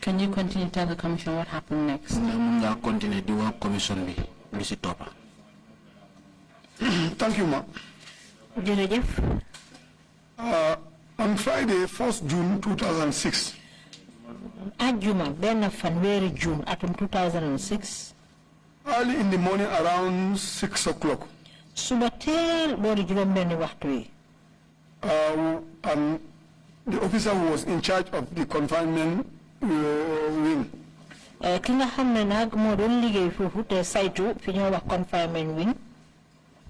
Can you continue to tell the commission what happened next? Continue the work commission bi lu ci topa. Thank you, ma. On Friday, 1st June 2006. Ajuma benn fanweeri June atum 2006. Early in the morning, around 6 o'clock. Suba teel boori juróom benni waxtu yi. And the officer who was in charge of the confinement wing. Ki nga xam ne nag moo doon liggéey foofu te saytu fi ñoo wax confinement wing.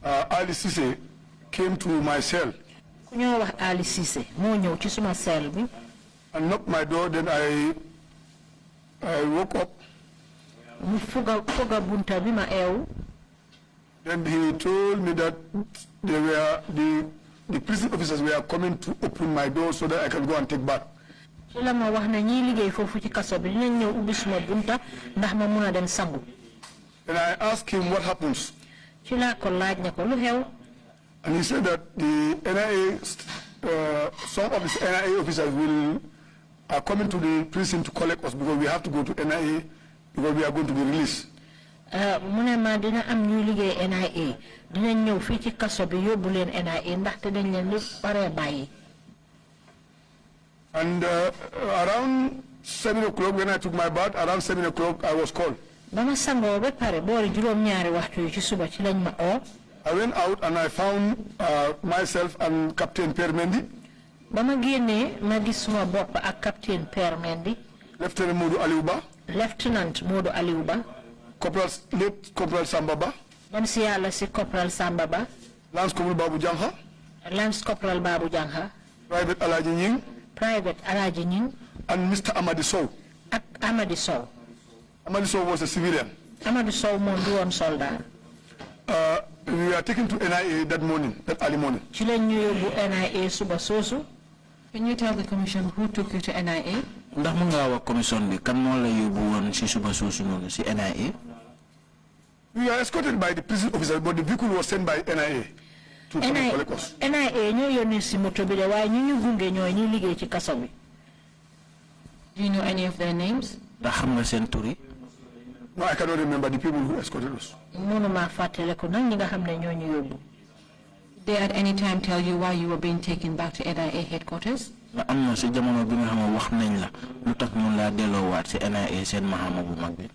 Ali Cisse came to my cell. Ku ñoo wax Ali Cisse moo ñëw ci suma cell bi. And knocked my door. Then I woke up. Mu fuga bunta bi ma eew. Then he told me that the prison officers were coming to open my door so that I can go and take bath. Ci la ma wax na ñi liggéey foofu ci kaso bi dinañ ñëw ubbi suma bunta ndax ma mun a dem sangu. And I asked him what happens. Ci la ko laaj ne ko lu xew. And he said that the NIA, some of the NIA officers are coming to the prison to collect us because we have to go to NIA because we are going to be released. Mu ne ma dina am ñuy liggéey NIA dinañ ñëw fii ci kaso bi yóbbu leen NIA ndaxte dañ leen li paree bàyyi. And around 7 o'clock when I took my bath, around 7 o'clock I was called. Bama sangoo ba pare boori juróom ñaari waxtu yi ci suba ci lañ ma oo. I went out and I found myself and Captain Per Mendy. Bama génnee ma gis suma bopp ak Captain Per Mendy. Lieutenant Modou Aliouba. Lieutenant Modou Aliouba. Late Corporal Samba Ba. Dem si yàlla si Corporal Samba Ba. Lance Corporal Babu Jangha. Lance Corporal Babu Jangha. Private Alaji Nying. Private Alaji Nying. And Mr. Amadi Sow. Ak Amadi Sow. Amadi Sow was a civilian. Amadi Sow moom du woon soldat. We were taken to NIA that morning, that early morning. Ci lañ ñu yóbbu NIA suba soosu. Can you tell the commission who took you to NIA? Ndax mu nga wax commission bi kan moo la yóbbu woon ci suba soosu noonu ci NIA? We were escorted by the prison officer, but the vehicle was sent by NIA to come and collect us. NIA ñoo yónni si moto bi de waaye ñu gunge ñooy ñi liggéey ci kaso bi. Do you know any of their names? Ndax xam nga seen tur yi? No, I cannot remember the people who escorted us. Mënuma fàttale ko nag ñi nga xam ne ñoo ñu yóbbu. Did they at any time tell you why you were being taken back to NIA headquarters? Am na si jamono bi nga xam wax nañ la lu tax ñu la delloowaat si NIA seen mahama bu mag bi.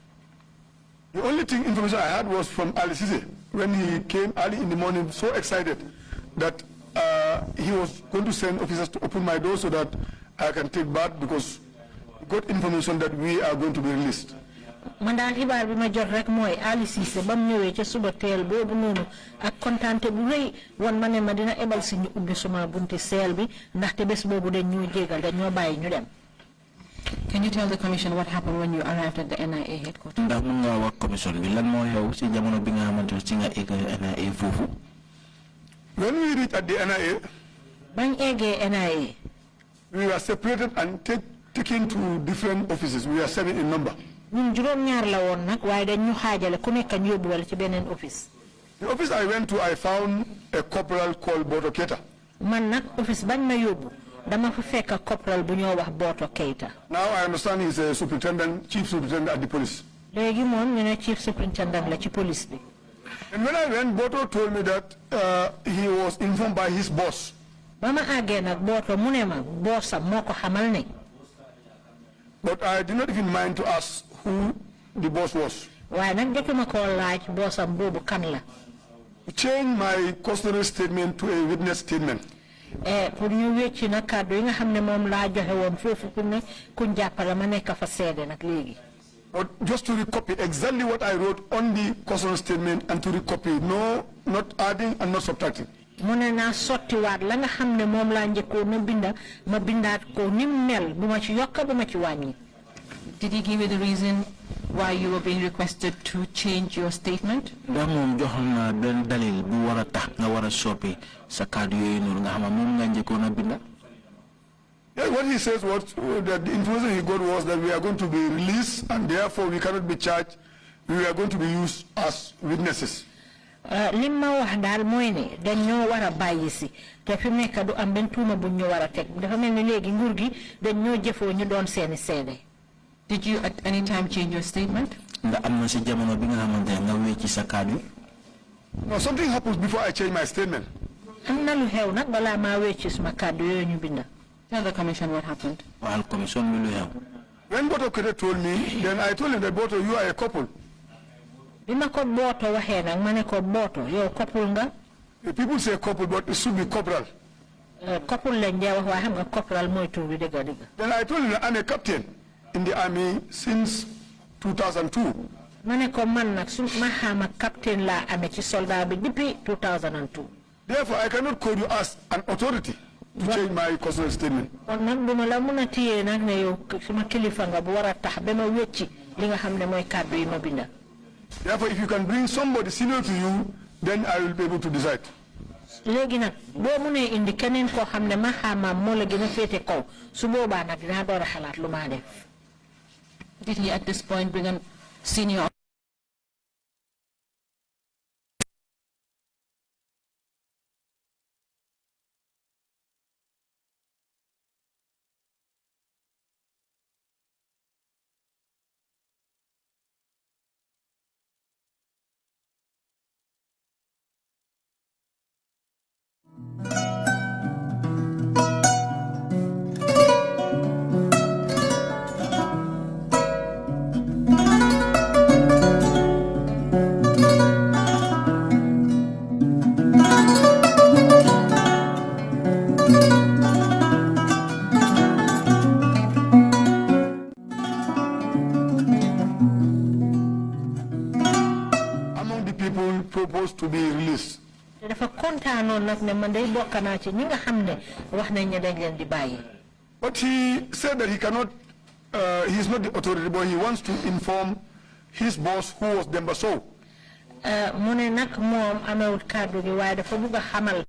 The only information I had was from Ali Cisse when he came early in the morning, so excited that he was going to send officers to open my door so that I can take bath because he got information that we are going to be released. Man daal xibaar bi ma jot rek mooy Ali Cisse ba mu ñëwee ca suba teel boobu noonu ak kontaante bu rëy wan ma ne ma dina ebal si ñu ubbi suma bunti seel bi ndaxte bés boobu dañ ñoo jégal dañ ñoo bàyyi ñu dem. Can you tell the commission what happened when you arrived at the NIA headquarters? Ndax mun nga wax commission bi lan moo xew si jamono bi nga xamante ci nga egg NIA foofu? When we reached at the NIA, bañ eggee NIA, we were separated and taken to different offices. We were 7 in number. ñun juróom ñaar la woon nag waaye dañ ñu xaajale ku nekk ñu yóbbu wala ci beneen office. The office I went to, I found a corporal called Boto Keita. Man nag office bañ ma yóbbu dama fa fekk corporal bu ñoo wax Boto Keita. Now I understand he's a superintendent, chief superintendent at the police. Léegi moom ñu ne chief superintendent la ci police bi. And when I went, Boto told me that he was informed by his boss. Ba ma àggee nag Boto mu ne ma bossam moo ko xamal ne. But I did not even mind to ask who the boss was. Waaye nag jotuma koo laaj bossam boobu kan la. To change my custody statement to a witness statement. Pour ñu wécci nag kàddu yi nga xam ne moom laa joxe woon foofu pour ne kuñ jàppale ma nekk fa seede nag léegi. But just to recopy exactly what I wrote on the custody statement and to recopy, no, not adding and not subtracting. Mu ne naa sottiwaat la nga xam ne moom laa njëkkoon na binda ma bindaat ko ni mel bu ma ci yokka bu ma ci wàññi. Did he give you the reason why you were being requested to change your statement? Ndax moom joxoon na benn dalil bu war a tax nga war a soppi sa kàddu yooyu noonu nga xam ne moom nga njëkkoon a binda. Yeah, what he says was that the information he got was that we are going to be released and therefore we cannot be charged. We are going to be used as witnesses. Lima wax dal moy ne dañoo wara bayyi ci te fi nekk du am ben tuuma bu ñu wara tek dafa melni legi nguur gi dañoo jëfo ñu doon seeni sédé. Did you at any time change your statement? Nga am na ci jamono bi nga xamante nga wécci sa kàddu. No, something happens before I change my statement. Am na lu xew nak bala ma wécci sama kàddu yoy ñu binda. Tell the commission what happened. Wal commission bi lu xew. When Boto Kete told me, then I told him that Boto, you are a couple. Bima ko Boto waxe nak mané ko Boto yow couple nga. The people say couple, but it should be corporal. Couple lañ wax wa xam nga corporal moy tour bi dega dega. Then I told him that I'm a captain in the army since 2002. Mané ko man nak su ma xama captain la amé ci soldat bi depuis 2002. Therefore, I cannot call you as an authority to change my constitutional statement. On man duma la mëna tiyé nak né yow suma kilifa nga bu wara tax bama wécci li nga xamné moy kàddu yi ma binda. Therefore, if you can bring somebody senior to you, then I will be able to decide. Légui nak bo mëne indi keneen ko xamné ma xama mo la gëna fété kaw su boba nak dina doora xalaat lu ma def. Did he at this point bring a senior? Proposed to be released. Dafa kontaanoon nak ne man day bokk naa ci ñi nga xam ne wax nañ ne dañ leen di bàyyi. But he said that he cannot, he is not the authority, but he wants to inform his boss, who was Demba Sow. Mu ne nag moom amewul kàddu gi waaye dafa bugg a xamal.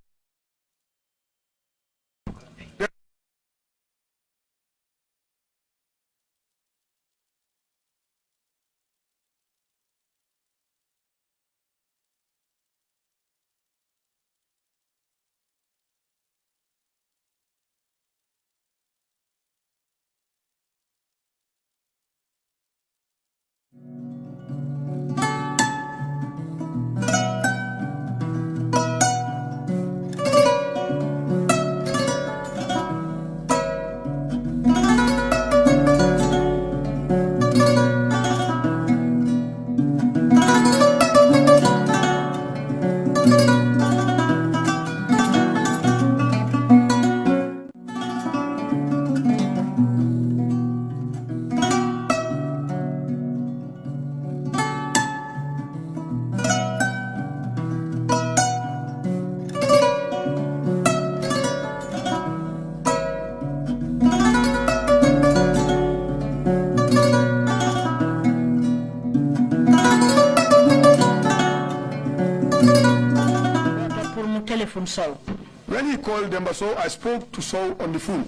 When he called Demba Sow, I spoke to Sow on the phone.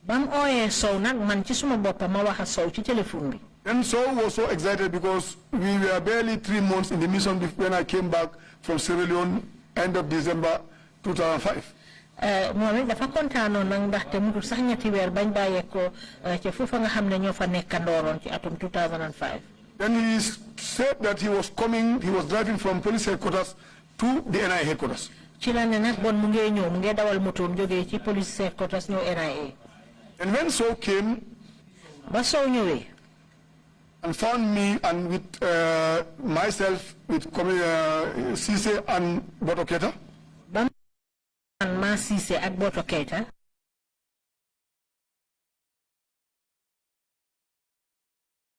Bam oye Sow nak man ci suma boppa ma waxa Sow ci telephone bi. Then Sow was so excited because we were barely 3 months in the mission when I came back from Sierra Leone end of December 2005. Moom dafa kontaanoon nag ndaxte mu sax ñetti weer bañ bàyyee ko ci foofa nga xam ne ñoo fa nekkandooroon ci atum 2005. Then he said that he was driving from police headquarters to the NIA headquarters. Ci la ne nag bon mu ngi ñëw mu ngi dawal motoom jógee ci police headquarters ñëw NIA. And when Sow came, ba Sow ñëwee, and found me and with myself with Cisse and Boto Keita. Ba ma Cisse ak Boto Keita.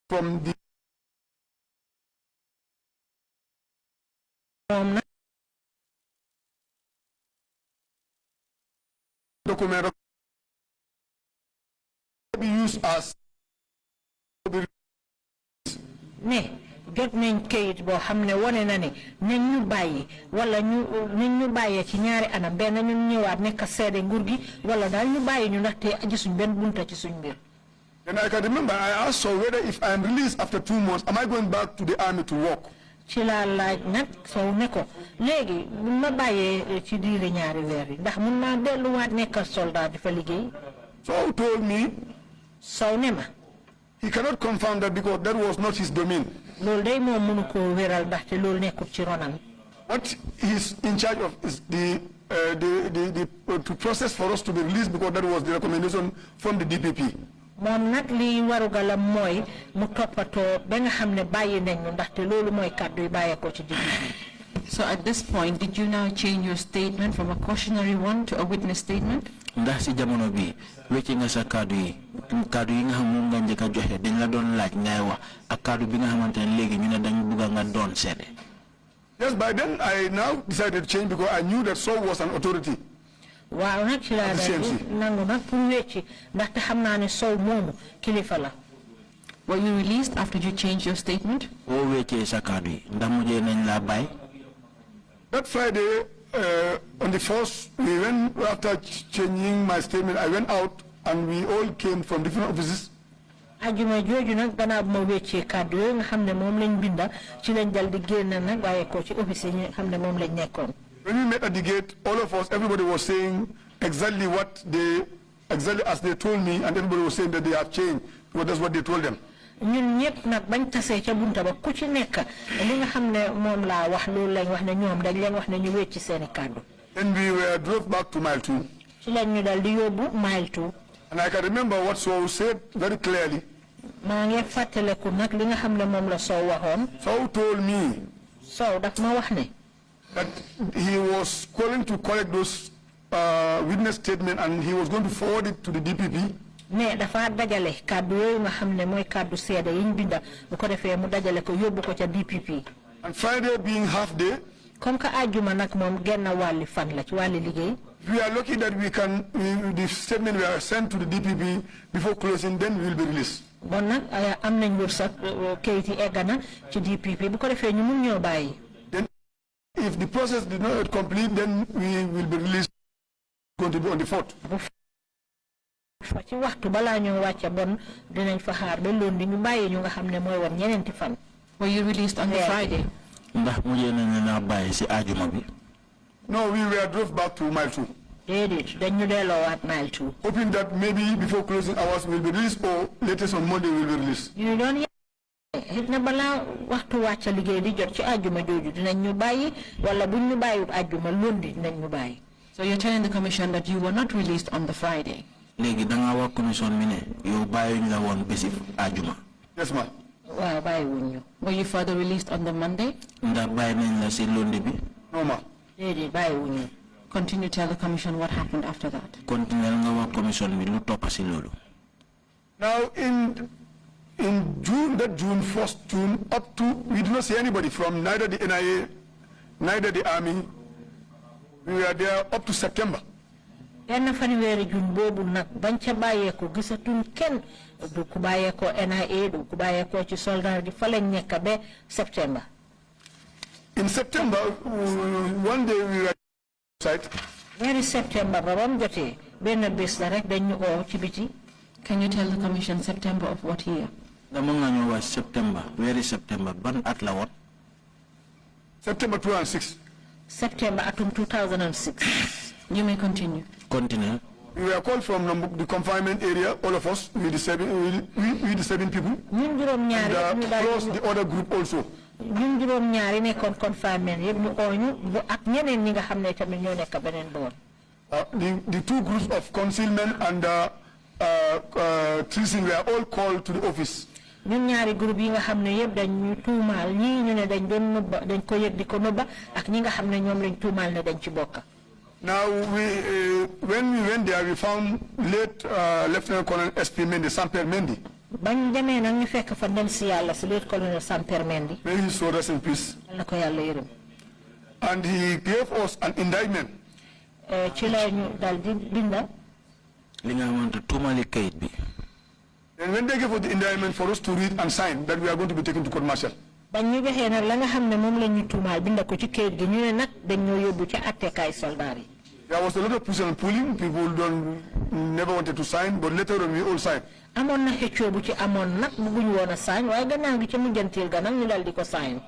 From the document be used as ne jot nañ kayit boo xam ne wone na ne nañ ñu bàyyi wala nañ ñu bàyyee ci ñaari anam benn ñun ñëwaat nekk seede nguur gi wala daal ñu bàyyi ñu ndaxte gisuñ benn bunta ci suñ mbir. And I can remember I asked so whether if I am released after 2 months, am I going back to the army to work? ci la laaj nag Sow ne ko léegi bu ma bàyyee ci diiri ñaari weer yi ndax mun naa delluwaat nekkal soldat di fa liggéey. Sow told me Sow ne ma. he cannot confirm that because that was not his domain. loolu day moom mënu koo wéral ndaxte loolu nekkul ci ronam. What he's in charge of is to process for us to be released because that was the recommendation from the DPP. moom nag li warugalam mooy mu toppatoo ba nga xam ne bàyyi nañ ñu ndaxte loolu mooy kàddu yi bàyyeekoo ci DPP. So at this point, did you now change your statement from a cautionary one to a witness statement? ndax si jamono bi wecci nga sa kàddu yi nga xam moom nga njëkk a joxe dañ la doon laaj ngay wax ak kàddu bi nga xamante ne léegi ñu ne dañ bugg nga doon seede. Yes, by then I now decided to change because I knew that Sow was an authority. waaw nag ci laa daal nangu nag pour wecci ndaxte xam naa ne Sow moomu kilifa la. Were you released after you changed your statement? boo weccee sa kàddu yi ndax mujjee nañ laa bàyyi. That Friday, on the 1st, we went, after changing my statement, I went out and we all came from different offices. ajuma jooju nag gannaaw bu ma weccee kàddu yooyu nga xam ne moom lañ binda ci lañ dal di génn nag waaye ko ci office yi nga xam ne moom lañ nekkoon. When we met at the gate, all of us, everybody was saying exactly as they told me, and everybody was saying that they have changed, because that's what they told them. ñun ñëpp nag bañ tasee ca bunta ba ku ci nekk li nga xam ne moom laa wax loolu lañ wax ne ñoom dañ leen wax ne ñu wecci seeni kàddu. Then we drove back to mile 2. ci lañ ñu dal di yóbbu mile 2. And I can remember what Sow said very clearly. maa ngi fàttaleku nag li nga xam ne moom la Sow waxoon. Sow told me Sow daf ma wax ne that he was calling to collect those witness statement and he was going to forward it to the DPP. ne dafa dajale kàddu yooyu nga xam ne mooy kàddu seede yi ñu binda bu ko defee mu dajale ko yóbbu ko ca DPP. And Friday being half day, comme que àjjuma nag moom genn wàlli fan la ci wàlli liggéey. we are lucky that the statement we are sent to the DPP before closing, then we will be released. bon nag am nañ wërsëg kayit yi egg na ci DPP bu ko defee ñu mun ñoo bàyyi. Then if the process did not complete, then we will be released, going to be on the 4th. fa ci waxtu balaa ñoo wàcce bon dinañ fa xaar ba lundi ñu bàyyi ñu nga xam ne mooy woon ñeneenti fan. Were you released on the Friday? ndax mujjee nañ la bàyyi si ajuma bi. No, we were drove back to mile 2. déedéet dañ ñu delloowaat mile 2. Hoping that maybe before closing hours we will be released or latest on Monday we will be released. ñu doon xit na balaa waxtu wàcca liggéey di jot ci ajuma jooju dinañ ñu bàyyi wala buñ ñu bàyyiwut ajuma lundi dinañ ñu bàyyi. So you're telling the commission that you were not released on the Friday? léegi da nga wax commission mi ne yow bàyyiwuñ la woon bési ajuma. Yes, ma'am. waaw bàyyiwuñ ñu. Were you further released on the Monday? ndax bàyyi nañ la si lundi bi. No, ma'am. déedéet bàyyiwuñ ñu. Continue to tell the commission what happened after that. continuer nga wax commission bi lu topp si loolu. Now in June, that June 1st, June up to, we did not see anybody from neither the NIA, neither the army. We were there up to September. benn fanweeri jun boobu nag bañ ca bàyyeeko gisatuñ kenn du ku bàyyeekoo NIA du ku bàyyeekoo ci soldat di fa lañ nekk ba septembre. In September, one day we were outside. weeri septembre ba bam jotee benn bés la rek dañ ñu oo ci biti. Can you tell the commission September of what year? dama nga ñëw wax septembre weeri septembre ban at la woon. September 2006. septembre atum 2006. You may continue. continuer. We were called from the confinement area, all of us, with the seven people, ñun juróom-ñaari and ñu daal plus the other group also. ñun juróom-ñaari nekkoon confinement yëpp ñu oo ñu bu ak ñeneen ñi nga xam ne tamit ñoo nekk beneen boor. The two groups of concealment and treason were all called to the office. ñun ñaari groupe yi nga xam ne yëpp dañ ñu tuumaal ñii ñu ne dañ doon nëbba dañ ko yëg di ko nëbba ak ñi nga xam ne ñoom lañ tuumaal ne dañ ci bokk. Now, when we went there, we found late Lieutenant Colonel SP Mendy, Samper Mendy. bañ demee nag ñu fekk fa ndem si yàlla si late colonel Samper Mendy. May his soul rest in peace. na ko yàlla yërëm. And he gave us an indictment. ci la ñu dal di binda. li nga xamante tuumali kayit bi. And when they gave us the indictment for us to read and sign, that we are going to be taken to court martial. bañ ñu joxee nag la nga xam ne moom la ñu tuumaal binda ko ci kayit gi ñu ne nag dañ ñoo yóbbu ci attekaay soldat yi. There was a lot of pushing and pulling. People never wanted to sign, but later on we all signed. amoon na xëccoo bu ci amoon nag bëgguñu woon a sign waaye gannaaw gi ca mujjantil ga nag ñu dal di ko sign.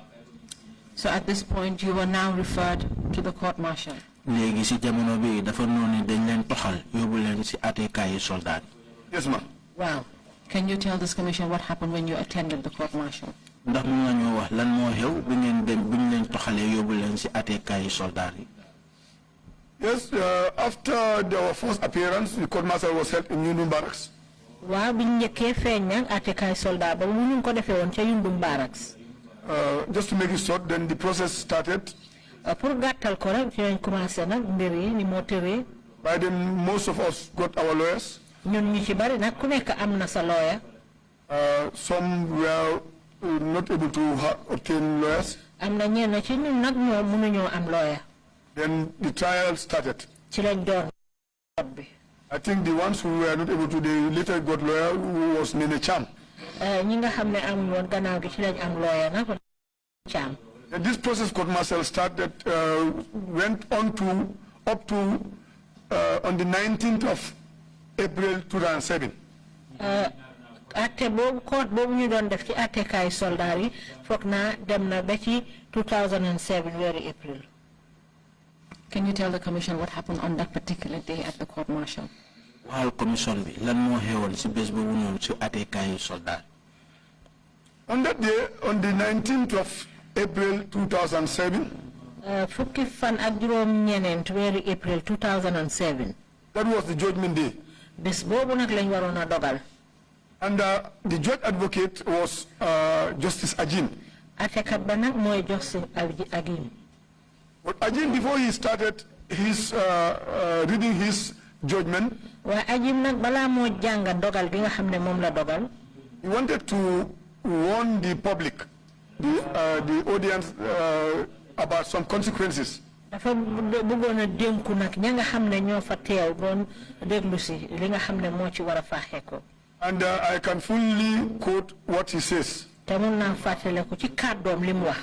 So at this point, you were now referred to the court martial. léegi si jamono bi dafa noonu dañ leen toxal yóbbu leen si àtteekaayu soldat. Yes, ma'am. Wow. Can you tell this commission what happened when you attended the court martial? ndax mu nga ñoo wax lan moo xew bi ngeen dem bu ñu leen toxalee yóbbu leen si àtteekaayu soldat yi. Yes, after our first appearance, the court martial was held in Yundum Barracks. Waaw biñ ñëkkee feeñ nag àttekaay soldat ba mu ñu ko defee woon ca Yundum Barracks. Just to make it short, then the process started. Pour gàttal ko rek ci lañ commencé nag mbir yi ni moo tëree. By then, most of us got our lawyers. ñun ñu ci bari nag ku nekk am na sa lawyer. Some were not able to obtain lawyers. Am na ñenn ci ñun nag ñoo mënuñoo am lawyer. Then the trial started. ci lañ doon bi. I think the ones who were not able to, they later got lawyer who was Nene Cham. ñi nga xam ne am woon gannaaw gi ci lañ am lawyer nag Cham. This process court martial started, went on to up to on the 19th of April 2007. atte boobu court boobu ñu doon def ci attekaay soldat yi foog naa dem na ba ci 2007 weeru April. Can you tell the commission what happened on that particular day at the court martial? waxal commission bi lan moo xewoon si bés boobu noonu si àtteekaayu soldat. On that day, on the 19th of April 2007, fukki fan ak juróom ñeneent weeru April 2007. that was the judgment day. bés boobu nag lañ waroon a dogal. And the judge advocate was Justice Ajin. Attekat ba nag mooy Justice Ajin. But Ajin, before he started his reading his judgment, waaye Ajin nag balaa moo jànga dogal bi nga xam ne moom la dogal. he wanted to warn the public, the audience, about some consequences. dafa bëggoon a dénku nag ña nga xam ne ñoo fa teew doon déglu si li nga xam ne moo ci war a faaxee ko. And I can fully quote what he says. te mun naa fàttale ko ci kàddoom li mu wax.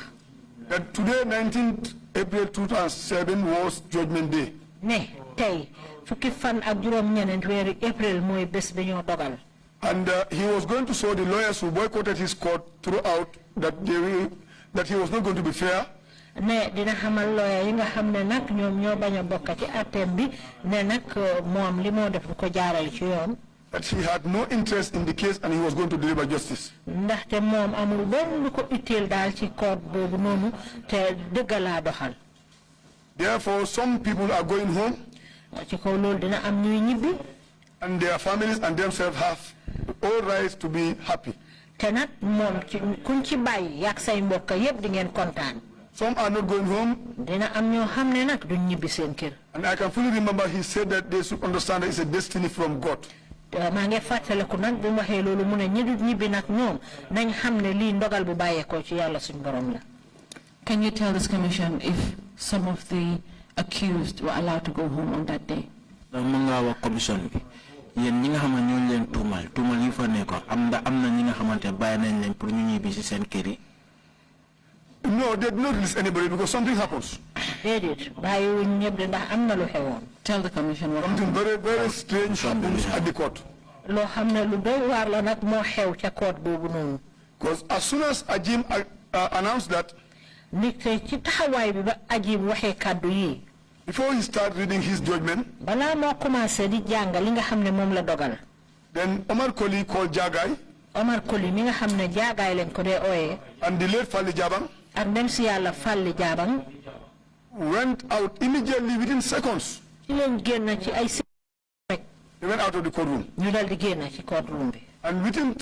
That today, 19th April 2007, was Judgment Day. ne tey fukki fan ak juróom ñeneent weeru April mooy bés bi ñoo dogal. And he was going to show the lawyers who boycotted his court throughout that he was not going to be fair. ne dina xamal lawyer yi nga xam ne nag ñoom ñoo bañ a bokk ci atteem bi ne nag moom li moo def du ko jaaral ci yoon. That he had no interest in the case and he was going to deliver justice. ndaxte moom amul benn lu ko itteel daal ci court boobu noonu te dëgg laa doxal. Therefore, some people are going home. ci kaw loolu dina am ñuy ñibbi. And their families and themselves have all rights to be happy. te nag moom ci kuñ ci bàyyi yàgg say mbokk yëpp di ngeen kontaan. Some are not going home. dina am ñoo xam ne nag duñ ñibbi seen kër. And I can fully remember he said that they should understand that it's a destiny from God. maa ngi fàttaliku nag bu mu waxee loolu mu ne ñi du ñibbi nag ñoom nañ xam ne lii ndogal bu bàyyeekoo ci yàlla suñ borom la. Can you tell this commission if some of the accused were allowed to go home on that day? ndax mën ngaa wax commission bi yéen ñi nga xam ne ñoo leen tuumal yi fa nekkoon am na ñi nga xamante bàyyi nañ leen pour ñu ñibbi si seen kër yi. No, they did not release anybody because something happens. déedéet bàyyiwuñ ñëpp de ndax am na lu xewoon. Tell the commission what Something happened. very, very strange happens at the court. loo xam ne lu doy waar la nag moo xew ca court boobu noonu. Because as soon as Ajim announced that, nit ci taxawaay bi ba Ajim waxee kàddu yi. before he started reading his judgment, balaa moo commencé di jàng li nga xam ne moom la dogal. then Omar Koli called Jagai Omar Koli mi nga xam ne jaagaay lañ ko dee ooyee. and the late Fali Jabang ak dem si yàlla Fàlli Jaabang. went out immediately within seconds. ci leen génn ci ay rek. They went out of the courtroom. ñu dal di génn ci courtroom bi. And within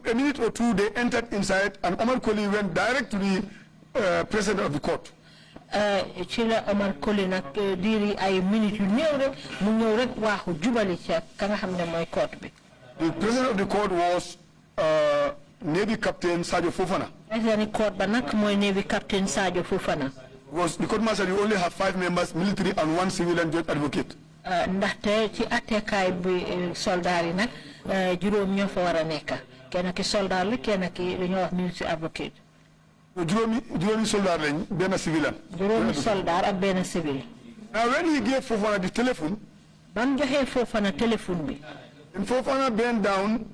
a minute or two, they entered inside, and Omar Koli went direct to the president of the court. ci la Omar Koli nag diiri ay minutes yu néew rek mu ñëw rek waaxu jubali ca ka nga xam ne mooy court bi. The president of the court was Navy Captain Sadio Fofana. président court ba nag mooy Navy Captain Sadio Fofana. Because the court martial, you only have 5 members, military and 1 civilian judge advocate. ndaxte ci attekaay bi soldat yi nag juróom ñoo fa war a nekk kenn ki soldat la kenn ki li ñoo wax military advocate. juróomi soldat lañ benn civilian. juróomi soldat ak benn civil. Now when he gave Fofana the telephone, bam joxee Fofana téléphone bi. and Fofana bent down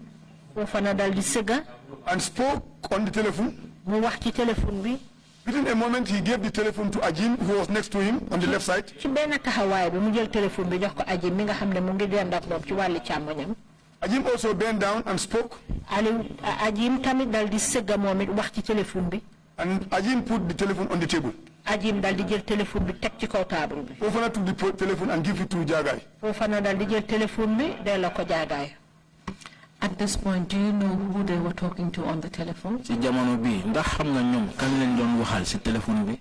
Fofana dal di sëgga. and spoke on the telephone. mu wax ci téléphone bi. Within a moment, he gave the telephone to Ajim, who was next to him on the left side. ci benn taxawaay bi mu jël téléphone bi jox ko Ajim mi nga xam ne mu ngi dend ak moom ci wàlli càmmoñam. Ajim also bent down and spoke. Ajim tamit dal di sëgga moom it wax ci téléphone bi. And Ajim put the telephone on the table. Ajim dal di jël téléphone bi teg ci kaw table bi. Fofana took the telephone and gave it to Jagai. Fofana dal di jël téléphone bi delloo ko Jagai. At this point, do you know who they were talking to on the telephone? Si jamono bi ndax xam nga ñoom kan leen doon waxal si téléphone bi?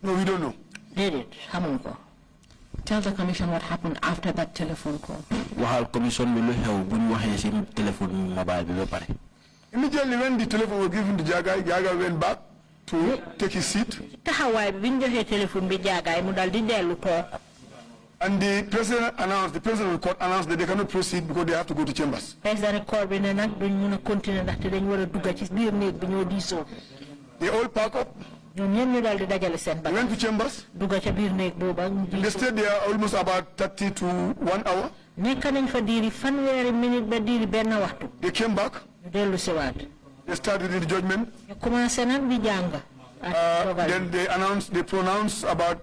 No, we don't know. Déedéet xamuñ ko. Tell the commission what happened after that telephone call. Waxal commission bi lu xew bu ñu waxee si téléphone mobile bi ba pare. Immediately when the telephone was given to Jagai, Jagai went back to take his seat. Taxawaay bi ñu joxee téléphone bi Jagai mu dal di dellu toog. And the president of the court announced that they cannot proceed because they have to go to chambers. Président court bi ne nag duñ mun a continuer ndaxte dañ war a dugg ci biir néeg bi ñoo diisoo. They all pack up. ñoom ñëpp ñu dal di dajale seen They went to chambers. dugg ca biir néeg booba. They stayed there almost about 30 to 1 hour. nekk nañ fa diiri fanweeri minute ba diiri benn waxtu. They came back. ñu dellu si waat. They started the judgment. ñu commencé nag di jàng. Then they pronounced about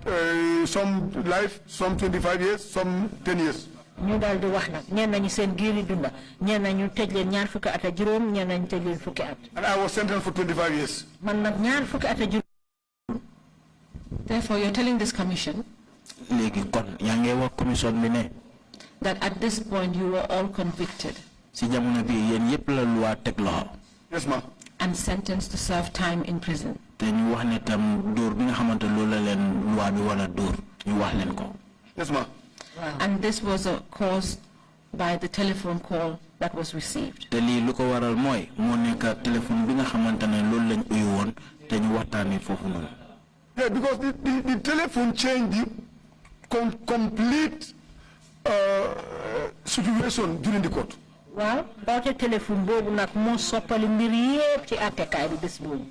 some life, some 25 years, some 10 years. ñu daal di wax nag ñenn nañu seen giiri dunda ñenn nañu tëj leen ñaar fukki at ak juróom ñenn nañu tëj leen fukki at. And I was sentenced for 25 years. man nag ñaar fukki at ak juróom. Therefore, you're telling this commission léegi kon yaa ngi wax commission bi ne that at this point you were all convicted si jamono bi yéen yëpp la loi teg loxo. Yes, ma'am. and sentenced to serve time in prison. te ñu wax ne tam dóor bi nga xamante loolu la leen loi bi wala dóor ñu wax leen ko. Yes, ma'am. And this was caused by the telephone call that was received. te lii lu ko waral mooy moo nekk téléphone bi nga xamante ne loolu lañ uyu woon te ñu waxtaanee foofu noonu. Yeah, because the telephone changed the complete situation during the court. waaw boote téléphone boobu nag moo soppali mbir yépp ci àttekaay bi bés boobu.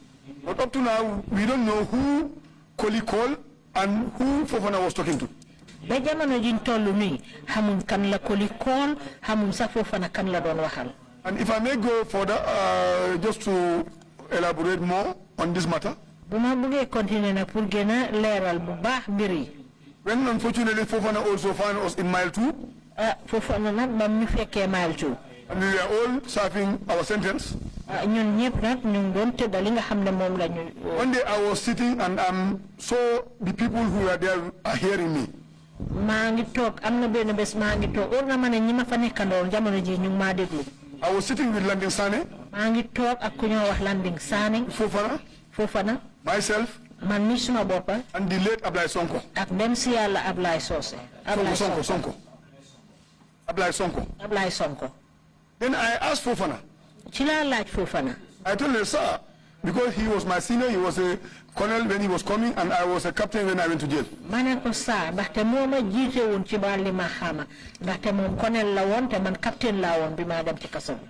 But up to now, we don't know who Koli called and who Fofana was talking to. ba jamono jiñ toll nii xamuñ kan la Koli call xamuñ sax Fofana kan la doon waxal. And if I may go further, just to elaborate more on this matter. bu ma bëggee continuer nag pour gën a leeral bu baax mbir yi. When unfortunately Fofana also found us in mile 2. Fofana nag bam ñu fekkee mile 2. And we were all serving our sentence. ñun ñëpp nag ñu ngi doon tëdda li nga xam ne moom la ñu. One day I was sitting and saw the people who were there are hearing me. maa ngi toog am na benn bés maa ngi toog war na ma ne ñi ma fa nekkandoon jamono ji ñu ngi maa déglu. I was sitting with Landing Sane. maa ngi toog ak ku ñoo wax Landing Sane. Fofana. Myself. man mi suma boppa. And the late Ablay Sonko. ak dem si yàlla Ablay Socé. Sonko. Ablay Sonko. Then I asked Fofana. ci laa laaj Fofana. I told her, sir, because he was my senior, he was a colonel when he was coming, and I was a captain when I went to jail. ma ne ko saa ndaxte moo ma jiite woon ci baal li ma xama ndaxte moom colonel la woon te man captain laa woon bi maa dem ci kaso bi.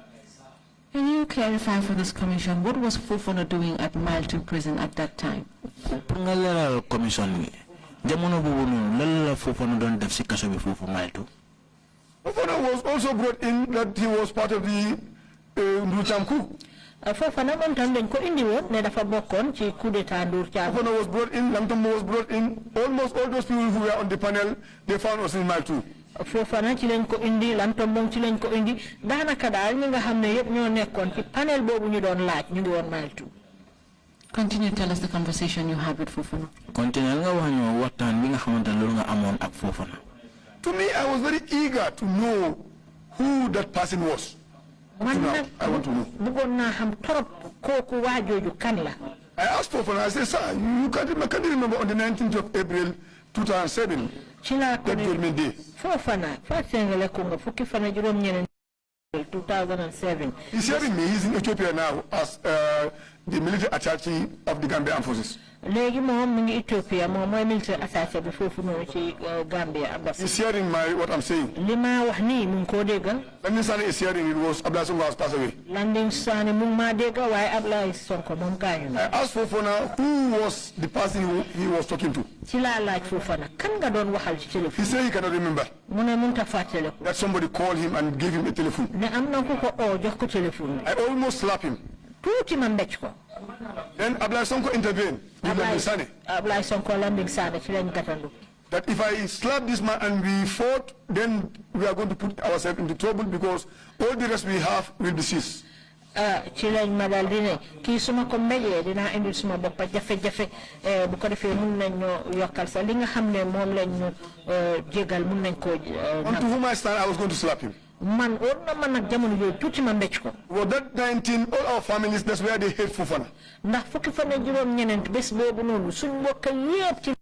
Can you clarify for this commission what was Fofana doing at Mile 2 prison at that time? pour nga leeral commission bi jamono boobu noonu lan la Fofana doon def si kaso bi foofu Mile 2. Fofana was also brought in that he was part of the Nducham coup. Fofana moom tam dañ ko indi woon ne dafa bokkoon ci coup d'état Ndur Cham. Fofana was brought in, Lamtombo was brought in. Almost all those people who were on the panel, they found us in Mile 2. Fofana ci lañ ko indi Lamtombo ci lañ ko indi daanaka daal ñi nga xam ne yëpp ñoo nekkoon ci panel boobu ñu doon laaj ñu ngi woon Mile 2. Continue to tell us the conversation you had with Fofana. Continue nga wax ñu waxtaan bi nga xamante ne loolu nga amoon ak Fofana. To me, I was very eager to know who that person was. man nag I want to know. bëggoon naa xam trop kooku waa jooju kan la. I asked Fofana, I said, sir, you can't remember on the 19th of April 2007, ci laa ko that ne judgment day. Fofana fàttali ko nga fukki fan ak juróom-ñeneen 2007. He's hearing me. He's in Ethiopia now as the military attaché of the Gambian forces. léegi moom mu ngi Ethiopia moom mooy militaire attaché bi foofu noonu ci Gambia Abbas. He's hearing what I'm saying. li ma wax nii mu ngi koo dégg. Landing Sane is hearing it was Abdoukarim Sonko has passed away. Landing Sane mu ngi maa dégg waaye Ablaye Sonko moom gaañu na. I asked Fofana who was the person he was talking to. ci laa laaj Fofana kan nga doon waxal ci téléphone. He said he cannot remember. mu ne mënut a fàttale ko. That somebody called him and gave him a telephone. ne am na ku ko oo jox ko téléphone bi. I almost slapped him. tuuti ma mbéj ko. Then Abdoulaye Sonko intervened with Landing Sane. Abdoulaye Sonko Landing Sane ci lañ gatandu. That if I slap this man and we fought, then we are going to put ourselves into trouble because all the rest we have will be seized. Ci lañ ma dal di ne kii suma ko mbéjee dinaa indil suma boppa jafe-jafe bu ko defee mun nañ ñoo yokkal sa li nga xam ne moom lañ ñu jégal mun nañ koo Unto whom I stand, I was going to slap him. man or na man nag jamono yooyu tuuti ma mbéj ko. Well, that 19, all our families, that's where they hate Fofana. ndax fukki fan ak juróom ñeneent bés boobu noonu suñ mbokk yépp ci.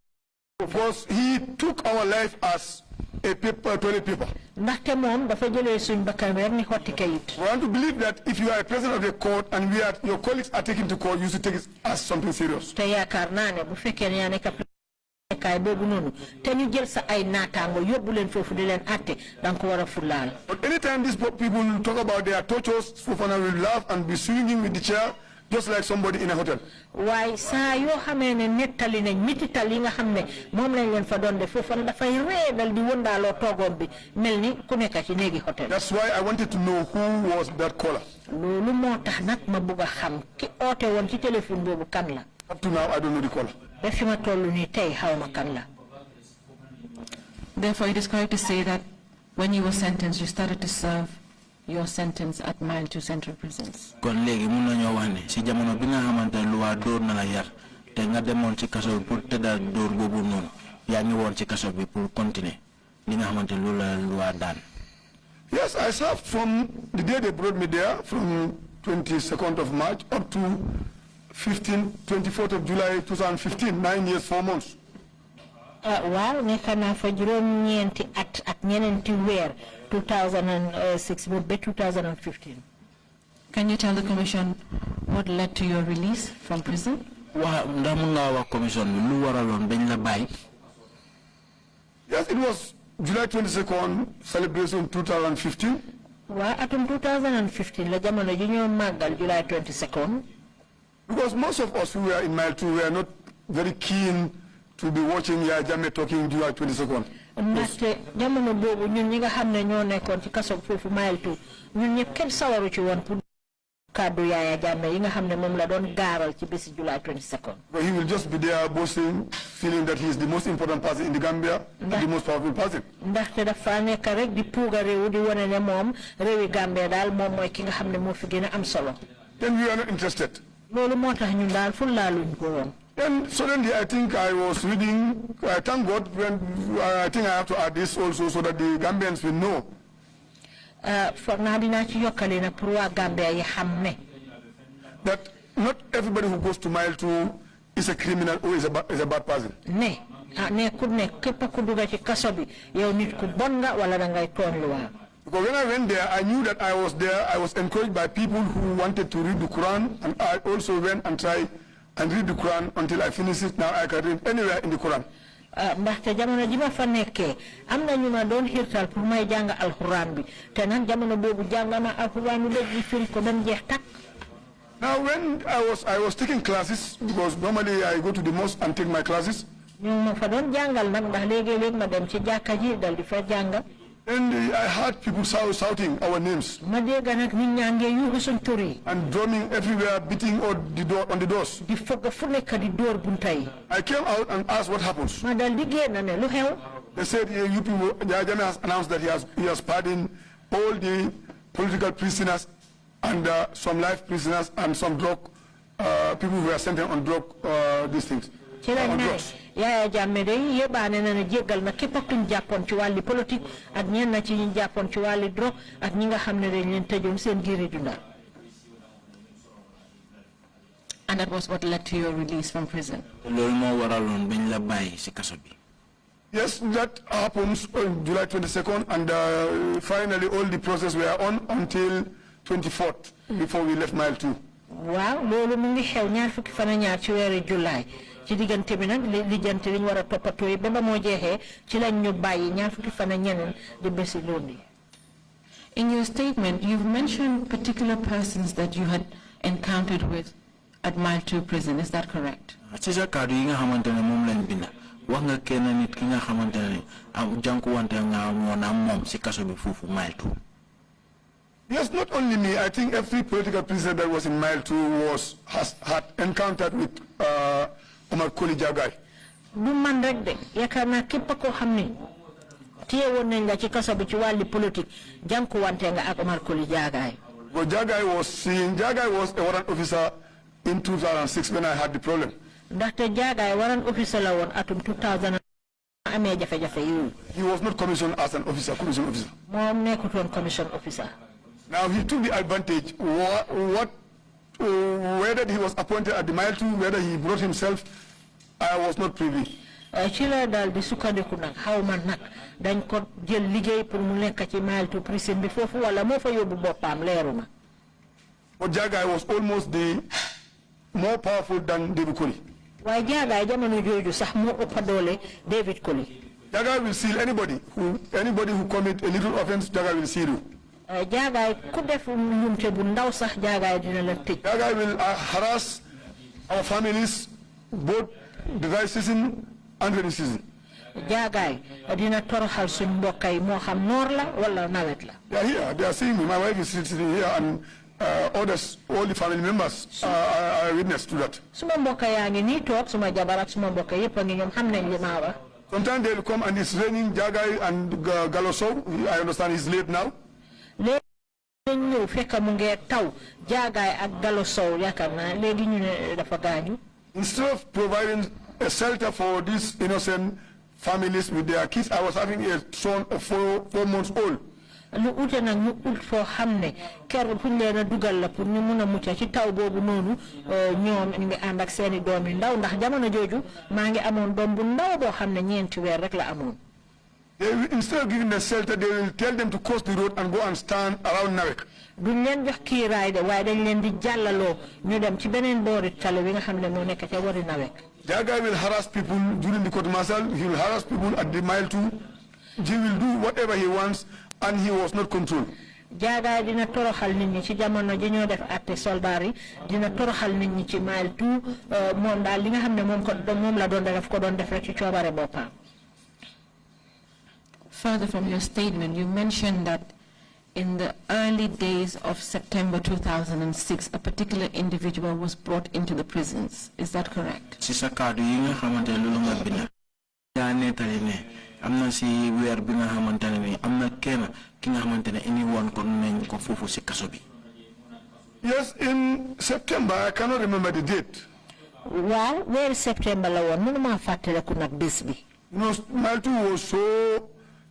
Because he took our life as a paper, toilet paper. ndaxte moom dafa jëlee suñ bakkan weer ni xotti kayit. We want to believe that if you are a president of the court and your colleagues are taken to court, you should take it as something serious. te yaakaar naa ne bu fekkee ne yaa nekk kaay boobu noonu te ñu jël sa ay naataango yóbbu leen foofu di leen àtte danga ko war a fulaal. But anytime these people talk about their tortures, Fofana will laugh and be swinging with the chair just like somebody in a hotel. waaye saa yoo xamee ne nettali nañ mitital yi nga xam ne moom lañ leen fa doon def Fofana dafay ree dal di wëndaaloo toogoon bi mel ni ku nekk ci néegi hotel. That's why I wanted to know who was that caller. loolu moo tax nag ma bugg a xam ki oote woon ci téléphone boobu kan la. Up to now, I don't know the caller. def fi ma toll nii tey xaw ma kan la. Therefore, it is correct to say that when you were sentenced, you started to serve your sentence at Mile 2 Central Prisons. kon léegi mun nañoo wax ne si jamono bi nga xamante ne luwaa dóor na la yar te nga demoon ci kaso bi pour tëddal dóor boobu noonu yaa ngi woon ci kaso bi pour continuer li nga xamante ne loolu la luwaa daan. Yes, I served from the day they brought me there, from 22nd of March up to 24th of July 2015, 9 years, 4 months. waaw nekk naa fa juróom-ñeenti at ak ñeneenti weer 2006 ba 2015. Can you tell the Commission what led to your release from prison? waa ndax mun ngaa wax commission bi lu waraloon dañ la bàyyi. Yes, it was July 22nd celebration 2015. waaw atum 2015 la jamono ji ñoo màggal July 22nd. Because most of us who were in Mile 2 were not very keen to be watching Yaya Jammeh talking July 22nd. ndaxte jamono boobu ñun ñi nga xam ne ñoo nekkoon ci kaso foofu Mile 2 ñun ñëpp kenn sawaru ci woon pour kàddu Yaya Jammeh yi nga xam ne moom la doon gaaral ci bési July 22nd. But he will just be there boasting, feeling that he is the most important person in the Gambia and the most powerful person. ndaxte dafa nekk rek di puuga réew di wane ne moom réewi Gambia daal moom mooy ki nga xam ne moo fi gën a am solo. Then we are not interested. loolu moo tax ñun daal fu laaluñ ko woon. And suddenly I think I was reading, I thank God, when I think I have to add this also so that the Gambians will know. foog naa dinaa ci yokkale na pour waa Gambia yi xam ne. That not everybody who goes to Mile 2 is a criminal or is a bad person. ne ku ne képp ku dugg ci kaso bi yow nit ku bon nga wala da ngay tooñ lu waa. Because when I went there, I knew that I was there. I was encouraged by people who wanted to read the Quran, and I also went and tried and read the Quran until I finished it. Now I can read anywhere in the Quran. ndaxte jamono ji ma fa nekkee am na ñu ma doon xiirtal pour may jàng alxuraan bi te nag jamono boobu jàng na alxuraan bi léegi firi ko ba mu jeex takk. Now when I was taking classes, because normally I go to the mosque and take my classes. ñu ma fa doon jàngal nag ndax léegi-léegi ma dem ci jàkka ji dal di fa jàng. And I heard people shouting our names. ma dégg nag nit ñaa ngi yuuxu suñ tur yi. And drumming everywhere, beating on the doors. di fëgg fu nekk di dóor bunta yi. I came out and asked what happens. ma dal di génn ne lu xew. They said, you people, Yaya Jammeh has announced that he has pardoned all the political prisoners and some life prisoners and some drug people who were sentenced on drug these things. ci lañ ne Yaya Jammeh day yébaane na ne jéggal na képp kuñ jàppoon ci wàlli politique ak ñenn ci ñu jàppoon ci wàlli drogue ak ñi nga xam ne dañ leen tëjoon seen giiri dunda. And that was what led to your release from prison. loolu moo waraloon bañ la bàyyi si kaso bi. Yes, that happens on July 22nd, and finally all the process were on until 24th before we left Mile 2. waaw loolu mu ngi xew ñaar fukki fan ak ñaar ci weeru July ci diggante bi nag lijjanti li ñu war a toppatoo yi ba ba moo jeexee ci lañ ñu bàyyi ñaar fukki fan ak ñeneen di bési loolu. In your statement, you've mentioned particular persons that you had encountered with at Mile 2 prison. Is that correct? ci sa kàddu yi nga xamante ne moom lañ binda wax nga kenn nit ki nga xamante ne am jànkuwante nga amoon am moom si kaso bi foofu Mile 2. Yes, not only me. I think every political prisoner that was in Mile 2 had encountered with Omar Koli Jagai. Du man rek de yaakaar naa képp koo xam ne téye woon nañ la ci kaso bi ci wàlli politique jànkuwante nga ak Omar Koli Jagai. But Jagai was a warrant officer in 2006 when I had the problem. Ndaxte Jagai warrant officer la woon atum 2000 amee jafe-jafe yooyu. He was not commissioned as an officer, commission officer. Moom nekkut woon commission officer. Now he took the advantage. Whether he was appointed at the Mile 2, whether he brought himself, I was not privy. Ci la daal di sukkandiku nag xaw ma nag dañ ko jël liggéey pour mu nekk ci Mile 2 prison bi foofu wala moo fa yóbbu boppam leeruma. But Jagai was almost more powerful than David Koli. waaye Jagai jamono jooju sax moo ëpp doole David Koli. Jagai will seal anybody who commit a little offense. Jagai will seal you. Jagai ku def lumte bu ndaw sax Jagai dina la tëj. Jagai will harass our families, both the dry season and rainy season. Jagai dina toroxal suñ mbokkay moo xam noor la wala nawet la. They are here. They are seeing me. My wife is sitting here, and others, all the family members are witness to that. Suma mbokk yaa ngi nii toog suma jabar ak suma mbokk yëpp a ngi ñoom xam nañ li ma wax. Sometimes they will come and it's raining. Jagai and Galoso, I understand he's late now. Léegi ñëw fekk mu ngi taw Jagai ak Galoso yaakaar naa léegi ñu ne dafa gaañu. Instead of providing a shelter for these innocent families with their kids, I was having a son of 4 months old. Lu ute nag ñu ut foo xam ne Kerr fu ñu leen a dugal la pour ñu mun a mucc ci taw boobu noonu ñoom ñu ngi ànd ak seeni doom yu ndaw ndax jamono jooju maa ngi amoon doom bu ndaw boo xam ne 4 weer rek la amoon. Instead of giving them shelter, they will tell them to cross the road and go and stand around Nawek. Duñ leen jox kiiraay de waaye dañ leen di jàllaloo ñu dem ci beneen boori tali bi nga xam ne moo nekk ca wari Nawek. Jagai will harass people during the court martial. He will harass people at the Mile 2. He will do whatever he wants, and he was not controlled. Jagai dina toroxal nit ñi ci jamono ji ñoo def atte soldaar yi dina toroxal nit ñi ci Mile 2 moom daal li nga xam ne moom la doon def ko doon def rek ci coobare boppam. Further from your statement, you mentioned that in the early days of September 2006, a particular individual was brought into the prisons. Is that correct? Sisa kadu yi nga xamante lu nga binda ya netali ne amna si weer bi nga xamante ne amna kenn ki nga xamante ne indi woon ko nañ ko foofu si kaso bi. Yes, in September, I cannot remember the date. Waaw weeru September la woon mënuma fàttaliku nag bés bi. Mile 2 was so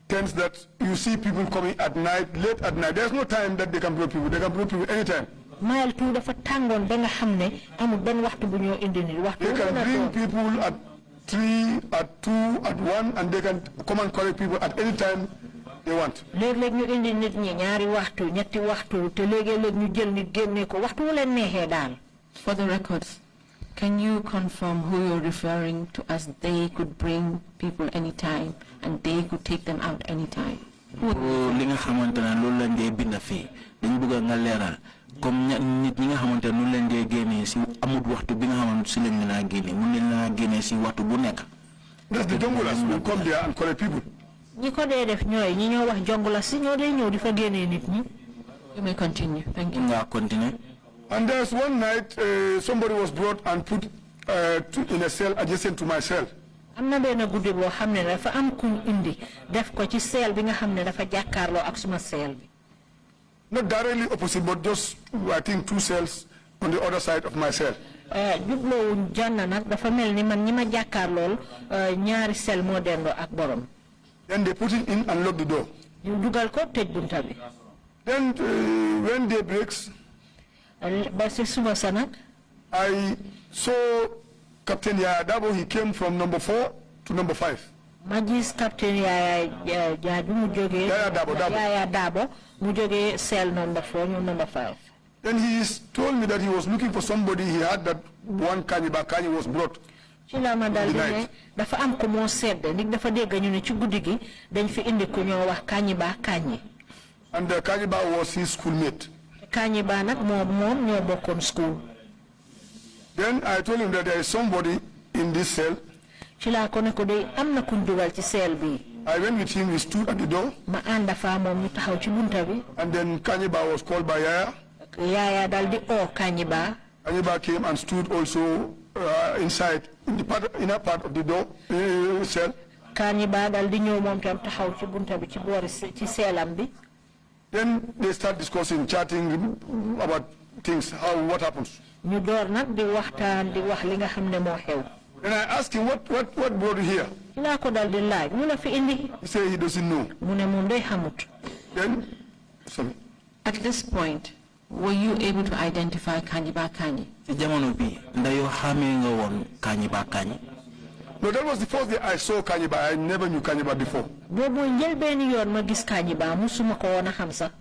tense that you see people coming at night, late at night. There's no time that they can bring people. They can bring people anytime. Mile 2 dafa tàngoon ba nga xam ne amul benn waxtu bu ñoo indi nit waxtu. They can bring people at 3, at 2, at 1, and they can come and collect people at any time they want. Léeg-léeg ñu indi nit ñi ñaari waxtu ñetti waxtu te léeg-léeg ñu jël nit génne ko waxtu wu leen neexee daal. For the records, can you confirm who you're referring to as they could bring people anytime and they could take them out anytime? Li nga xamante ne loolu lañ dee binda fii dañ bëgg nga leeral comme nit ñi nga xamante ne loolu lañ dee génnee si amut waxtu bi nga xamante si lañ leen a génne mun nañ leen a génnee si waxtu bu nekk. That's the junglers will come there and collect people. ñi ko dee def ñooy ñi ñoo wax jongla si ñoo dee ñëw di fa génnee nit ñi. You may continue. Thank you. Nga continue. And there's one night somebody was brought and put in a cell adjacent to my cell. am na benn guddi boo xam ne dafa am kuñ indi def ko ci seel bi nga xam ne dafa jàkkaarloo ak suma seel bi. Not directly opposite, but just, I think, 2 cells on the other side of my cell. Jubloowuñ jànn nag dafa mel ni man ñi ma jàkkaarlool ñaari seel moo dendoo ak borom. Then they put it in and lock the door. ñu dugal ko tëj bunta bi. Then when day breaks, ba si suba sa nag. I saw Captain Yaya Dabo. He came from number 4 to number 5. ma gis Captain Yaya Jaaju mu jógee. Yaya Dabo mu jógee cell number 4 ñu number 5. Then he told me that he was looking for somebody. He had that one Kanyi was brought. ci la ma dal di ne dafa am ko moo sedd ndig dafa dégg ñu ne ci guddi gi dañ fi indi ku ñoo wax Kanyi. And the Kanyi was his schoolmate. Kanyi nag moom ñoo bokkoon school. Then I told him that there is somebody in this cell. ci laa ko ne ko day am na kuñ dugal ci cell bi. I went with him, we stood at the door. ma ànda fa moom ñu taxaw ci bunta bi. And then Kanyiba was called by Yaya. Yaya dal di oo Kanyiba. Kanyiba came and stood also inside, in the inner part of the door, cell. Kanyiba dal di ñëw moom tam taxaw ci bunta bi ci boori ci seelam bi. Then they start discussing, chatting about things, what happens. ñu door nag di waxtaan di wax li nga xam ne moo xew. Then I asked him, what brought you here? laa ko dal di laaj mu la fi indi. He said he doesn't know. mu ne moom day xamut. Then, sorry. At this point, were you able to identify Kanyiba Kanyi? ci jamono bi ndayo xamee nga woon Kanyiba Kanyi. No, that was the first day I saw Kanyiba. I never knew Kanyiba before. boobu njëlbeeni yoon ma gis Kanyiba musuma ko woon a xam sax.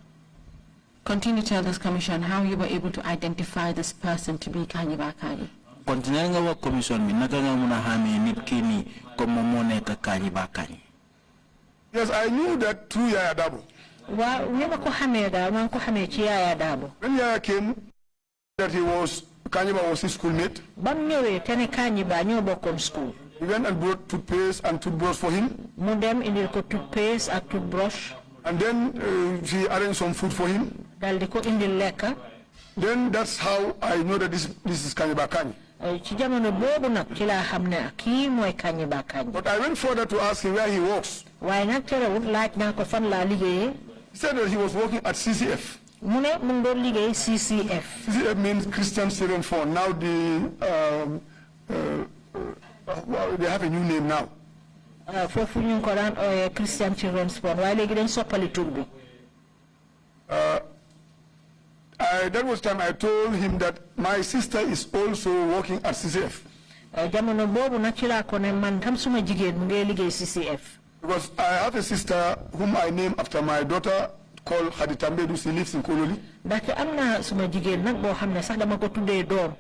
Continue to tell this commission how you were able to identify this person to be Kanyiba Kanyi. Continue nga wax commission bi naka nga mën a xamee nit ki nii comme moo nekk Kanyiba Kanyi. Yes, I knew that through Yaya Dabo. waaw ni ma ko xamee daal maa ngi ko xamee ci Yaya Dabo. When Yaya came, that Kanyiba was his schoolmate. ba mu ñëwee te ne Kanyiba ñoo bokkoon school. He went and brought toothpaste and toothbrush for him. mu dem indil ko toothpaste ak toothbrush. And then she arranged some food for him. dal di ko indil lekka. Then that's how I know that this is Kanyiba Kanyi. ci jamono boobu nag ci laa xam ne kii mooy Kanyiba Kanyi. But I went further to ask him where he works. waaye nag terewul laaj naa ko fan laa liggéeyee. He said that he was working at CCF. mu ne mu ngi doon liggéey CCF. CCF means Christian Syrian Fund. Now they have a new name now. foofu ñu ngi ko daan ooyee Christian Children's Fund waaye léegi dañ soppali tur bi. That was time I told him that my sister is also working at CCF. jamono boobu nag ci laa ko ne man tam suma jigéen mu ngi liggéey CCF. Because I have a sister whom I named after my daughter called Khadi Tambedu. She lives in Kololi. ndaxte am na suma jigéen nag boo xam ne sax dama ko tuddee doom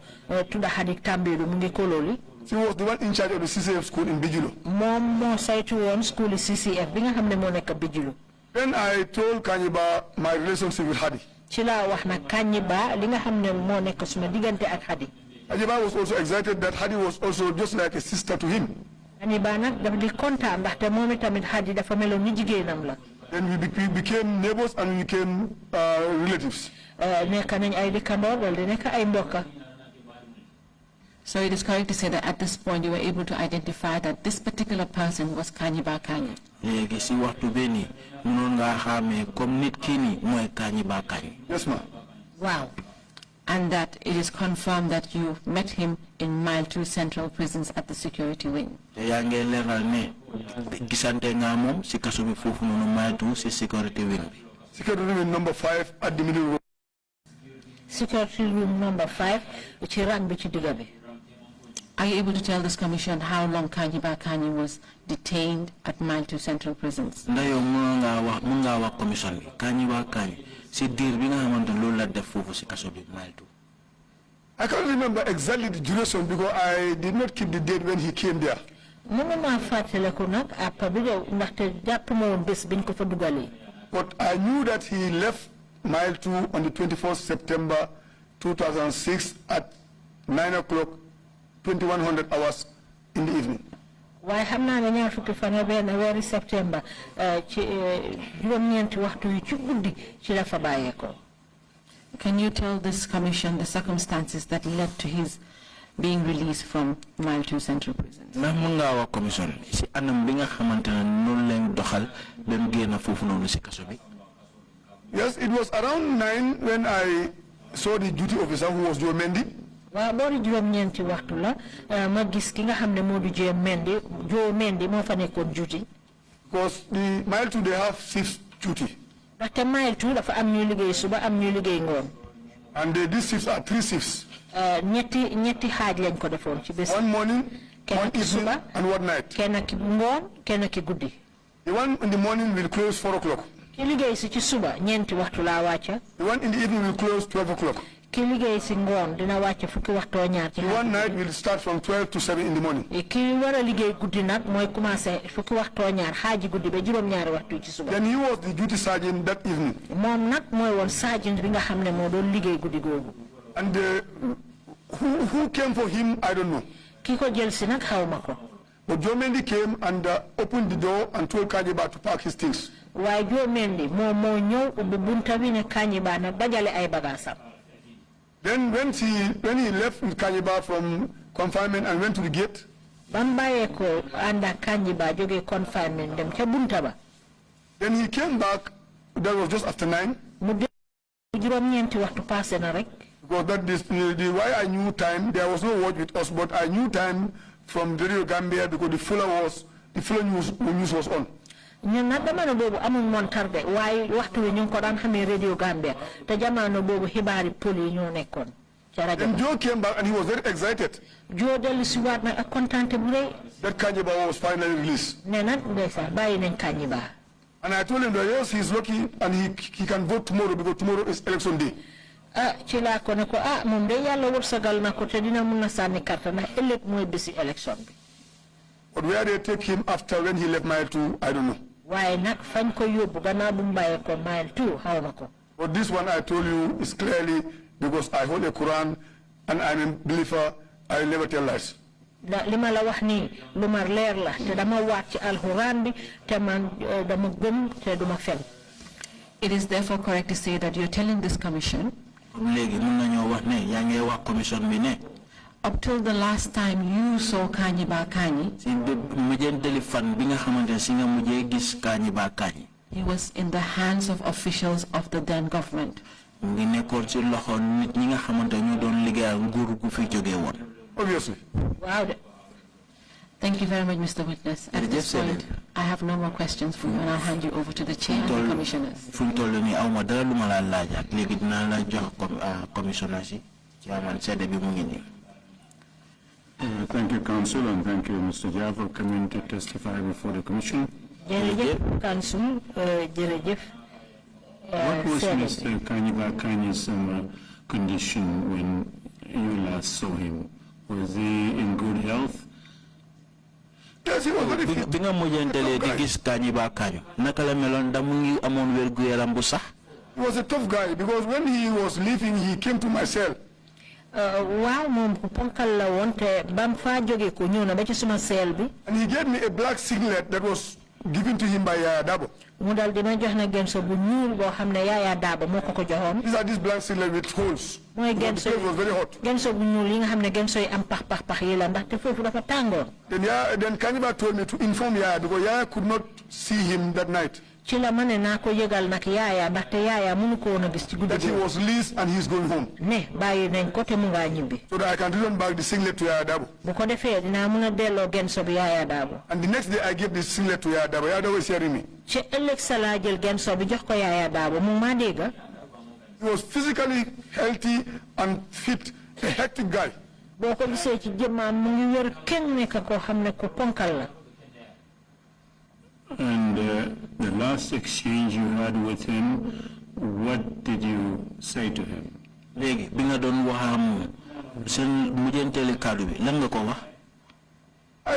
tudda Khadi Tambedu mu ngi Kololi. She was the one in charge of the CCF school in Bijulo. moom moo saytu woon school CCF bi nga xam ne moo nekk Bijulo. Then I told Kanyiba my relationship with Khadi. ci laa wax nag Kanyiba li nga xam ne moo nekk suma diggante ak Khadi. Kanyiba was also excited that Khadi was also just like a sister to him. Kanyiba nag dafa di kontaan ndaxte moom itamit Khadi dafa meloon ni jigéenam la. Then we became neighbors and we became relatives. nekk nañ ay dëkkandoor wala di nekk ay mbokka. So it is correct to say that at this point you were able to identify that this particular person was Kanyiba Kanyi. léegi si waxtu bi nii mënoon nga xamee comme nit kii nii mooy Kanyiba Kanyi. Yes, ma'am. waaw. And that it is confirmed that you met him in Mile 2 Central Prisons at the security wing. te yaa ngi leeral ne gisante nga moom si kaso bi foofu noonu Mile 2 si security wing bi. Security room number 5 at the middle room. security room number 5 ci rang bi ci digga bi. Are you able to tell this commission how long Kanyiba Kanyi was detained at Mile 2 Central Prisons? ndayo mën nga wax commission bi Kanyiba Kanyi si diir bi nga xamante loolu la def foofu si kaso bi Mile 2. I can't remember exactly the duration because I did not keep the date when he came there. mënuma fàttaliku nag àpp bi de ndaxte jàpp ma woon bés biñ ko fa dugalee. But I knew that he left Mile 2 on the 24th September 2006 at 9 o'clock, 2100 hours in the evening. waaye xam naa ne ñaar fukki fan benn weeri septembre ci juróom-ñeenti waxtu yi ci guddi ci la fa bàyyeekoo. Can you tell this commission the circumstances that led to his being released from Mile 2 Central Prisons? ndax mën ngaa wax commission si anam bi nga xamante ne noonu lañ doxal ba mu génn foofu noonu si kaso bi. Yes, it was around 9 when I saw the duty officer who was Joe Mendy. waaw boori juróom-ñeenti waxtu la ma gis ki nga xam ne moo di Joe Mendy moo fa nekkoon duty. Because the Mile 2 they have shifts duty. ndaxte Mile 2 dafa am ñuy liggéey suba am ñuy liggéey ngoon. And these shifts are 3 shifts. ñetti xaaj lañ ko defoon ci bés. One morning, one evening, suba and one night. kenn ki ngoon kenn ki guddi. The one in the morning will close 4 o'clock. ki liggéey si ci suba ñeenti waxtu laa wàcca. The one in the evening will close 12 o'clock. ki liggéey si ngoon dina wàcc fukki waxtoo ñaar ci. The one night will start from 12 to 7 in the morning. ki war a liggéey guddi nag mooy commencé fukki waxtoo ñaar xaaji guddi ba juróom-ñaari waxtu ci suba. Then he was the duty sergeant that evening. moom nag mooy woon sergeant bi nga xam ne moo doon liggéey guddi googu. And who came for him, I don't know. ki ko jël si nag xaw ma ko. But Joe Mendy came and opened the door and told Kanjiba to pack his things. Why Joe Mendy mo ñew ubbi bunta bi ne Kanjiba na dajale ay bagasam. Then when he left with Kanjiba from confinement and went to the gate, Bambaye ko anda Kanjiba joge confinement dem ca bunta ba. Then he came back, that was just after 9. Mu juroom-ñeenti waxtu passé na rek. Because that the why I knew time, there was no watch with us, but I knew time from Radio Gambia because the fuller news was on. ñun nag jamono boobu amul montar de waaye waxtu wi ñu ngi ko daan xamee Radio Gambia te jamono boobu xibaari pël yi ñoo nekkoon ca rajo. And Joe came back and he was very excited. Joe dellu si waat nag ak kontaante bu rëy. That Kanjiba was finally released. nee na ndeysaan bàyyi nañ Kanjiba. And I told him that yes, he's lucky and he can vote tomorrow because tomorrow is election day. Ci laa ko ne ko moom de yàlla wërsëgal na ko te dina mun na sànni carte ndax ëllëg mooy bési élection bi. But where they take him after when he left Mile 2, I don't know. waaye nag fañ ko yóbbu gannaaw bu mu bàyyee ko Mile 2 xaw ma ko. But this one I told you is clearly because I hold a Quran and I'm a believer, I never tell lies. li ma la wax nii lu ma leer la te dama waat ci alxuraan bi te man dama gëm te duma fen. It is therefore correct to say that you're telling this commission up till the last time you saw Kanjiba Kanyi, he was in the hands of officials of the then government. Obviously. Wow. Thank you very much, Mr. Witness. At this point, I have no more questions for you, and I'll hand you over to the chair and the commissioners. Thank you, Council, and thank you, Mr. Jah, for coming to testify before the Commission. What was Mr. Kanjiba Kanyi's condition when you last saw him? Was he in good health? Yes, he was very fit. He was a tough guy because when he was leaving, he came to my cell. And he gave me a black singlet that was given to him by Dabo. These are these black singlet with holes. The place was very hot. Then Kanjiba told me to inform Yaya because Yaya could not see him that night. That he was released and he's going home. So that I can return back the singlet to Yaya Dabo. And the next day I gave the singlet to Yaya Dabo. Yaya Dabo is hearing me. He was physically healthy and fit, a hectic guy. And the last exchange you had with him, what did you say to him? I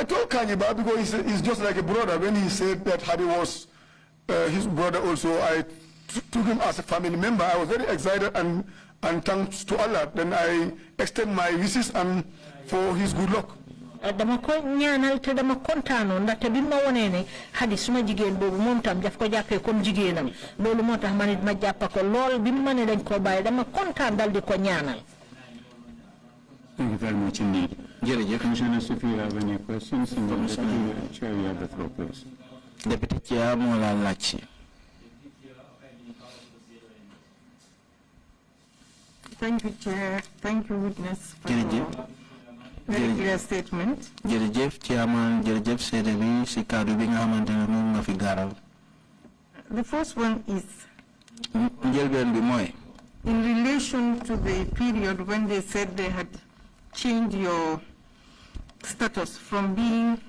told Kanjiba because he's just like a brother. When he said that Hadi was his brother also, I took him as a family member. I was very excited and thanks to Allah. Then I extend my wishes and for his good luck. Dama ko ñaanal te dama kontaanoon ndaxte bi ma wonee ne Hadi suma jigéen boobu moom tam daf ko jàppee comme jigéenam loolu moo tax ma nit ma jàppa ko lool bi ma ne dañ ko bàyyi dama kontaan dal di ko ñaanal. Thank you very much indeed. Commissioners, if you have any questions, and the Chair, you have the floor, please. Deputy Chair, Mola Lachi. Thank you, Chair. Thank you, Witness, for your very clear statement. The first one is in relation to the period when they said they had changed your status from being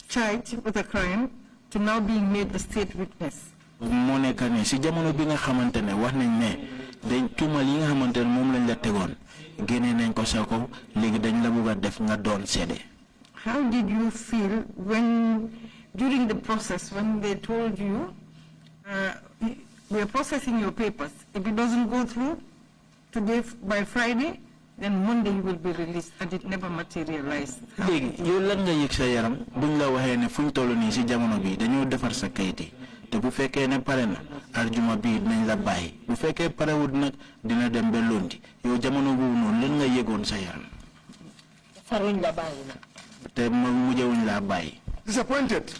charged with a crime to now being made a state witness. How did you feel when, during the process, when they told you, we are processing your papers, if it doesn't go through today by Friday, then Monday he will be released, and it never materialized. léegi yow lan nga yëg sa yaram buñ la waxee ne fuñ toll nii si jamono bi dañoo defar sa kayit yi te bu fekkee ne pare na aljuma bi dinañ la bàyyi bu fekkee parewut nag dina dem ba lundi yow jamono boobu noonu lan nga yëgoon sa yaram. faruñ la bàyyi na. te mujjewuñ laa bàyyi. Disappointed.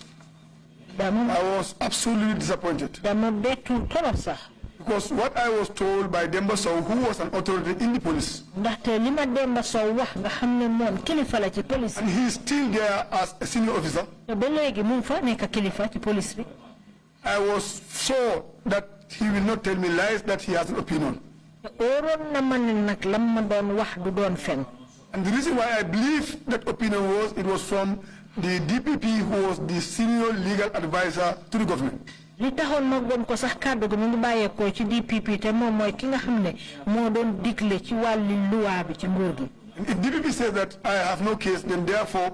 I was absolutely disappointed. dama bettu torop sax. Because what I was told by Demba Sow, who was an authority in the police, ndaxte li ma Demba Sow wax nga xam ne moom kilifa la ci police. and he is still there as a senior officer. te ba léegi mu ngi fa nekk kilifa ci police bi. I was sure that he will not tell me lies, that he has an opinion. te óoroon na ma ne nag lam ma doon wax du doon fen. And the reason why I believe that opinion was, it was from the DPP, who was the senior legal advisor to the government. li taxoon ma gëm ko sax kàddu gi mu ngi bàyyeekoo ci DPP te moom mooy ki nga xam ne moo doon digle ci wàllu luwaa bi ci nguur gi. If DPP says that I have no case, then therefore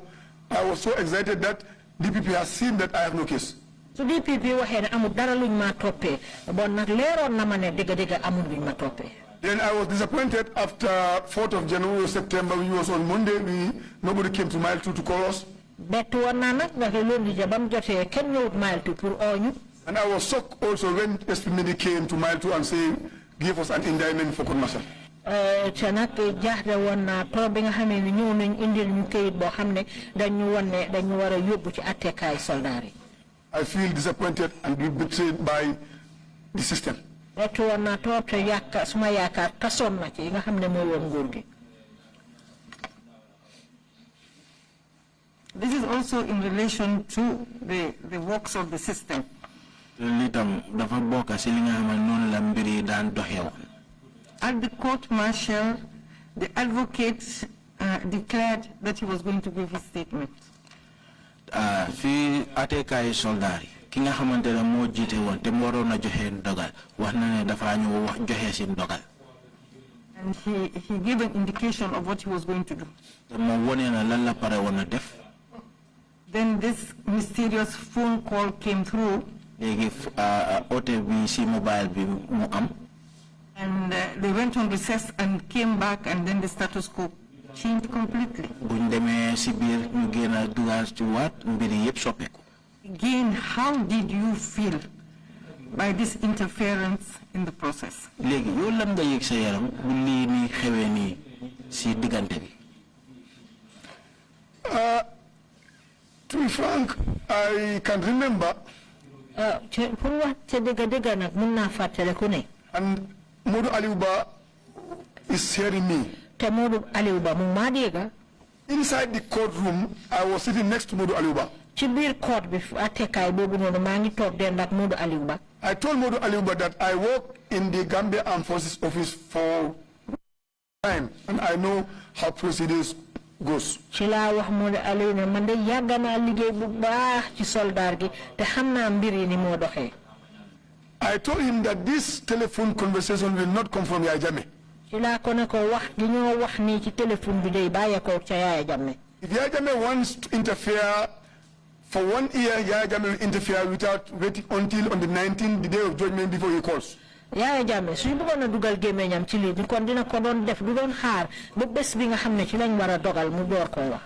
I was so excited that DPP has seen that I have no case. su DPP waxee ne amul dara luñ ma toppee bon nag leeroon na ma ne dëgg-dëgg amul luñ ma toppee. Then I was disappointed after 4th of January or September, which was on Monday. Nobody came to Mile 2 to call us. bettu woon naa nag ndax loolu ja ba mu jotee kenn ñëwut Mile 2 pour oo ñu. And I was shocked also when SPMD came to Mile 2 and say, give us an indictment for commercial. te nag jaaxle woon naa trop bi nga xamee ne ñëw nañ indil ñu këyit boo xam ne dañu won ne dañu war a yóbbu ci attekaay soldaar yi. I feel disappointed and betrayed by the system. bettu woon naa trop te suma yaakaar tasoon na ci yi nga xam ne mooy woon nguur gi. This is also in relation to the works of the system. At the court martial, the advocate declared that he was going to give his statement. Fi atekaay soldari ki nga xamantene mo jité won te mo warona joxe ndogal wax na ne dafa ñu wax joxe ci ndogal. And he gave an indication of what he was going to do. Mo woné na lan la paré wona def. Then this mysterious phone call came through. Legi ote bi ci mobile bi mu am. And they went on recess and came back, and then the status quo changed completely. Again, how did you feel by this interference in the process? To be frank, I can remember. And Modu Aliuba is hearing me. Inside the courtroom, I was sitting next to Modu Aliuba. I told Modu Aliuba that I work in the Gambia Armed Forces office for time, and I know how procedures goes. I told him that this telephone conversation will not come from Yaya Jammeh. If Yaya Jammeh wants to interfere for 1 year, Yaya Jammeh will interfere without waiting until on the 19th, the day of judgment, before he calls. Yaya Jammeh suñu bëggoon a dugal gémmiñam ci lii kon dina ko doon def du doon xaar ba bés bi nga xam ne ci lañ war a dogal mu door koo wax.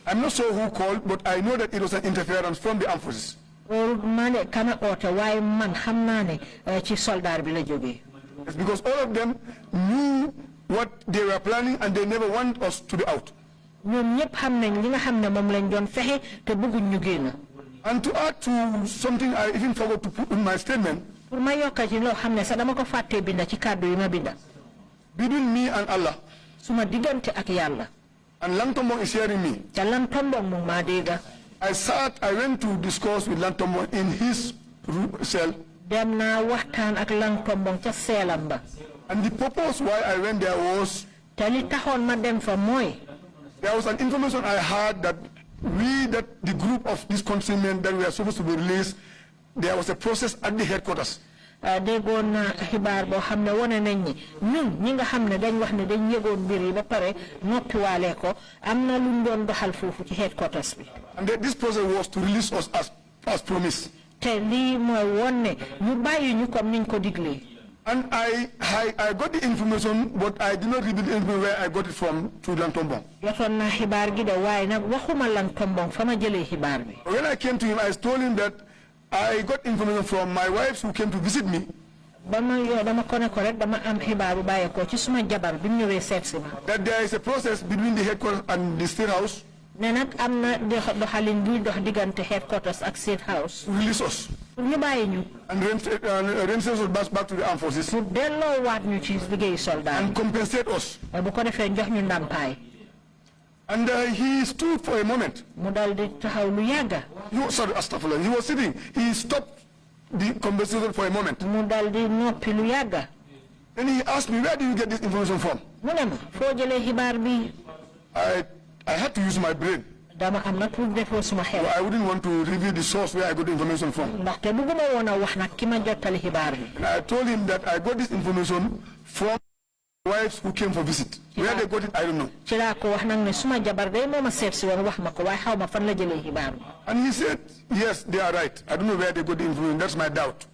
I'm not sure who called, but I know that it was an interference from the armed forces. Mane kana oote waaye man xam naa ne ci soldaar bi la jógee. It's because all of them knew what they were planning and they never want us to be out. ñoom ñëpp xam nañ li nga xam ne moom lañ doon fexe te bëgguñ ñu génn. And to add to something I even forgot to put in my statement. Pour ma yokka ci loo xam ne sax dama ko fàttee binda ci kàddu yi ma binda. Between me and Allah. Suma diggante ak Yàlla. And Lantombong is hearing me. Te Lantombong mu maa dégga. I went to discuss with Lantombong in his cell. Dem naa waxtaan ak Lantombong ca seelam ba. And the purpose why I went there was. Te li taxoon ma dem fa mooy. There was an information I had that the group of these countrymen that were supposed to be released, there was a process at the headquarters. Déggoon naa xibaar boo xam ne wane nañ ni ñun ñi nga xam ne dañ wax ne dañ yëgoon mbir yi ba pare noppiwaale ko am na luñ doon doxal foofu ci headquarters bi. And this process was to release us as promised. Te lii mooy woon ne ñu bàyyi ñu comme niñ ko diglee. And I got the information, but I did not reveal the information where I got it from to Lantombong. When I came to him, I told him that I got information from my wives who came to visit me. That there is a process between the headquarters and the state house. Headquarters ak State House. Release us. And release us back to the armed forces. And compensate us. And he stood for a moment. Sorry, Astagfirullah. He was sitting. He stopped the conversation for a moment. And he asked me, where did you get this information from? I had to use my brain. I wouldn't want to reveal the source where I got the information from. And I told him that I got this information from wives who came for visit. Where they got it, I don't know. And he said, yes, they are right. I don't know where they got the information. That's my doubt.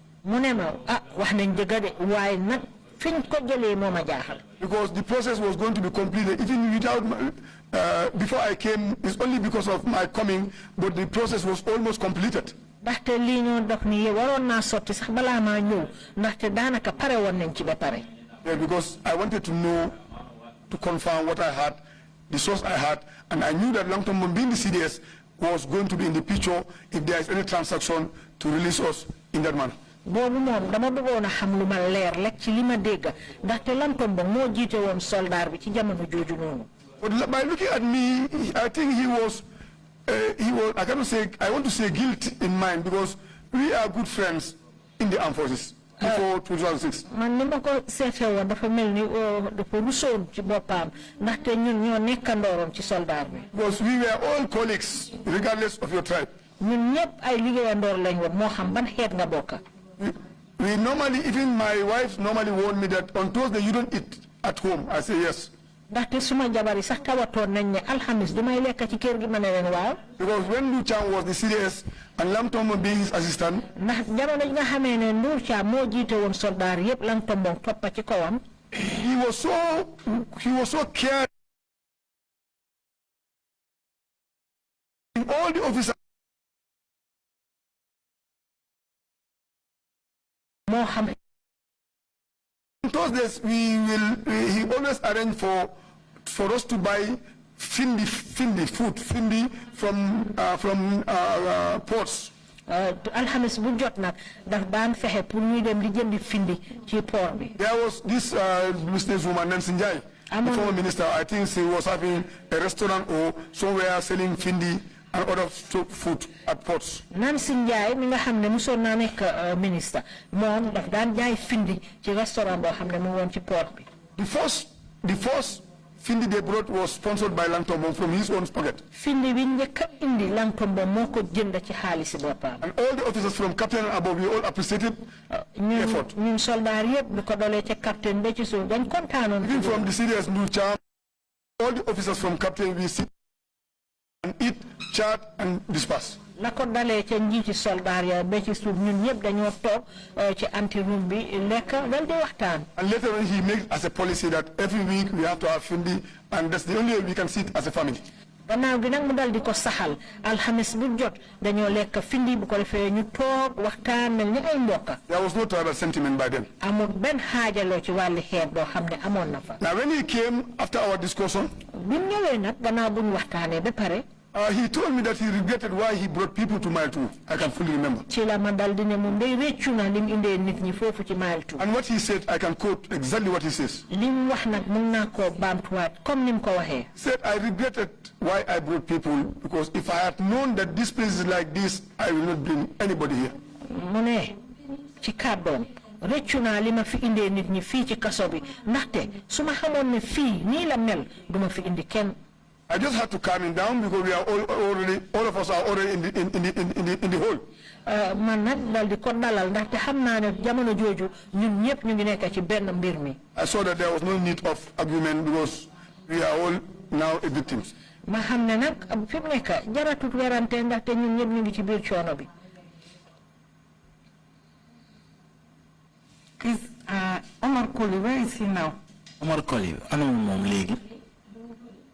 Because the process was going to be completed even without before I came. It's only because of my coming, but the process was almost completed. Yeah, because I wanted to know, to confirm what I had, the source I had, and I knew that long-term being the CDS was going to be in the picture if there is any transaction to release us in that manner. But by looking at me, I think he was I cannot say, I want to say guilt in mind, because we are good friends in the armed forces before 2006. Because we were all colleagues, regardless of your tribe. We normally, even my wife normally warned me that on Thursday you don't eat at home. I say yes. Because when Lu Chang was the CDS and Lam Tombong being his assistant, he was so caring. All the officers. Thursdays he always arrange for us to buy food from ports. There was this businesswoman Nancy Njai, the former minister. I think she was having a restaurant or somewhere selling findi and other food at ports. Nancy Njai, mi nga xamne muson na nek minister, mom daf dan jaay findi ci restaurant bo xamne mu won ci port bi. The first findi they brought was sponsored by Langtombong from his own pocket. Findi bi ñëk indi Langtombong moko jënd ci xaaliss bopam. And all the officers from captain and above, we all appreciated effort. Ñun soldat yépp bi ko dolé ci captain ba ci suuf dañ kontanon. Even from the serious Lu Cham, all the officers from captain we sit and eat, chat and disperse. La ko dalé ci njiti soldat ya ba ci suuf ñun ñëpp dañoo tok ci anti room bi lekk dal di waxtaan. And later on he made as a policy that every week we have to have findi, and that's the only way we can sit as a family. Gannaaw gi nag mu dal di ko saxal alxames bu jot dañoo lekk findi bu ko defee ñu toog waxtaan mel ni ay mbokk. There was no tribal sentiment by then. Amul benn xaajaloo ci wàllu xeet boo xam ne amoon na fa. Now when he came after our discussion, bi mu ñëwee nag gannaaw bu ñu waxtaanee ba pare. He told me that he regretted why he brought people to Mile 2. I can fully remember. And what he said, I can quote exactly what he says. He said, I regretted why I brought people, because if I had known that this place is like this, I will not bring anybody here. Rëccu naa li ma fi indee nit ñi fii ci kaso bi ndaxte su ma xamoon ne fii nii la mel du ma fi indi kenn. I just had to calm him down because we are all of us are already in the hole. Man nag dal di ko dalal ndaxte xam naa ne jamono jooju ñun ñëpp ñu ngi nekk ci benn mbir mi. I saw that there was no need of argument because we are all now victims. Ma xam ne nag fi mu nekk jaratut werante ndaxte ñun ñëpp ñu ngi ci biir coono bi. Omar Koli, where is he now? Omar Koli, ano mom legi?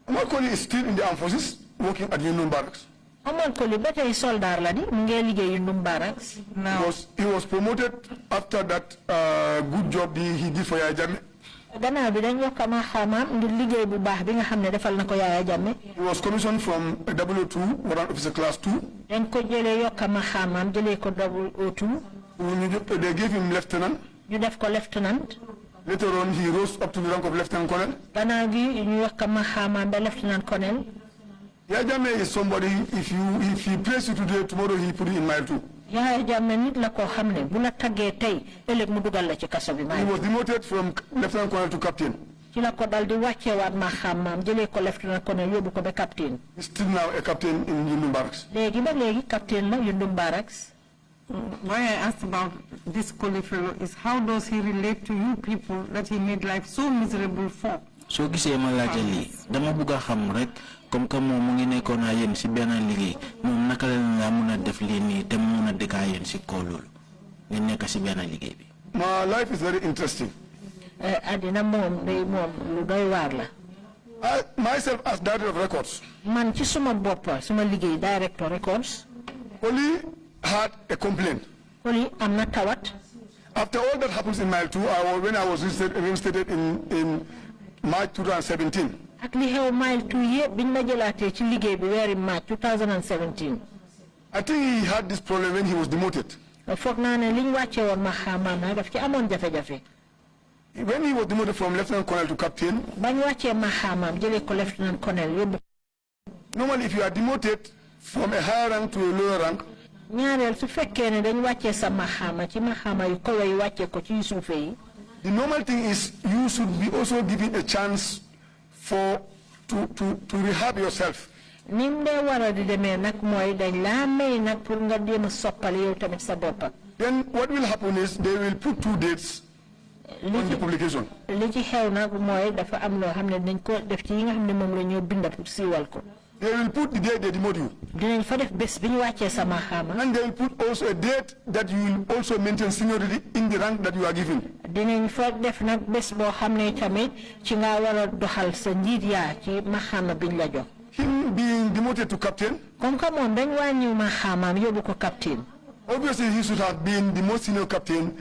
Omar Koli is still in the armed forces, working at Union Barracks. Omar Koli bata soldar la di nge liggéey Union Barracks. Now He was promoted after that good job he did for Yaya Jammeh. Gannaaw bi dañ yokk ma xamam ngir liggéey bu baax bi nga xam ne defal na ko Yaya Jammeh. He was commissioned from W2, Warrant Officer Class 2. dañ ko jëlee yokk ma xamam jëlee ko W02. They gave him lieutenant. ñu def ko lieutenant. Later on, he rose up to the rank of lieutenant colonel. Gannaaw gi ñu yokk ma xamam ba lieutenant colonel. Yaya Jammeh is somebody, if he prays you today, tomorrow he put you in mile 2. Yaya Jammeh nit la koo xam ne bu la taggee tey ëllëg mu dugal la ci kaso bi. He was demoted from lieutenant colonel to captain. ci la ko dal di wàcceewaat ma xamam jëlee ko lieutenant colonel yóbbu ko ba captain. He's still now a captain in Union Barracks. léegi ba léegi captain la Union Barracks. why I asked about this Koli fellow is how does he relate to you people that he made life so miserable for? So gisee ma laajte lii dama bëgg a xam rek comme que moom mu ngi nekkoon ak yéen si benn liggéey moom naka la nga mun a def lii nii te mu mun a dëkkaa yéen si kaw loolu ngeen nekk si benn liggéey bi. My life is very interesting. àddina moom day moom lu doy waar la. I myself as director of records. man ci suma boppa suma liggéey director records. Koli had a complaint. Koli am na tawat. After all that happens in mile 2, when I was reinstated in March 2017. ak li xew mile 2 yëpp biñ ma jëlaatee ci liggéey bi weeri March 2017. I think he had this problem when he was demoted. foog naa ne liñ wàcce woon ma xamaam na daf ci amoon jafe-jafe. When he was demoted from lieutenant colonel to captain. bañ wàccee ma xamaam jëlee ko lieutenant colonel yóbbu. Normally, if you are demoted from a higher rank to a lower rank. ñaareel su fekkee ne dañ wàccee sa maxaama ci maxaama yu kawe yi wàccee ko ci suufe yi. The normal thing is you should be also given a chance to rehab yourself. nim dee war a di demee nag mooy dañ laa may nag pour nga jéem a soppali yow tamit sa boppa. Then what will happen is they will put 2 dates on the publication. li ci xew nag mooy dafa am loo xam ne dañ ko def ci yi nga xam ne moom la ñoo binda pour siiwal ko. They will put the day they demote you. dinañ fa def bés bi ñu wàccee sa maxaama. And they will put also a date that you will also maintain seniority in the rank that you are given. dinañ fa def nag bés boo xam ne tamit ci nga war a doxal sa njiit yaa ci maxaama biñ la jox. Him being demoted to captain. comme que moom dañ wàññi maxaamaam yóbbu ko captain. Obviously, he should have been the most senior captain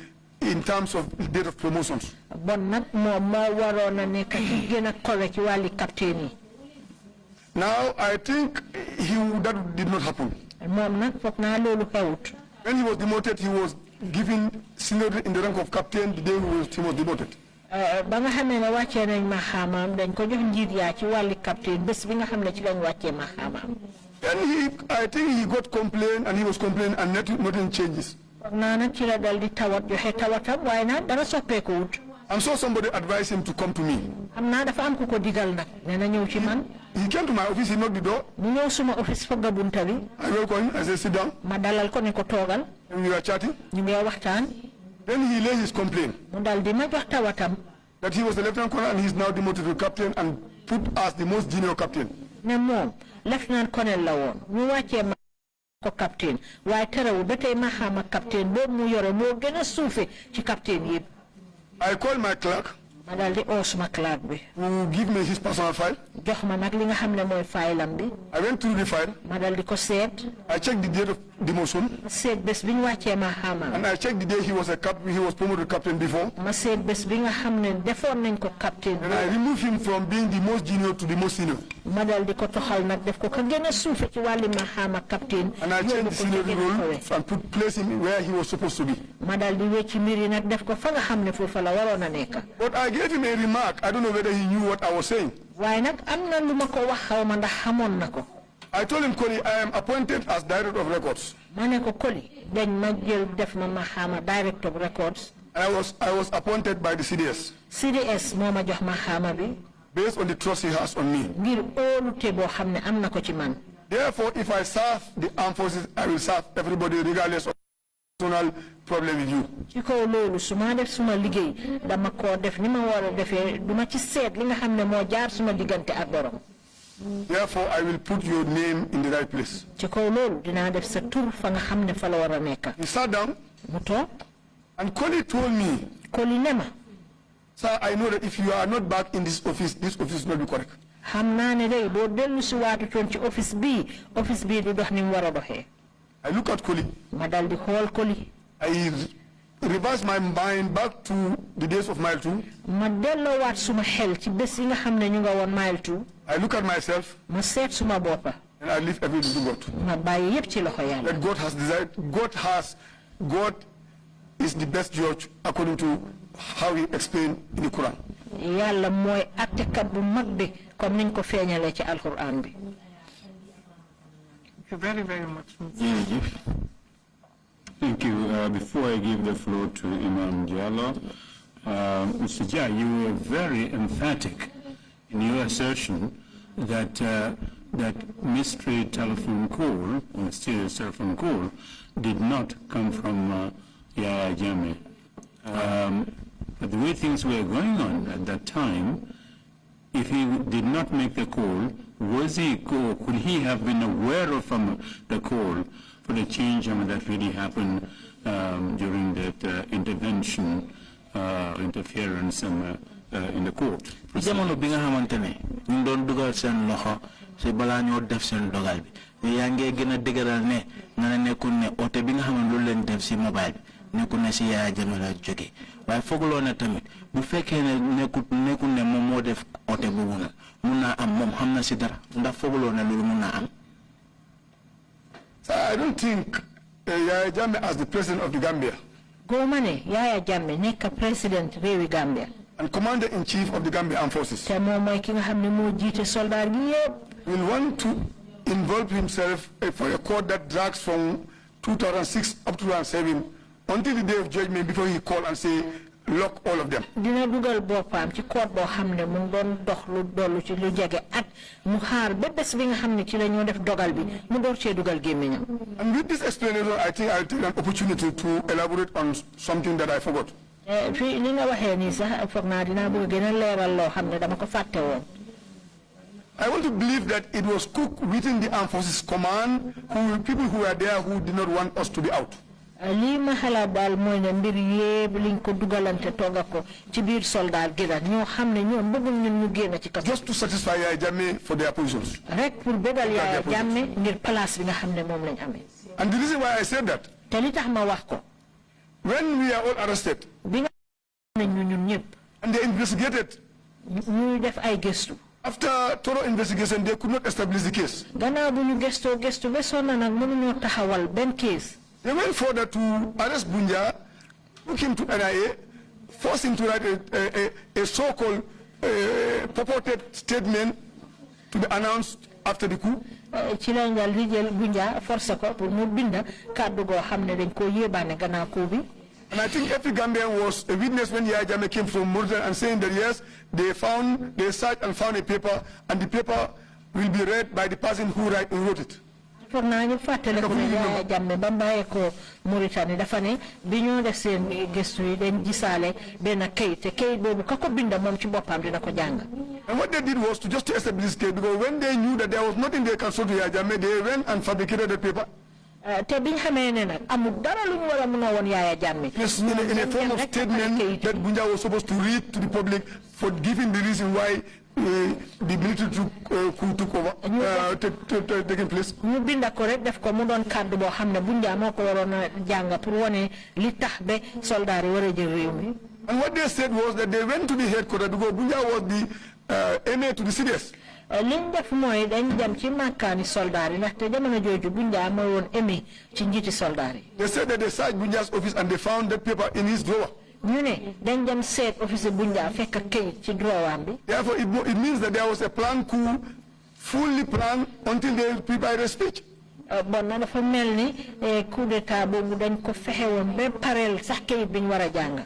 in terms of date of promotions. bon nag moom moo waroon a nekk ci gën a kowe ci wàlli captain yi. Now, I think that did not happen. moom nag foog naa loolu xewut. When he was demoted, he was given seniority in the rank of captain the day he was demoted. ba nga xamee ne wàccee nañ maxaamaam dañ ko jox njiit yaa ci wàlli captain bés bi nga xam ne ci lañ wàccee maxaamaam. And I think he got complained and he was complaining and nothing changes. foog naa nag ci la dal di tawat joxe tawatam waaye nag dara soppeeku wut. I'm sure somebody advised him to come to me. xam naa dafa am ku ko digal nag nee na ñëw ci man. He came to my office, he knocked the door. mu ñëw suma office foog nga bunta bi. I welcome him, I said, sit down. ma dalal ko ne ko toogal. And we were chatting. ñu ngi waxtaan. Then he laid his complaint mu dal di ma jox tawatam. that he was a lieutenant colonel and he's now demoted to captain and put as the most junior captain. ne moom lieutenant colonel la woon ñu wàccee ma ko captain waaye terewul ba tey ma xama captain boobu mu yore moo gën a suufe ci captain yëpp. I called my clerk ma dal di oo suma clerk bi. who give me his personal file. jox ma nag li nga xam ne mooy faylam bi. I went through the file. ma dal di ko seet. I checked the date of demotion. ma seet bés bi ñu wàccee ma xama. And I checked the day he was promoted captain before. ma seet bés bi nga xam ne defoon nañ ko captain. And I removed him from being the most junior to the most senior. ma dal di ko toxal nag def ko ka gën a suufe ci wàlli ma xama captain. And I changed the seniority role and placed him where he was supposed to be. ma dal di wecci mbir yi nag def ko fa nga xam ne foofa la waroon a nekk. But I gave him a remark. I don't know whether he knew what I was saying. waaye nag am na lu ma ko wax xaw ma ndax xamoon na ko. I told him, Koli, I am appointed as director of records. ma ne ko Koli dañ ma jël def ma xama director of records. I was appointed by the CDS. CDS moo ma jox ma xama bi. Based on the trust he has on me. ngir óolute boo xam ne am na ko ci man. Therefore, if I serve the armed forces, I will serve everybody regardless of personal problem with you. ci kaw loolu su ma def suma liggéey dama koo def ni ma war a defee du ma ci seet li nga xam ne moo jaar suma diggante ak borom. Therefore, I will put your name in the right place. ci kaw loolu dinaa def sa tur fa nga xam ne fa la war a nekk. He sat down mu toog. and Koli told me Koli nema. Sir, I know that if you are not back in this office will not be correct. Hamna ne day bo delu ci watu ton ci office bi du dox nim wara doxé. I look at Koli. Ma dal di xol Koli. I reverse my mind back to the days of mile 2. Ma delo wat suma xel ci bes yi nga xamne ñu nga won mile 2. I look at myself. Ma set suma bopa. And I leave everything to God. Ma baye yep ci loxo Yalla. That God has desired. God is the best judge according to how he explained in the Quran. Yalla moy attekat bu mag bi comme niñ ko feñalé ci alquran bi. Thank you very, very much. Thank you. Before I give the floor to Imam Diallo, Mr. Jah, you were very emphatic in your assertion that that mystery telephone call, or mysterious telephone call, did not come from Yahya Jammeh. But the way things were going on at that time, if he did not make the call, could he have been aware of the call for the change that really happened during that interference in the court? Jamono bi nga xamantene ñu doon dugal seen loxo ci bala ñoo def seen dogal bi yaa ngi gën a dëgëral ne nga nekkul ne ote bi nga xam ne lu leen def ci mobile bi nekkul ne ci Yaya Jammeh la jóge waaye fooguloo ne tamit bu fekkee ne nekkul ne moom moo def ote boobu nag mun naa am moom xam na ci dara ndax fooguloo ne loolu mun naa am. So I don't think Yaya Jammeh as the president of the Gambia. Go mane Yaya Jammeh nekk president réewi Gambia. And commander-in-chief of the Gambia Armed Forces. Te moom mooy ki nga xam ne moo jiite soldat gi yëpp. Will want to involve himself for a court that drags from 2006 up to 2007 until the day of judgment before he call and say lock all of them. Dina dugal boppam ci court boo xam ne mu doon dox lu dollu ci lu jege at mu xaar ba bés bi nga xam ne ci la ñoo def dogal bi mu door cee dugal gémmiñam. And with this explanation, I think I'll take an opportunity to elaborate on something that I forgot. Fii li nga waxee nii sax foog naa dinaa bëgg gën a leeral loo xam ne dama ko fàtte woon. I want to believe that it was cooked within the Armed Forces Command, people who were there who did not want us to be out. Lii ma xalaat daal mooy ne mbir yépp liñ ko dugalante tooga ko ci biir soldat gi la ñoo xam ne ñoom bëggul ñun ñu génn ci kaso. Just to satisfy Yaya Jammeh for their positions. Rek pour bégal Yaya Jammeh ngir place bi nga xam ne moom lañ amee. And the reason why I said that, te li tax ma wax ko. when we are all arrested, bi nga xam ne ñun ñëpp. and they investigated. ñuy def ay gëstu. After thorough investigation, they could not establish the case. Gannaaw bu ñu gëstoo ba sonn nag mënuñoo taxawal benn case. They went further to arrest Bunja, took him to NIA, forced him to write a so-called purported statement to be announced after the coup. Ci lañ dal di jël Bunja forcé ko pour mu binda kàddu goo xam ne dañ koo yéebaane gannaaw coup bi. And I think every Gambian was a witness when Yaya Jammeh came from Mauritania and saying that yes, they searched and found a paper, and the paper will be read by the person who wrote it. Foog naa ñu fàttale ko ne Yaya Jammeh ba mbayee ko Mauritanie dafa ne bi ñoo def seen gëstu yi dañ gisaale benn kayit te kayit boobu ka ko binda moom ci boppam dina ko jàng. And what they did was to just establish this case, because when they knew that there was nothing they can show to Yaya Jammeh, they went and fabricated the paper. Te biñ xamee ne nag amul dara lu ñu war a mën a woon Yaya Jammeh. Yes, in a form of statement that Bunja was supposed to read to the public for giving the reason why the military took over, taking place. ñu binda ko rek def ko mu doon kàddu boo xam ne Bunja moo ko waroon a jàng pour wane li tax ba soldat yi war a jël réew mi. And what they said was that they went to the headquarters because Bunja was the MA to the CDS. liñ def mooy dañ dem ci màkkaani soldat yi ndaxte jamono jooju Bunja mooy woon émi ci njiiti soldat yi. They said that they searched Bunja's office and they found that paper in his drawer. ñu ne dañ dem seet office Bunja fekk kayit ci drawer bi. Therefore, it means that there was a planned coup, fully planned until they prepared a speech. Bon na dafa mel ni coup d'état boobu dañ ko fexe woon ba pareel sax kayit biñ war a jàng.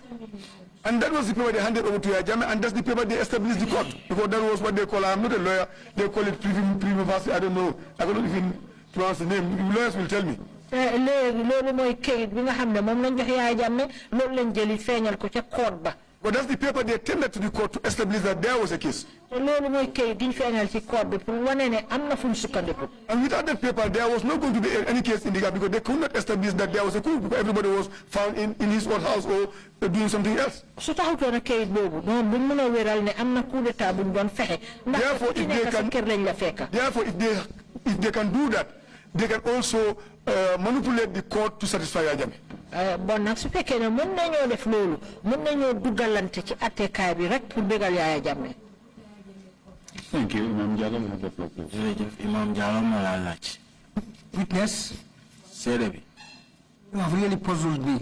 And that was the paper they handed over to Yaya Jammeh, and that's the paper they established the court. Because that was what they call, I'm not a lawyer, they call it privy, I don't know. I don't even pronounce the name. Lawyers will tell me. Léegi loolu mooy kayit bi nga xam ne moom lañ jox Yaya Jammeh loolu lañ jëli feeñal ko ca court ba But that's the paper they tendered to the court to establish that there was a case. te loolu mooy kayit giñ feeñal ci court bi pour wane ne am na fu ñu sukkandiku. And without that paper, there was not going to be any case in the gap because they could not establish that there was a coup because everybody was found in his own house or doing something else. su taxutoon a kayit boobu noonu buñ mën a wéral ne am na coup d'état buñ doon fexe. ndax ku ci nekk sa kër lañ la fekka. Therefore, if they can do that, they can also manipulate the court to satisfy Yaya Jammeh. Bon nag su fekkee ne mën nañoo def loolu mën nañoo dugalante ci attekaay bi rek pour bégal Yaya Jammeh. Thank you, Imam Jallow. You have the floor, please. jërëjëf Imam Jallow ma laa laaj. Witness, seede bi. you have really puzzled me.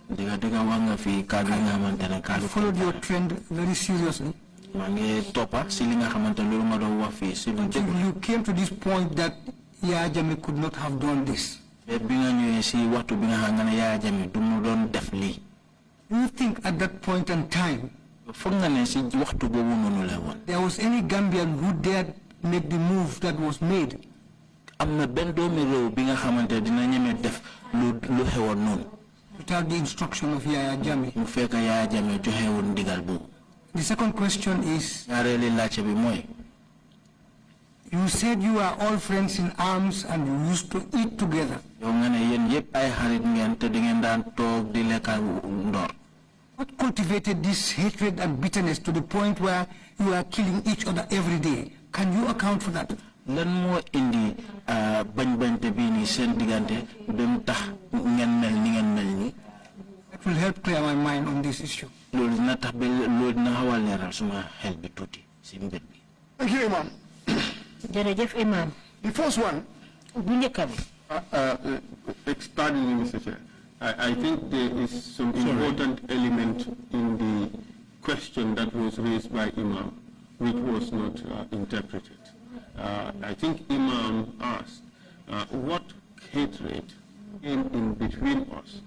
dëgg wax nga fi kàddu yi nga xamante ne I kàddu. followed your trend very seriously. maa ngi toppa si li nga xamante ne loolu nga doon wax fii si lu Until you came to this point that Yaya Jammeh could not have done this. bi nga ñëwee si waxtu bi nga xam nga ne Yaya Jammeh du mu doon def lii. Do you think at that point in time foog nga ne si waxtu boobu noonu la woon. there was any Gambian who dared make the move that was made? am na benn doomi réew bi nga xamante dina ñeme def lu xewoon noonu. Without the instruction of Yaya Jammeh. mu fekk Yaya Jammeh joxe woon ndigal boobu. The second question is, ñaareeli laajte bi mooy. you said you are all friends in arms and you used to eat together. yow nga ne yéen yëpp ay xarit ngeen te di ngeen daan toog di lekka ndoor. What cultivated this hatred and bitterness to the point where you are killing each other every day? Can you account for that? lan moo indi bañ-bañte bii nii seen diggante ba mu tax ngeen mel ni ngeen mel nii. That will help clear my mind on this issue. loolu dina tax ba loolu dina xaw a leeral suma xel bi tuuti si mbir bi. Thank you, Imam. jërëjëf Imam. The first one. bu njëkk bi. Pardon me, Mr. Chair. I think there is some important element in the question that was raised by Imam, which was not interpreted. I think Imam asked, what hatred in between us,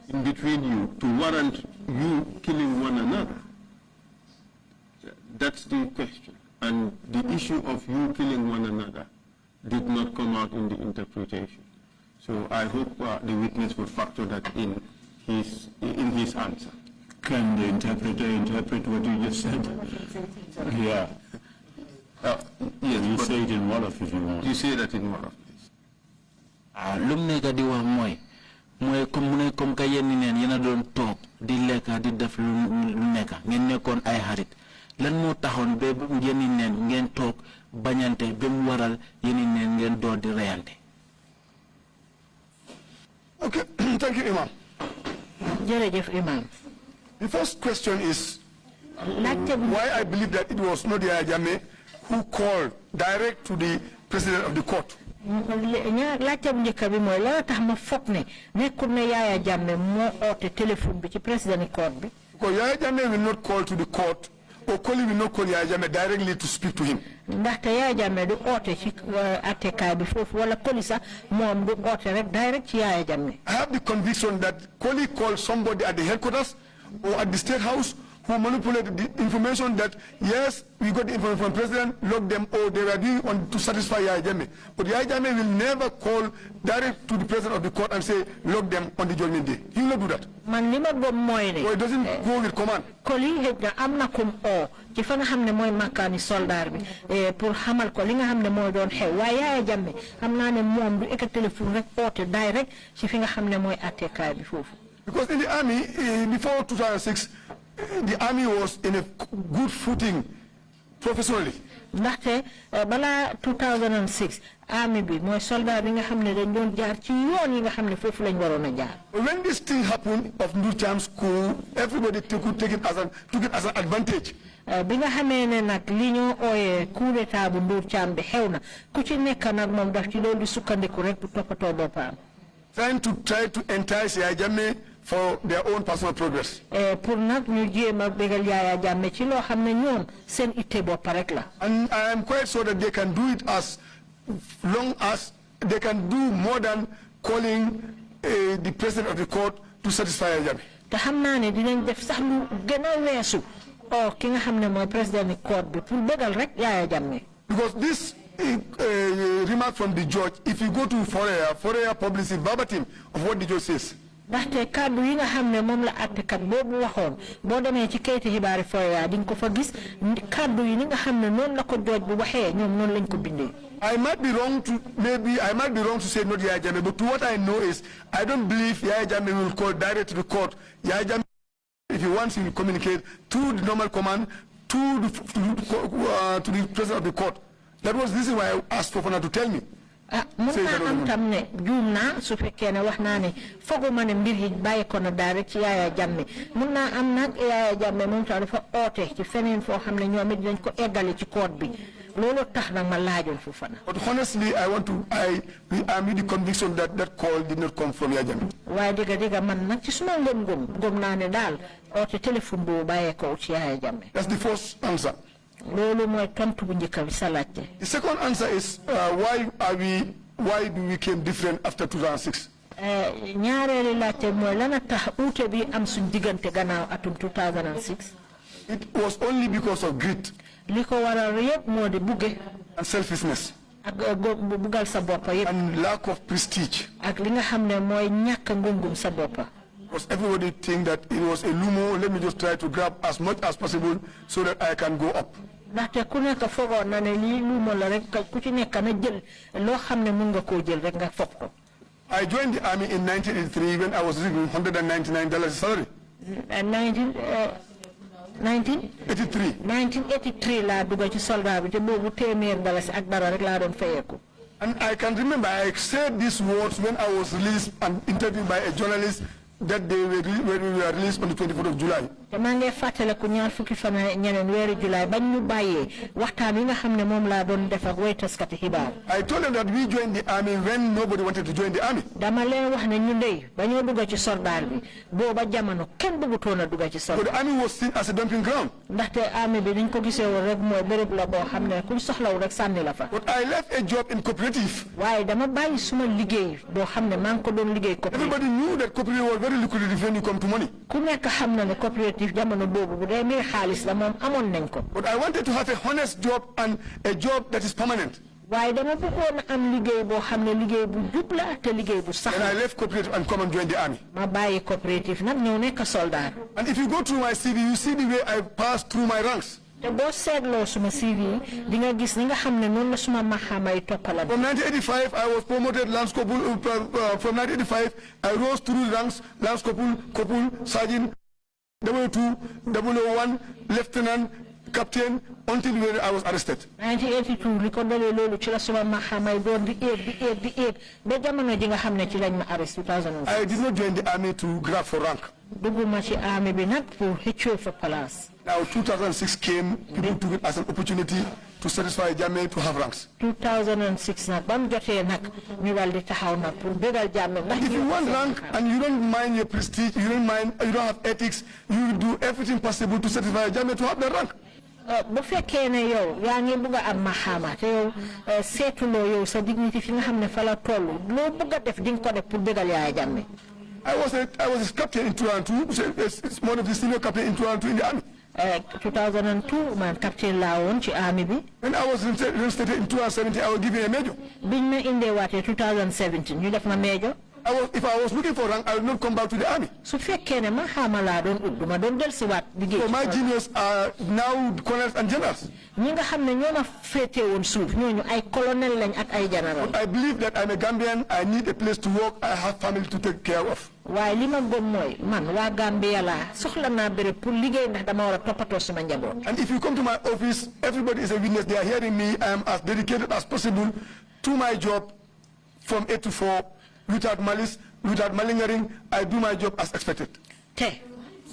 in between you, to warrant you killing one another? That's the question. And the issue of you killing one another did not come out in the interpretation. So I hope the witness will factor that in his answer. Can the interpreter interpret what you just said? Yeah. Yes. You say it in Wolof if you want. You say that in Wolof, please. lu mu nekk di wax mooy comme mu ne comme que yéen neen yéen a doon toog di lekka di def lu nekk ngeen nekkoon ay xarit lan moo taxoon ba yéen neen ngeen toog bañante ba mu waral yéen neen ngeen door di reyante. Okay, thank you, Imam. jërëjëf Imam. The first question is laajte bu why I believe that it was not Yaya Jammeh who called direct to the president of the court. laajte bu njëkk bi mooy la tax ma foog ne nekkul ne Yaya Jammeh moo oote téléphone bi ci président court bi. Because Yaya Jammeh will not call to the court, or Koli will not call Yaya Jammeh directly to speak to him. ndaxte Yaya Jammeh du oote ci attekaay bi foofu wala Koli sax moom du oote rek direct ci Yaya Jammeh. I have the conviction that Koli called somebody at the headquarters or at the state house who manipulated the information that, yes, we got the information from the president, locked them, or they were doing on to satisfy Yaya Jammeh. But Yaya Jammeh will never call direct to the president of the court and say, lock them on the judgment day. He will not do that. man li ma gëm mooy ne. So it doesn't go with command. Koli xëj na am na kum oo ci fa nga xam ne mooy makkaani soldaar bi pour xamal ko li nga xam ne mooy doon xew waaye Yaya Jammeh xam naa ne moom du ekk téléphone rek oote direct ci fi nga xam ne mooy attekaay bi foofu. Because in the army, before 2006, the army was in a good footing professionally. ndaxte balaa 2006 army bi mooy soldat bi nga xam ne dañ doon jaar ci yoon yi nga xam ne foofu lañ waroon a jaar. When this thing happened of Ndur Cham's coup, everybody took it as an advantage. bi nga xamee ne nag li ñoo ooyee coup d'état bu Ndur Cham bi xew na ku ci nekk nag moom daf ci loolu di sukkandiku rek bu toppatoo boppam. Try to entice Yaya Jammeh for their own personal progress. pour nag ñu jéem a bégal Yaya Jammeh ci loo xam ne ñoom seen itte bopp rek la. And I am quite sure that they can do it as long as they can do more than calling the president of the court to satisfy Yaya Jammeh. te xam naa ne dinañ def sax lu gën a weesu ki nga xam ne mooy président ni court bi pour bégal rek Yaya Jammeh. Because this remark from the judge, if you go to Forea publishes verbatim of what the judge says. ndaxte kàddu yi nga xam ne moom la àttekat boobu waxoon boo demee ci kayiti xibaari Foya di nga ko fa gis kàddu yi ni nga xam ne noonu la ko jooj bu waxee ñoom noonu lañ ko bindee. I might be wrong to say not Yaya Jammeh, but to what I know is I don't believe Yaya Jammeh will call direct to the court. Yaya Jammeh, if he wants, he will communicate through the normal command to the president of the court. This is why I asked Fofana to tell me. mun naa am tam ne juum naa su fekkee ne wax naa ne fooguma ne mbir yi bàyyi ko na daal rek ci Yaya Jammeh mun naa am nag Yaya Jammeh moom tam dafa oote ci feneen foo xam ne ñoom it dinañ ko eggale ci court bi loolu tax nag ma laajoon Fofana. But honestly, I'm with the conviction that call did not come from Yaya Jammeh. waaye dëgg man nag ci suma ngëm naa ne daal oote téléphone boobu bàyyee ko ci Yaya Jammeh. That's the first answer. The second answer is why do we came different after 2006? It was only because of greed and selfishness and lack of prestige. Because everybody think that it was a lumo, let me just try to grab as much as possible so that I can go up. I joined the army in 1983 when I was receiving $199 salary. 1983 la duga ci soldat bi te bobu témèr dalasi ak dara rek la doon fayeku. And I can remember I said these words when I was released and interviewed by a journalist that day when we were released on the 24th of July. I told them that we joined the army when nobody wanted to join the army. But the army was seen as a dumping ground. But I left a job in cooperative. Everybody knew that cooperative was very lucrative when you come to money. But I wanted to have a honest job and a job that is permanent. And I left cooperative and come and join the army. And if you go through my CV, you see the way I passed through my ranks. From 1985, I was promoted Lance Corporal. From 1985, I rose through the ranks, Lance Corporal, Sergeant, 02, 001, Lieutenant, Captain, until I was arrested. 1982, I did not join the army to grab for rank. Now 2006 came, people took it as an opportunity to satisfy Jammeh to have ranks. 2006 if you want rank and you don't mind your prestige, you don't have ethics, you will do everything possible to satisfy Jammeh to have the rank. I was a captain in 2002, it's one of the senior captain in 2002 in the army. 2002, man captain Lawon ci army bi. When I was reinstated in 2017, I was given a major. Biñ ma indé waté 2017, ñu def ma major. If I was looking for rank, I would not come back to the army. So my juniors are now colonels and generals. But I believe that I'm a Gambian, I need a place to work, I have family to take care of. And if you come to my office, everybody is a witness, they are hearing me, I am as dedicated as possible to my job from 8 to 4. Without malice, without malingering, I do my job as expected.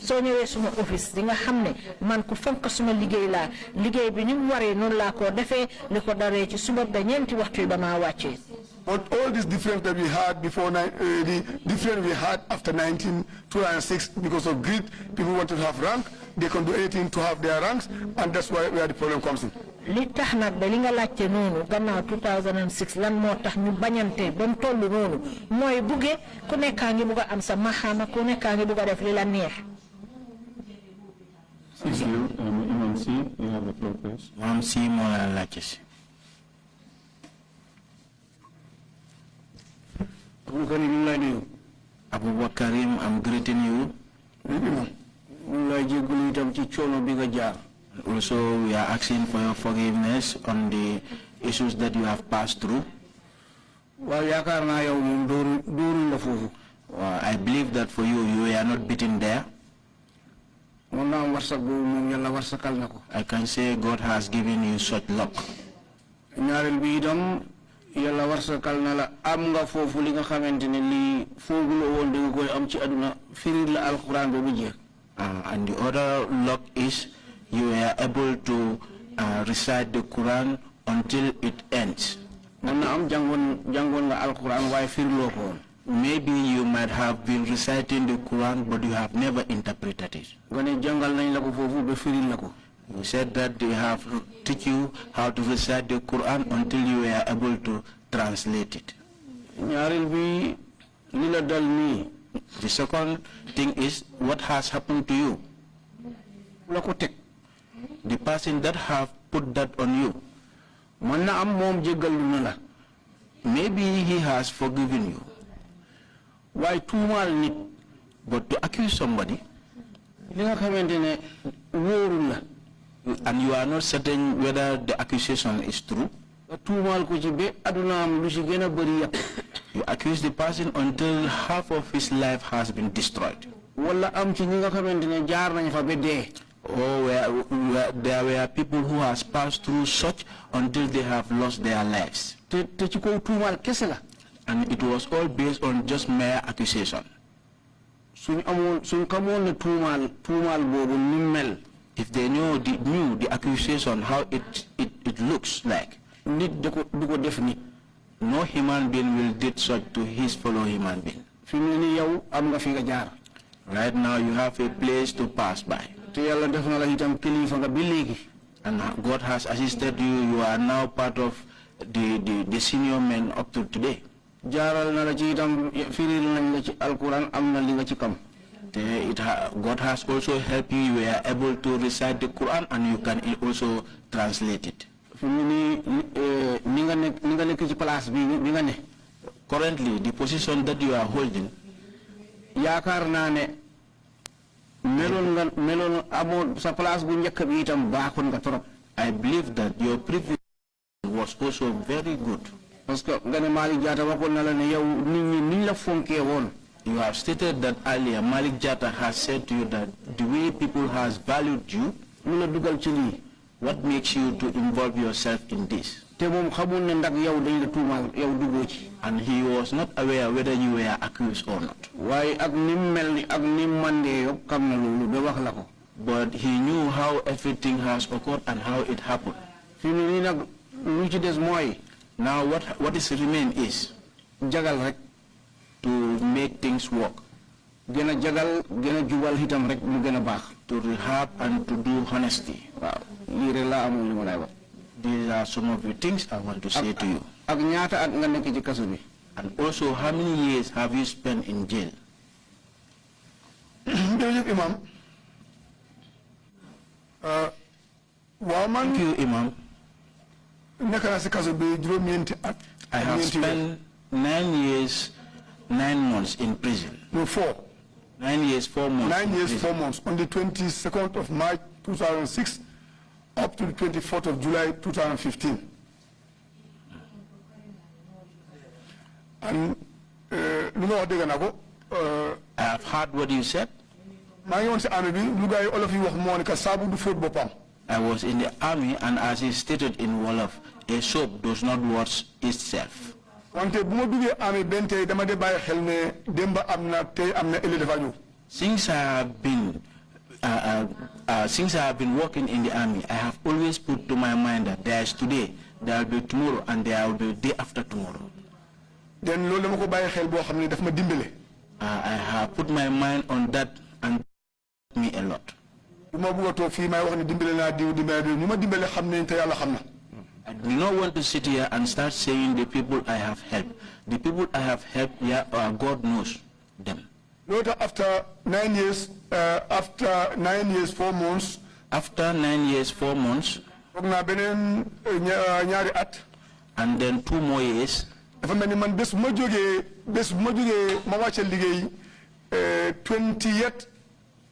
So ñëwé suma office di nga xamné man ku fonk suma liggéey la liggéey bi ni mu waré non la ko défé liko daré ci suba ba ñenti waxtu ba ma waccé. But all this difference that we had before the difference we had after 2006 because of greed, people wanted to have rank, they can do anything to have their ranks, and that's where the problem comes in. Li tax nak ba li nga laccé nonu gannaaw 2006 lan mo tax ñu bañanté bam tollu nonu moy buggé ku nekka ngi bugga am sa mahama ku nekka ngi bugga def li la neex. Thank you. Imam C, you have the floor, please. Imam C, mo la laccé. Abdoukarim Jah, Abdoukarim, I'm greeting you. Also, we are asking for your forgiveness on the issues that you have passed through. I believe that for you, you are not beaten there. I can say God has given you such luck. Yalla warsakal nala am nga fofu li nga xamanteni li fogulo won da nga koy am ci aduna firil la alquran bo bujje. And the other luck is you are able to recite the Quran until it ends. Monna am jangon nga alquran way firilo ko. Maybe you might have been reciting the Quran but you have never interpreted it. Gone jangal nañ la ko fofu be firil la ko. You said that they have teach you how to recite the Quran until you are able to translate it. The second thing is what has happened to you. The person that have put that on you. Maybe he has forgiven you. Why but to accuse somebody and you are not certain whether the accusation is true, you accuse the person until half of his life has been destroyed. Or there were people who has passed through such until they have lost their lives. And it was all based on just mere accusation. If they knew the accusation, how it looks like, no human being will do such to his fellow human being. Right now you have a place to pass by. And God has assisted you. You are now part of the senior men up to today. God has also helped you. You are able to recite the Quran and you can also translate it. Currently, the position that you are holding, I believe that your previous was also very good. You have stated that earlier, Malik Jatta has said to you that the way people has valued you, what makes you to involve yourself in this? And he was not aware whether you were accused or not. But he knew how everything has occurred and how it happened. Now what is remain is to make things work. To rehab and to do honesty. These are some of the things I want to say to you. And also, how many years have you spent in jail? Imam. Thank you, Imam. I have spent 9 years, 9 months in prison. No, 4. 9 years, 4 months. 9 years, 4 months. On the 22nd of March 2006 up to the 24th of July 2015. And I have heard what you said. I was in the army, and as is stated in Wolof, a soap does not wash itself. Since I have been working in the army, I have always put to my mind that there is today, there will be tomorrow, and there will be day after tomorrow. Then I have put my mind on that and me a lot. I do not want to sit here and start saying the people I have helped. The people I have helped, yeah, God knows them. After 9 years, 4 months. After 9 years, 4 months. And then 2 more years. 20th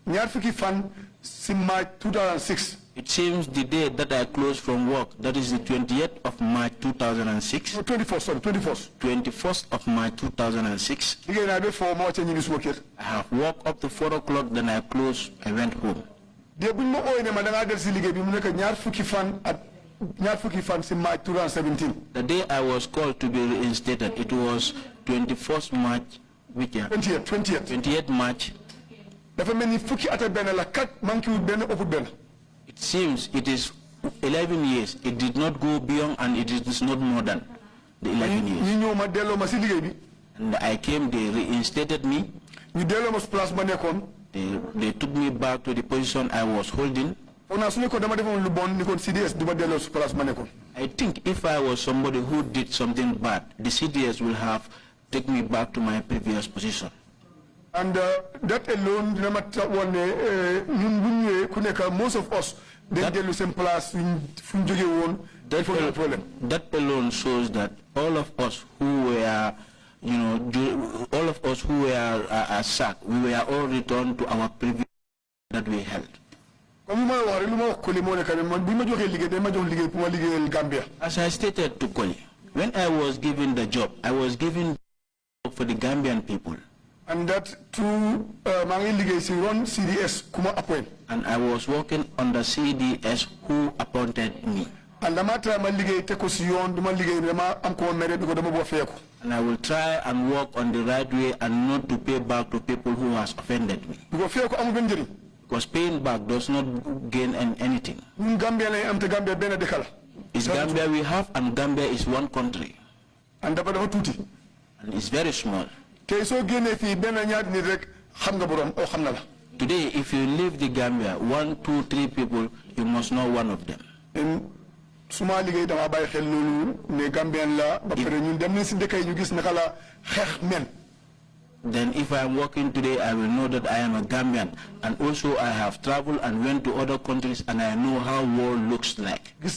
ñaar fukki fan si March 2006. It seems the day that I closed from work, that is the 20th of March 2006. No, 21st, sorry, 21st. 21st of March 2006. Liggéey naa ba foo ma wàcce ñibbi suma kër. I have woke up to 4 o'clock, then I closed, I went home. De buñ ma ooy ne ma da ngaa del si liggéey bi mu nekk ñaar fukki fan si March 2017. The day I was called to be reinstated, it was 21st March, which year? 20th March. Dafa mel ni fukki at ak benn la kat manqué wul benn ëpput benn. It seems it is 11 years. It did not go beyond and it is not more than the 11 years. ñu ñëw ma delloo ma si liggéey bi. And I came, they reinstated me. ñu delloo ma si place ma nekkoon. They took me back to the position I was holding. foog naa su nekkoon dama defoon lu bon ni kon CDS du ma delloo si place ma nekkoon. I think if I was somebody who did something bad, the CDS will have taken me back to my previous position. And that alone, dina ma woon ne ñun bu ñu ñëwee ku nekk most of us dañ dellu seen place fu ñu jógee woon. That alone shows that all of us who were, you know, all of us who were sacked, we were all returned to our previous that we held. As I stated to Koli, when I was given the job, I was given for the Gambian people. And that through CDS kuma appoint. And I was working under CDS who appointed me. And I will try and work on the right way and not to pay back to people who has offended me. Because paying back does not gain anything. It's Gambia we have, and Gambia is one country. And it's very small. Today, if you leave the Gambia, 1, 2, 3 people, you must know one of them. Then if I am working today, I will know that I am a Gambian. And also I have traveled and went to other countries and I know how war looks like. We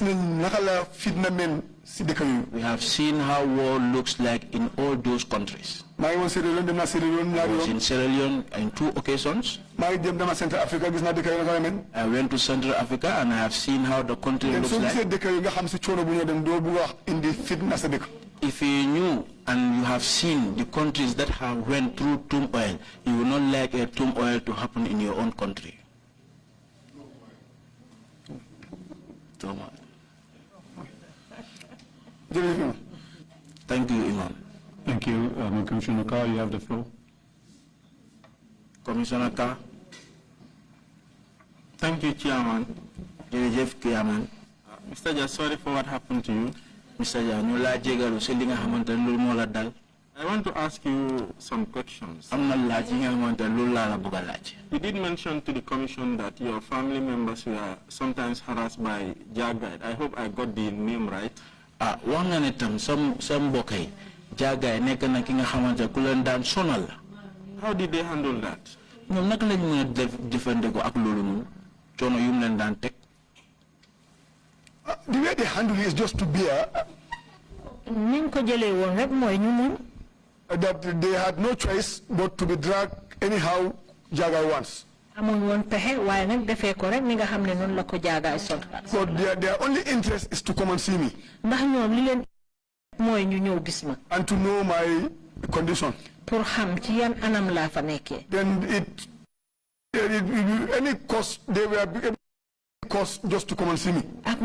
have seen how war looks like in all those countries. I was in Sierra Leone in 2 occasions. I went to Central Africa and I have seen how the country looks like. If you knew and you have seen the countries that have went through turmoil, you will not like a turmoil to happen in your own country. Thank you, Imam. Thank you. Commissioner Kerr, you have the floor. Commissioner Kerr. Thank you, Chairman. Mr. Jah, sorry for what happened to you. Mr. Jah, I want to ask you some questions. You did mention to the Commission that your family members were sometimes harassed by Jah Guide. I hope I got the name right. How did they handle that? The way they handle it is just to bear that they had no choice but to be dragged anyhow Jagai wants. So their only interest is to come and see me and to know my condition. Then any cost they were cost just to come and see me. Up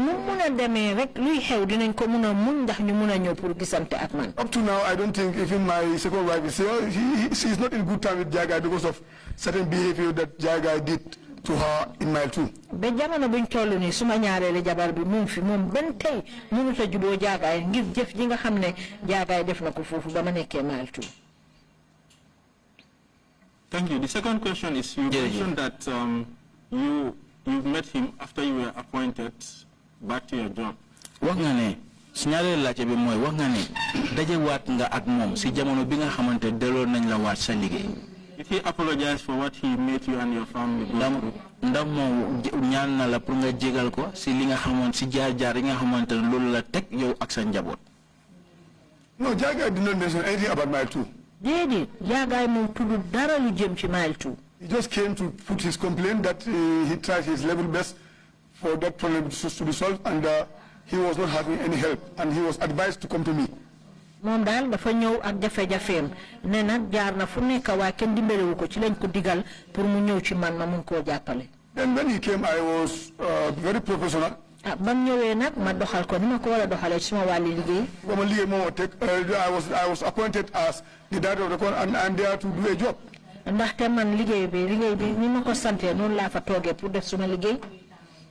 to now, I don't think even my second wife is here. She's not in good time with Jagai because of certain behavior that Jagai did to her in Mile 2. Thank you. The second question is, you mentioned that you met him after you were appointed back to your job. Did he apologize for what he made you and your family go through? No, Jagai did not mention anything about Mile 2. Déedéet jaagaay moom tudd dara lu jëm ci mile 2. He just came to put his complaint that he tried his level best for that problem to be solved, and he was not having any help, and he was advised to come to me. moom daal dafa ñëw ak jafe-jafeem ne nag jaar na fu nekk waaye kenn dimbalewu ko ci lañ ko digal pour mu ñëw ci man ma mun koo jàppale. Then when he came, I was very professional. ba mu ñëwee nag ma doxal ko ni ma ko war a doxalee suma wàlli liggéey. I was appointed as the director of the court, and I'm there to do a job. ndaxte man liggéey bi ni ma ko santee noonu laa fa toogee pour def suma liggéey.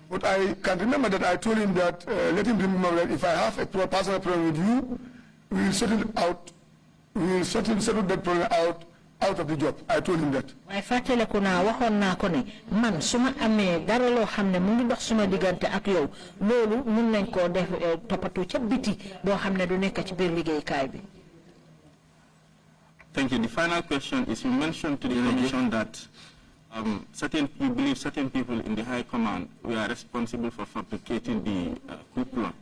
But I can remember that I told him that let him remember that if I have a personal problem with you, we will settle out. We will settle that problem out of the job. I told him that. waaye fàttaliku naa waxoon naa ko ne man su ma amee dara loo xam ne mu ngi dox suma diggante ak yow loolu mun nañ koo def toppatoo ca biti boo xam ne du nekk ci biir liggéeykaay bi. Thank you. The final question is, you mentioned to the Commission that you believe certain people in the High Command were responsible for fabricating the coup plot.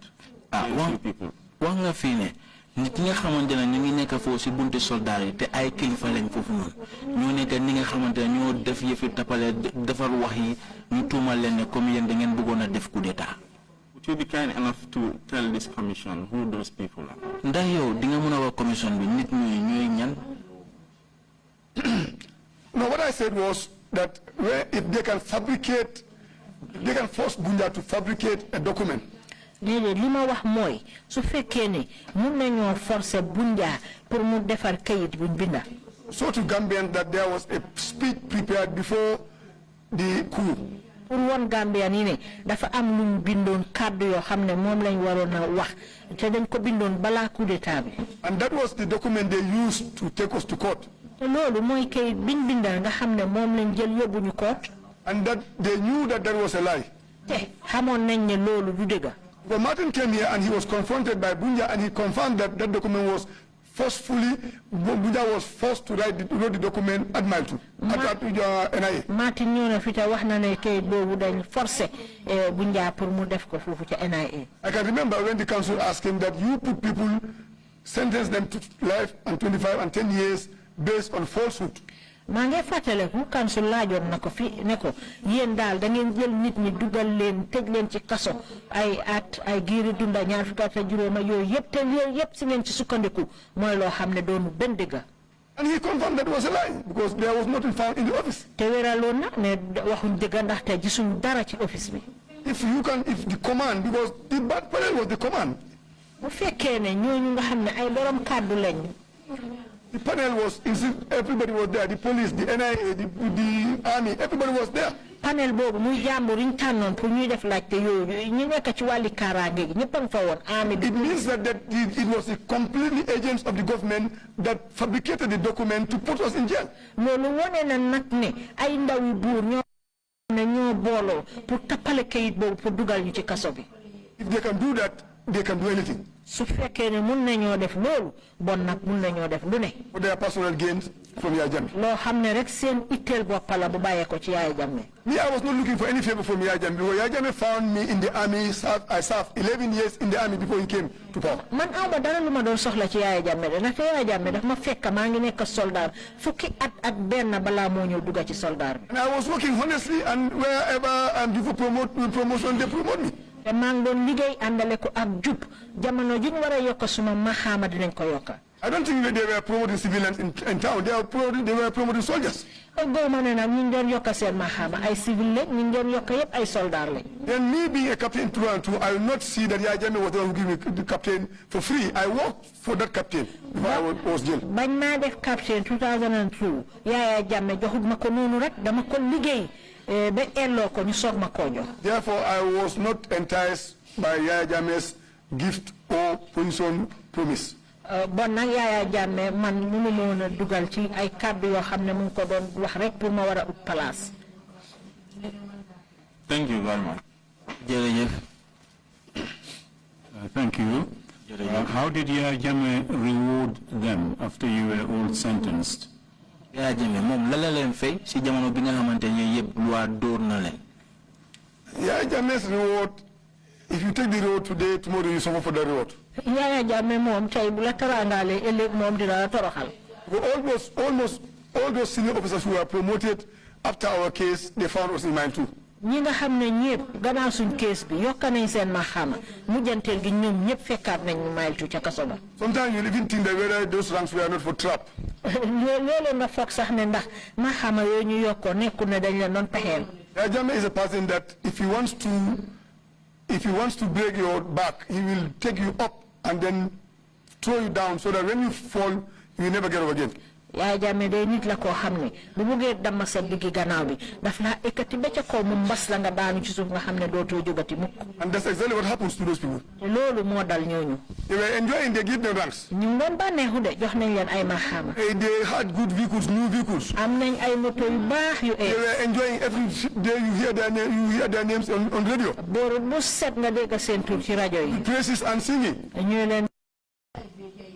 People. Wanga fine. Nit nga xamantene ñu ngi nekk fo ci buntu soldat yi te ay kilifa lañ fofu non ñoo nekk ni nga xamantene ñoo def yefi tapale defar wax yi ñu tuumal leen ne comme yeen da ngeen bëggoon def coup d'état. Would you be kind enough to tell this commission who those people are? Ndax yow di nga mëna wax commission bi nit ñoy ñan? No, what I said was that if they can force Bunja to fabricate a document. Déedéet li ma wax mooy su fekkee ne mun nañoo forcer Bunja pour mu defar kayit buñ binda. So to Gambians that there was a speech prepared before the coup. pour woon Gambian yi ne dafa am luñ bindoon kàddu yoo xam ne moom lañ waroon a wax te dañ ko bindoon balaa coup d'état bi. And that was the document they used to take us to court. te loolu mooy kayit biñ bindal nga xam ne moom lañ jël yóbbu ñu court. And that they knew that was a lie. te xamoon nañ ne loolu du dëgg. But Martin came here and he was confronted by Bunja, and he confirmed that that document was Bunja was forced to write the document at Mile 2, at NIA. Martin ñëw na fi te wax na ne kayit boobu dañ forcé Bunja pour mu def ko foofu ca NIA. I can remember when the council asked him that you put people, sentence them to life and 25 and 10 years based on falsehood. maa ngi fàttaliku council laajoon na ko fi ne ko yéen daal da ngeen jël nit ñi dugal leen tëj leen ci kaso ay giiri dunda ñaar fukki at ak juróoma yooyu yëpp te yooyu yëpp si ngeen ci sukkandiku mooy loo xam ne doonu benn dëgga. And he confirmed that was a lie because there was nothing found in the office. te wéraloon na ne waxuñ dëgga ndaxte gisuñ dara ci office bi. If the command, because the bad panel was the command. bu fekkee ne ñooñu nga xam ne ay borom kàddu lañ. The panel was, everybody was there, the police, the NIA, the army, everybody was there. Panel boobu muy jàmbur ñu tànnoon pour ñuy def laajte yooyu ñu nekk ci wàlli kaaraange gi ñëpp a nga fa woon army bi. It means that it was completely agents of the government that fabricated the document to put us in jail. loolu wone na nag ne ay ndawi buur ñoo booloo pour tappale kayit boobu pour dugal ñu ci kaso bi. If they can do that, they can do anything. su fekkee ne mun nañoo def loolu bon nag mun nañoo def lu ne. For their personal gains from Yaya Jammeh. loo xam ne rek seen itteel bopp la bu bàyyee ko ci Yaya Jammeh. Me, I was not looking for any favor from Yaya Jammeh because Yaya Jammeh found me in the army. I served 11 years in the army before he came to power. man awma dara lu ma doon soxla ci Yaya Jammeh de ndaxte Yaya Jammeh daf ma fekk maa ngi nekk soldat fukki at ak benn balaa moo ñëw dugga ci soldat bi. And I was working honestly, and wherever I'm due for promotion, they promote me. te maa ngi doon liggéey àndale ko ak jub jamono ji ñu war a yokk suma maxaama dinañ ko yokk. I don't think that they were promoting civilians in town. They were promoting soldiers. góob ma ne nag ñu ngi doon yokk seen maxaama ay civil lañ ñu ngi doon yokk yëpp ay soldat lañ. Then me being a captain in 2 and 2, I will not see that Yaya Jammeh was the one who gave me the captain for free. I worked for that captain before I was jailed. bañ maa def captain 2002 Yaya Jammeh joxut ma ko noonu rek dama ko liggéey ba elloo ko ñu soog ma koo jox. Therefore, I was not enticed by Yaya Jammeh's gift or position promise. bon nag Yaya Jammeh man mënu ma woon a dugal ci ay kàddu yoo xam ne mu ngi ko doon wax rek pour ma war a ut place. Thank you very much. Jërëjëf. Thank you. How did Yaya Jammeh reward them after you were all sentenced? Yaya Jammeh moom la leen fay si jamono bi nga xamante ne yëpp loi dóor na leen. Yaya Jammeh's reward, if you take the reward today, tomorrow you suffer for the reward. Yaya Jammeh moom tey bu la taraangalee ëllëg moom dina la toroxal. Almost all those senior officers who were promoted after our case, they found us in mile 2. ñi nga xam ne ñëpp gannaaw suñ case bi yokka nañ seen maxaama mujjanteel gi ñoom ñëpp fekkaat nañ ñu mile 2 ca kaso ba. Sometimes you even think that whether those ranks were not for trap. loolu nga foog sax ne ndax maxaama yooyu ñu yokkoo nekkul ne dañ leen doon pexeel. Yajame is a person that if he wants to break your back, he will take you up and then throw you down so that when you fall, you will never get up again. Yaya Jammeh day nit la koo xam ne bu bëggee dama sa diggi gannaaw bi daf laa ekkati ba ca kaw mu mbas la nga daanu ci suuf nga xam ne dootoo jógati mukk. And that's exactly what happens to those people. te loolu moo dal ñooñu. They were enjoying, they give them ranks. ñu ngi doon bànneexu de jox nañ leen ay maxaama. They had good vehicles, new vehicles. am nañ ay moto yu baax yu They were enjoying every day. You hear their names on radio. booru bu set nga dégg seen tur ci rajo yi. Praises and singing. ñu leen.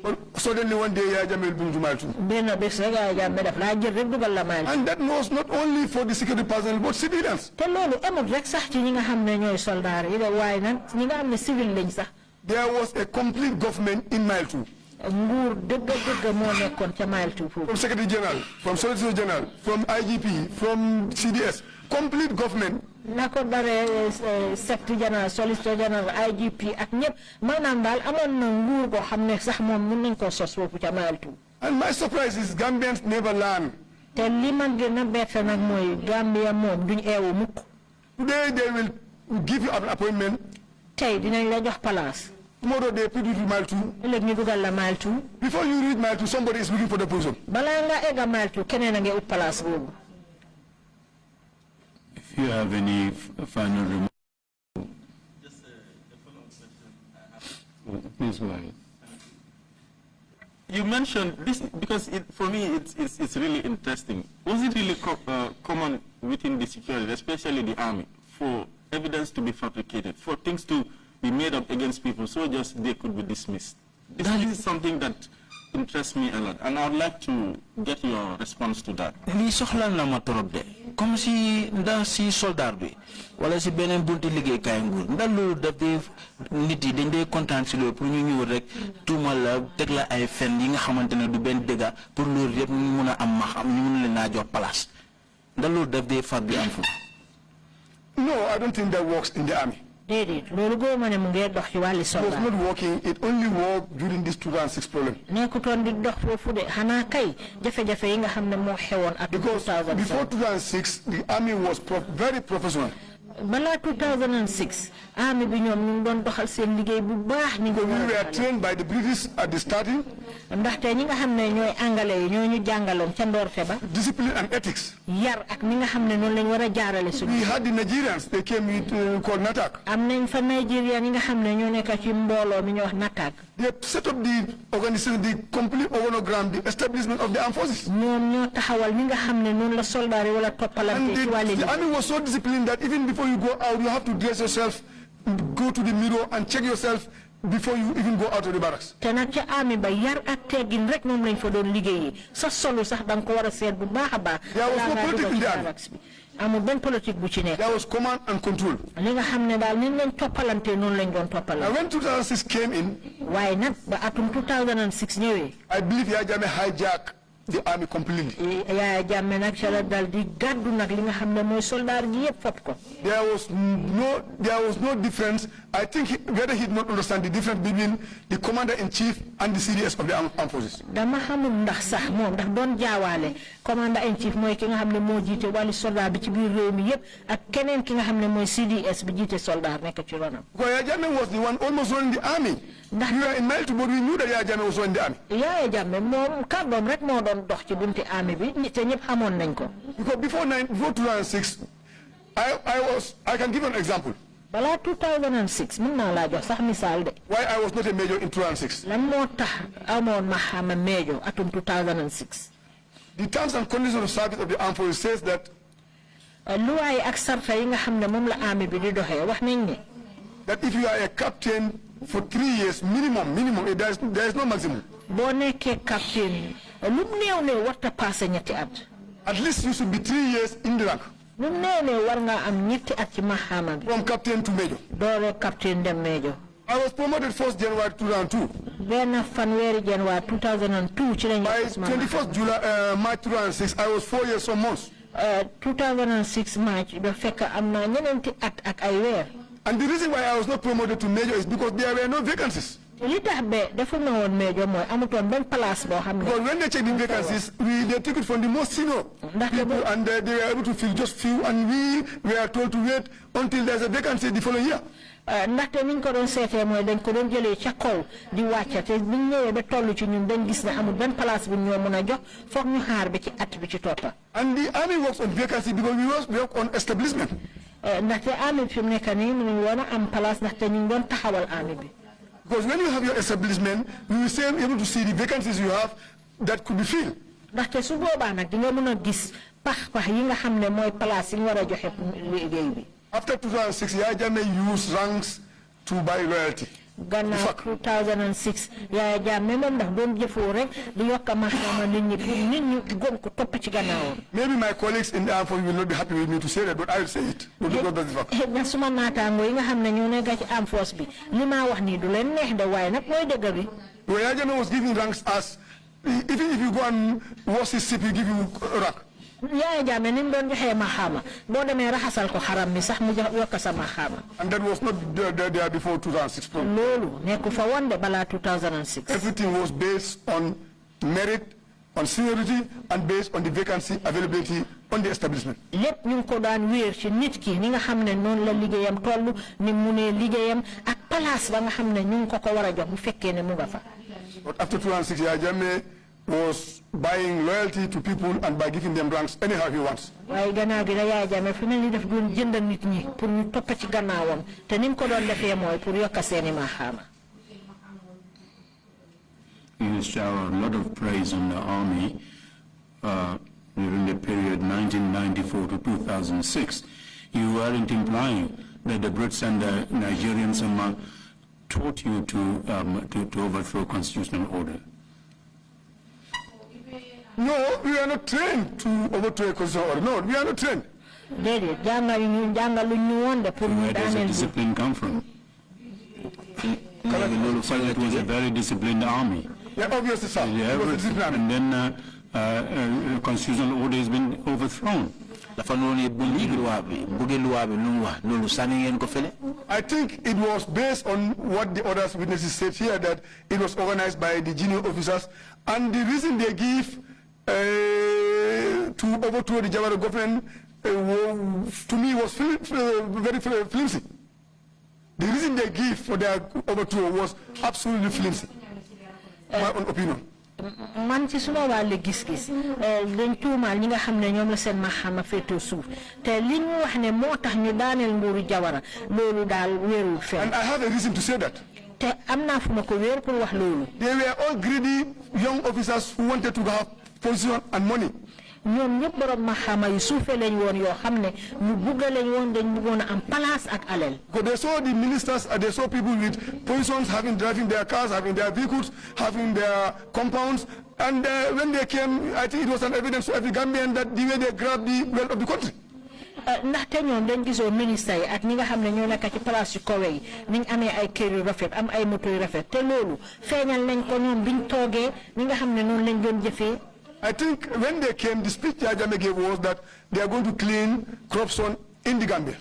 But suddenly one day Yaya Jammeh will bring to mile 2. benn bés rek Yaya Jammeh daf laa jël rek dugal la mile 2. And that was not only for the security personnel but civilians. te loolu amul rek sax ci ñi nga xam ne ñooy soldaar yi de waaye nag ñi nga xam ne civil lañ sax. There was a complete government in mile 2. nguur dëgg moo nekkoon ca mile 2 foofu. From Secretary General, from Solicitor General, from IGP, from CDS, complete government. na ko daree Secretary General, Solicitor General, IGP ak ñëpp maanaam daal amoon na nguur boo xam ne sax moom mën nañ koo sos foofu ca mile 2. And my surprise is Gambians never learn. te li ma gën a bett nag mooy Gambia moom duñ eewu mukk. Today they will give you an appointment. tey dinañ la jox place. Tomorrow they put you to mile 2. ëllëg ñu dugal la mile 2. Before you reach mile 2, somebody is looking for the position. balaa nga egga mile 2 keneen a ngi ut place boobu. If you have any final remarks. Just a follow-up question. Please go ahead. You mentioned this because for me it's really interesting. Was it really common within the security, especially the army, for evidence to be fabricated, for things to be made up against people so just they could be dismissed? This is something that interests me a lot, and I would like to get your response to that. Li soxla na ma torop de comme si ndax si soldat bi wala si beneen bunti liggéey kaay nguur ndax loolu daf dee nit yi dañ dee kontaan si loolu pour ñu ñëw rek tuumal la teg la ay fen yi nga xamante ne du benn dëgga pour loolu yëpp ñu mun a am ma xam ñu mun leen naa jox place ndax loolu daf dee far bi am foofu. No, I don't think that works in the army. déedéet loolu góoma ne mu ngee dox ci wàlli It was soldat. not working. It only worked during this 2006 problem. nekkutoon di dox foofu de xanaa kay jafe-jafe yi nga xam ne moo xewoon ak Because 2007. before 2006, the army was very professional. balaa 2006 army bi ñoom ñu ngi doon doxal seen liggéey bu baax ni So we nga were trained by the British at the starting, ndaxte ñi nga xam ne ñooy angale yi ñoo ñu jàngaloon ca ndoorte ba discipline and ethics. yar ak ni nga xam ne noonu lañ war a jaarale suñu. We had the Nigerians, they came with called NATAC. am nañ fa Nigeria ñi nga xam ne ñoo nekk ci mbooloo mi ñu wax NATAC. They set up the organization, the complete organogram, the establishment of the armed forces. ñoom ñoo taxawal ñi nga xam ne noonu la soldat yi wala toppalante And ci wàlli the army was so disciplined that even before you go out, you have to dress yourself, go to the mirror and check yourself before you even go out of the barracks. te nag ca army ba yar ak teggin rek moom lañ fa doon liggéeyee sa solu sax da nga ko war a seet bu baax a baax. There was no balaa ngaa politics dugal in ci the army. barracks bi. amul benn politique bu ci nekk. There was command and control. li nga xam ne daal ni lañ toppalante noonu lañ doon Now toppalante. when 2006 came in, waaye nag ba atum 2006 ñëwee. I believe Yaya Jammeh hijacked the army completely. Yaya Jammeh nag ca la dal di gàddu nag li nga xam ne mooy soldat ji yëpp fop ko. There was no difference. I think whether he did not understand the difference between the commander-in-chief and the CDS of the armed forces. dama xamul ndax sax moom ndax doon jaawaale commander in chief mooy ki nga xam ne moo jiite wàllu soldat bi ci biir réew mi yëpp ak keneen ki nga xam ne mooy CDS bi jiite soldat nekk ci ronam. Because Yaya Jammeh was the one almost running the army. We were in Mile 2, but we knew that Yaya Jammeh was running the army. Yaya Jammeh moom kàddoom rek moo doon dox ci bunti army bi te ñëpp xamoon nañ ko. Because before 2006, I can give an example. balaa 2006 mën naa laa jox sax misaal de. Why I was not a major in 2006. lan moo tax amoon ma xama major atum 2006. The terms and conditions of service of the armed forces says that luwaay ak sarta yi nga xam ne moom la army bi di doxee wax nañ ne. that if you are a captain for 3 years minimum, there is no maximum. boo nekkee captain lu mu néew ne warta passé ñetti at. At least you should be 3 years in the rank. lu mu néew ne war ngaa am ñetti at ci maxaama bi. From captain to major. doore captain dem major. I was promoted 1st January 2002. benn fanweeri January 2002 ci lañu By 21st July, March 2006, I was 4 years some months. 2006 March ba fekk am na ñeneenti at ak ay weer. And the reason why I was not promoted to major is because there were no vacancies. li tax be dafa na woon major mooy amutoon benn place boo xam ne. Because when they checked the vacancies, they took it from the most senior people, and they were able to fill just few, and we were told to wait until there's a vacancy the following year. ndaxte niñ ko doon seetee mooy dañ ko doon jëlee ca kaw di wàcca te biñ ñëwee ba toll ci ñun dañ gis ne amul benn place bu ñoo mën a jox foog ñu xaar ba ci at bi ci toppa. And the army works on vacancy because we work on establishment. ndaxte army bi fi mu nekk nii mënuñ woon a am place ndaxte ñu ngi doon taxawal army bi. Because when you have your establishment, you will be able to see the vacancies you have that could be filled. ndaxte su boobaa nag di nga mën a gis pax yi nga xam ne mooy place yi ñu war a joxe liggéey bi. After 2006, Yaya Jammeh used ranks to buy loyalty. Gannaaw 2006 Yaya Jammeh moom ndax doon jëfoo rek di yokk a maxaama nit ñi pour nit ñi gëm ko topp ci gannaawam. Maybe my colleagues in the armed forces will not be happy with me to say that, but I will say it. na suma naataango yi nga xam ne ñoo nekk ci armed force bi li ma wax nii du leen neex de waaye nag mooy dëgg bi. Yaya Jammeh was giving ranks as, even if you go and wash his ship, he give you rank. Yaya Jammeh ni mu doon joxee maxaama boo demee raxasal ko xaram mi sax mu yokk sa maxaama. And that was not there before 2006. loolu nekku fa woon de balaa 2006. Everything was based on merit, on seniority, and based on the vacancy availability on the establishment. lépp ñu ngi ko daan wéer ci nit ki ni nga xam ne noonu la liggéeyam toll ni mu ne liggéeyam ak place ba nga xam ne ñu ngi ko war a jox bu fekkee ne mu nga fa. But after 2006, Yaya Jammeh was buying loyalty to people and by giving them ranks anyhow he wants. waaye gannaaw gi da Yaya Jammeh fi mel ni daf doon jënd nit ñi pour ñu topp ci gannaawam te ni mu ko doon defee mooy pour yokk seeni maxaama. You shower a lot of praise on the army during the period 1994 to 2006. You weren't implying that the Brits and the Nigerians taught you to overthrow constitutional order. No, we are not trained to overthrow a constitutional order. No, we are not trained. Where does the discipline come from? It was a very disciplined army. Yeah, obviously, sir. Yeah, and then the constitutional order has been overthrown. I think it was based on what the other witnesses said here, that it was organized by the junior officers, and the reason they give to overthrow the Jawara government to me was very flimsy. The reason they give for their overthrow was absolutely flimsy, my own opinion. man ci suma wàllu gis-gis dañ tuumaal ñi nga xam ne ñoom la seen maxama féetoo suuf te li ñu wax ne moo tax ñu daaneel nguuru Jawara loolu daal wéerul fenn. And I have a reason to say that. te am naa fu ma ko wéer pour wax loolu. They were all greedy young officers who wanted to have position and money. ñoom ñëpp borom maxama yu suufee lañ woon yoo xam ne ñu bugg lañ woon dañ bëggoon a am place ak alal. Because they saw the ministers, they saw people with positions, driving their cars, having their vehicles, having their compounds, and when they came, I think it was an evidence to every Gambian that the way they grabbed the wealth of the country. ndaxte ñoom dañ gisoo ministre yi ak ñi nga xam ne ñoo nekk ci place yu kawe yi niñ amee ay kër yu rafet am ay moto yu rafet te loolu feeñal nañ ko ñoom biñ toogee ñi nga xam ne noonu lañ doon jëfee. I think when they came, the speech Yaya Jammeh gave was that they are going to clean corruption in the Gambia.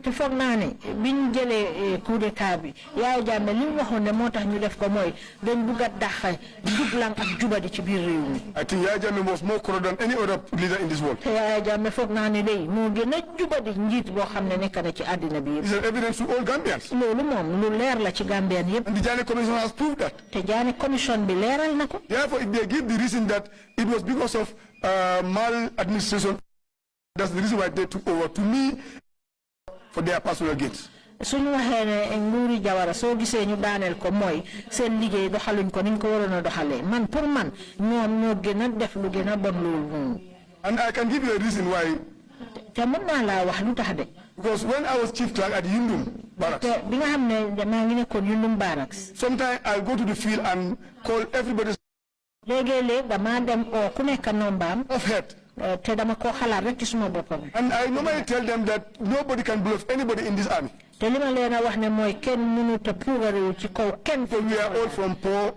te foog naa ne biñ jëlee coup d'état bi Yaya Jammeh li mu waxoon ne moo tax ñu def ko mooy dañ bugg a dàq njublang ak jubadi ci biir réew mi. I think Yaya Jammeh was more corrupt than any other leader in this world. te Yaya Jammeh foog naa ne day moo gën a jubadi njiit boo xam ne nekk na ci àddina bi yëpp. This is evidence to all Gambians. loolu moom lu leer la ci Gambien yëpp. And the Janneh Commission has proved that. te Janneh Commission bi leeral na ko. Therefore, if they give the reason that it was because of maladministration, that's the reason why they took over. To me, for their personal gains. suñu waxee ne nguuri Jawara soo gisee ñu daaneel ko mooy seen liggéey doxaluñ ko niñ ko waroon a doxalee man pour man ñoom ñoo gën a def lu gën a bon loolu noonu. And I can give you a reason why. te mën naa laa wax lu tax de. Because when I was chief clerk at Yundum Barracks. te bi nga xam ne maa ngi nekkoon Yundum Barracks. Sometimes I'll go to the field and call everybody. léegi-léeg damaa dem oo ku nekk nombaam. Of head. te dama ko xalaat rek ci suma boppam. And I normally tell them that nobody can bluff anybody in this army. te li ma leen a wax ne mooy kenn mënut a puugarewu ci kaw kenn. We are all from poor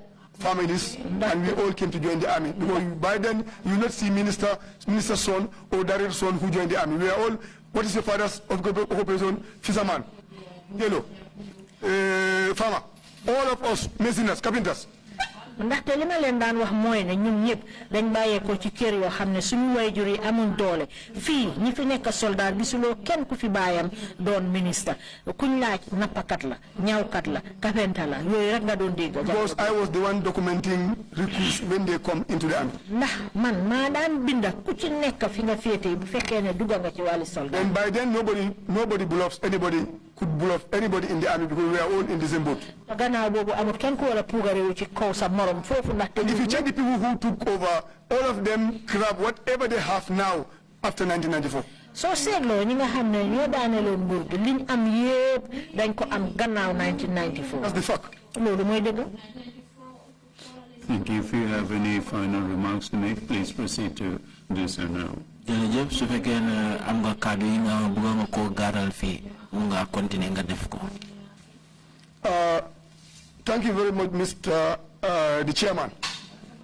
families, and we all came to join the army. Because by then, you not see minister's son or director's son who joined the army. We are all, what is your father's occupation? Fisherman, yellow, farmer. All of us, masoners, carpenters. ndaxte li ma leen daan wax mooy ne ñun ñëpp dañ bàyyeekoo ci kër yoo xam ne suñu waajur yi amuñ doole fii ñi fi nekk soldat gisuloo kenn ku fi baayam doon ministre kuñ laaj nappakat la ñawkat la carpenter la yooyu rek nga doon dégg. Because I was the one documenting recruits when they come into the army. ndax man maa daan binda ku ci nekk fi nga féete bu fekkee ne dugga nga ci wàllu soldat. And by then nobody bluffs anybody. Could bluff anybody in the army because we are all in the same boat. And if you check the people who took over, all of them grab whatever they have now after 1994. So seetloo ñi nga xam ne ñoo daaneeloon nguur gi liñ am yépp dañ ko am gannaaw 1994. That's the fact. loolu mooy dëgg. Thank you. If you have any final remarks to make, please proceed to do so now. jërëjëf su fekkee ne am nga kàddu yi nga bëgg nga koo gaaral fii mu nga continuer nga def ko. Thank you very much, Mr. The Chairman.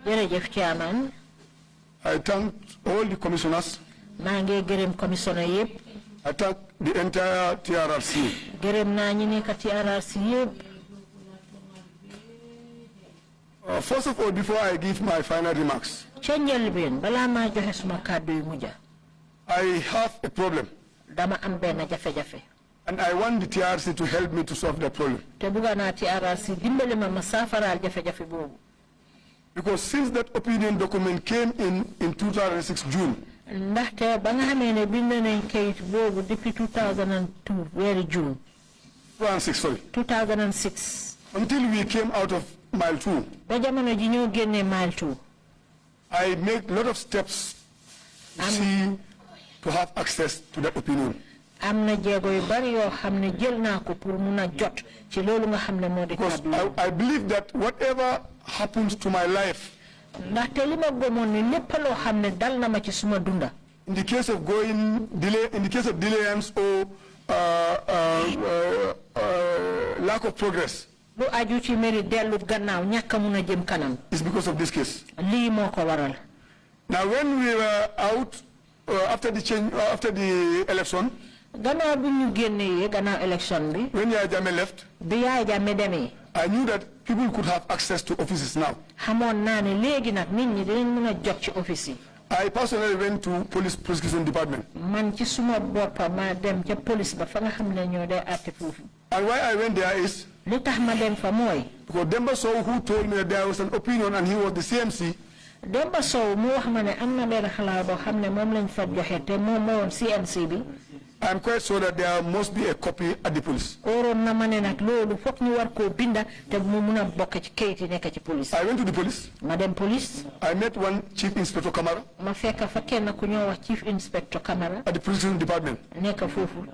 jërëjëf Chairman. I thank all the commissioners. maa ngi gërëm commissioner yëpp. I thank the entire TRRC. gërëm naa ñi nekk TRRC yëpp. First of all, before I give my final remarks, ca njëlbeen balaa maa joxe suma kàddu yu mujj. I have a problem. dama am benn jafe-jafe. And I want the TRRC to help me to solve that problem. te bëgg naa TRRC dimbali ma ma saafaraal jafe-jafe boobu. Because since that opinion document came in 2006 June, ndaxte ba nga xamee ne bind nañ kayit boobu depuis 2002 weeri June. 2006, sorry. 2006. Until we came out of mile 2. ba jamono ji ñoo génnee mile 2. I make a lot of steps to have access to that opinion. am na jéego yu bari yoo xam ne jël naa ko pour mun a jot ci loolu nga xam ne moo di kàddu. I believe that whatever happens to my life, ndaxte li ma gëmoon ni lépp loo xam ne dal na ma ci suma dunda. in the case of delayance or lack of progress, lu aju ci meri dellu gannaaw ñàkk a mun a jëm kanam. is because of this case. lii moo ko waral. Now, when we were out after the election, gannaaw bi ñu génnee gannaaw election bi. when Yaya Jammeh left, bi Yaya Jammeh demee. I knew that people could have access to offices now. xamoon naa ne léegi nag nit ñi dinañ mën a jot ci office yi. I personally went to police prosecution department. man ci suma boppa ma dem ca police ba fa nga xam ne ñoo dee àtte foofu. And why I went there is li tax ma dem fa mooy. because Demba Sow, who told me that there was an opinion and he was the CMC. Demba Sow mu wax ma ne am na benn xalaat boo xam ne moom lañ fa joxe te moom moo woon CMC bi. I'm quite sure that there must be a copy at the police. óoroon na ma ne nag loolu foog ñu war koo binda te mu mun a bokk ci kayit yi nekk ci police. I went to the police. ma dem police. I met one Chief Inspector Kamara. ma fekk fa kenn ku ñoo wax Chief Inspector Kamara. At the prosecution department. nekk foofu.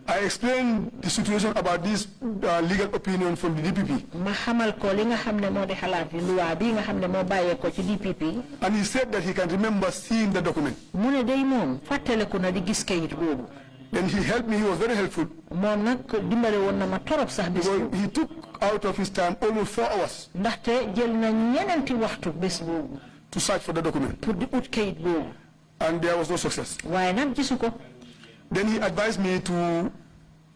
I explained the situation about this legal opinion from the DPP. ma xamal ko li nga xam ne moo di xalaat bi loi bi nga xam ne moo bàyyee ko ci DPP. And he said that he can remember seeing the document. mu ne day moom fàttaleku na di gis kayit boobu. Then he helped me. He was very helpful. moom nag dimbale woon na ma torop sax bis boobu. He took out of his time almost 4 hours. ndaxte jël na ñeneenti waxtu bés boobu. to search for the document. pour di ut kayit boobu. And there was no success. waaye nag gisu ko. Then he advised me to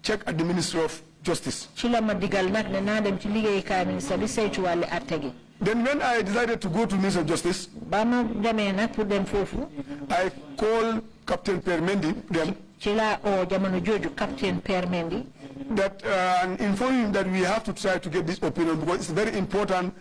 check at the Ministry of Justice. ci la ma digal nag ne naa dem ci liggéeyukaay ministre bi saytu wàllu àtte gi. Then when I decided to go to Ministry of Justice, ba ma demee nag pour dem foofu. I called Captain Per Mendy then. ci laa oo jamono jooju Captain Per Mendy. That and inform him that we have to try to get this opinion because it's very important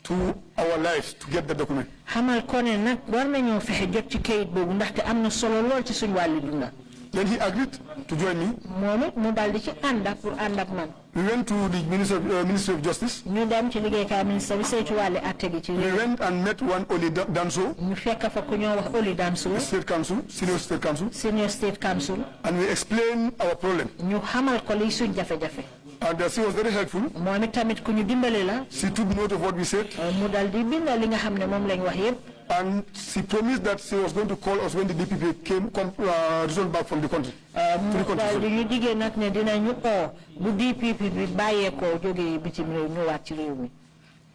to our lives to get the document. xamal ko ne nag war nañoo fexe jot ci kayit boobu ndaxte am na solo lool ci suñu wàllu dunda. Then he agreed to join me. moom it mu daldi ci ànd ak pour ànd ak man. We went to the Ministry of Justice. ñu dem ci liggéeykaay ministre bi saytu wàllu àtte gi ci We went and met one Oli Danso. ñu fekk fa ku ñoo wax Oli Danso. State Council, Senior State Council. Senior State Council. And we explained our problem. ñu xamal ko liy suñ jafe-jafe. And she was very helpful. moom it tamit ku ñu dimbale la. She took note of what we said. mu daldi bind li nga xam ne moom lañ wax yépp. And she promised that she was going to call us when the DPP returned back from the country. daldi ñu diggee nag ne dinañu oo bu DPP bi bàyyeekoo jógee bitim réew ñëwaat ci réew mi.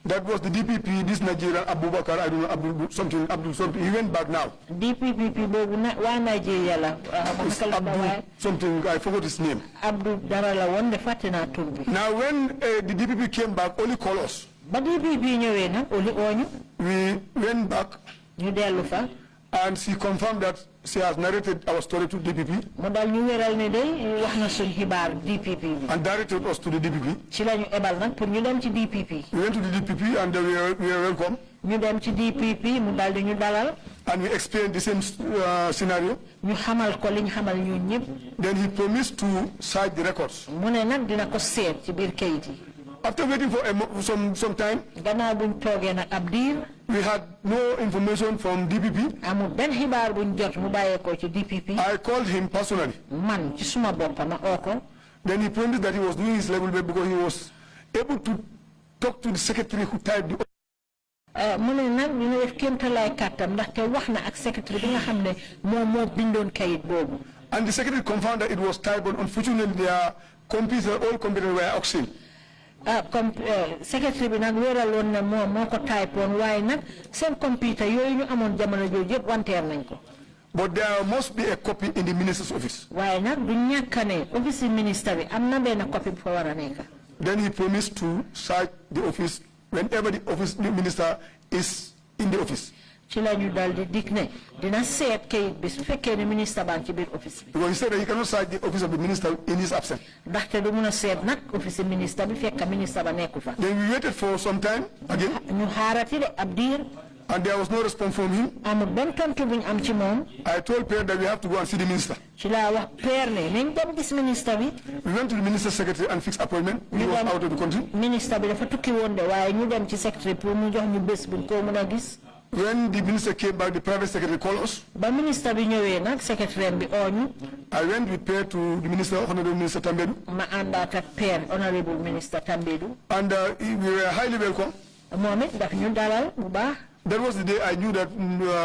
That was the DPP, this Nigerian Abdoukarim, I don't know, Abdul something. He went back now. DPP bobu na wa Nigeria la. Abdul something, I forgot his name. Abdul Darala wonde fatina turbi. Now when the DPP came back, only call us. But DPP ñëwé na oli oñu. We went back. Ñu delu fa. And she confirmed that she has narrated our story to DPP. Mo dal ñu wéral ne day wax na suñ xibaar DPP. And directed us to the DPP. Ci lañu ébal nak pour ñu dem ci DPP. We went to the DPP and we were welcome. Ñu dem ci DPP mu dal di ñu dalal. And we explained the same scenario. Ñu xamal ko liñ xamal ñun ñëpp. Then he promised to cite the records. Mu ne nak dina ko seet ci biir kayit yi. After waiting for some time, gannaaw buñ toogee nag ab diir. We had no information from DPP. Amul benn xibaar buñ jot mu bàyyeekoo ci DPP. I called him personally. Man ci suma bopp ma oo ko. Then he promised that he was doing his level best because he was able to talk to the secretary who typed the. Mu ne nag ñu def kéemtalaay kàttam ndaxte wax na ak secretary bi nga xam ne moo bindoon kayit boobu. And the secretary confirmed that it was typed, but unfortunately their computers, all computers were auxiliary. Secretary bi nag wéeraloon na moo ko type woon waaye nag seen computer yooyu ñu amoon jamono jooju yëpp wanteer nañ ko. But there must be a copy in the minister's office. waaye nag du ñàkk ne office minister bi am na benn copy bu fa war a nekk. Then he promised to cite the office whenever the minister is in the office. Ci la ñu dal di dig ne dina seet kayit bi su fekkee ne ministre baa ngi ci biir office bi. Because he said that he cannot cite the office of the minister in his absence. ndaxte du mun a seet nag office ministre bi fekk ministre ba nekku fa. Then we waited for some time again. ñu xaarati de ab diir. And there was no response from him. amul benn tontu buñ am ci moom. I told Kerr that we have to go and see the minister. ci laa wax Kerr ne nañ dem gis ministre bi. We went to the minister's secretary and fixed appointment. He was out of the country. ministre bi dafa tukki woon de waaye ñu dem ci secretary pour mu jox ñu bés buñ ko mën a gis. When the minister came back, the private secretary called us. Ba minister bi ñëwee nag secretary bi ooñu. I went with Kerr to the minister, Honorable Minister Tambédou. Ma àndaat ak Kerr, Honorable Minister Tambédou. And we were highly welcome. moom it daf ñu dalal bu baax. That was the day I knew that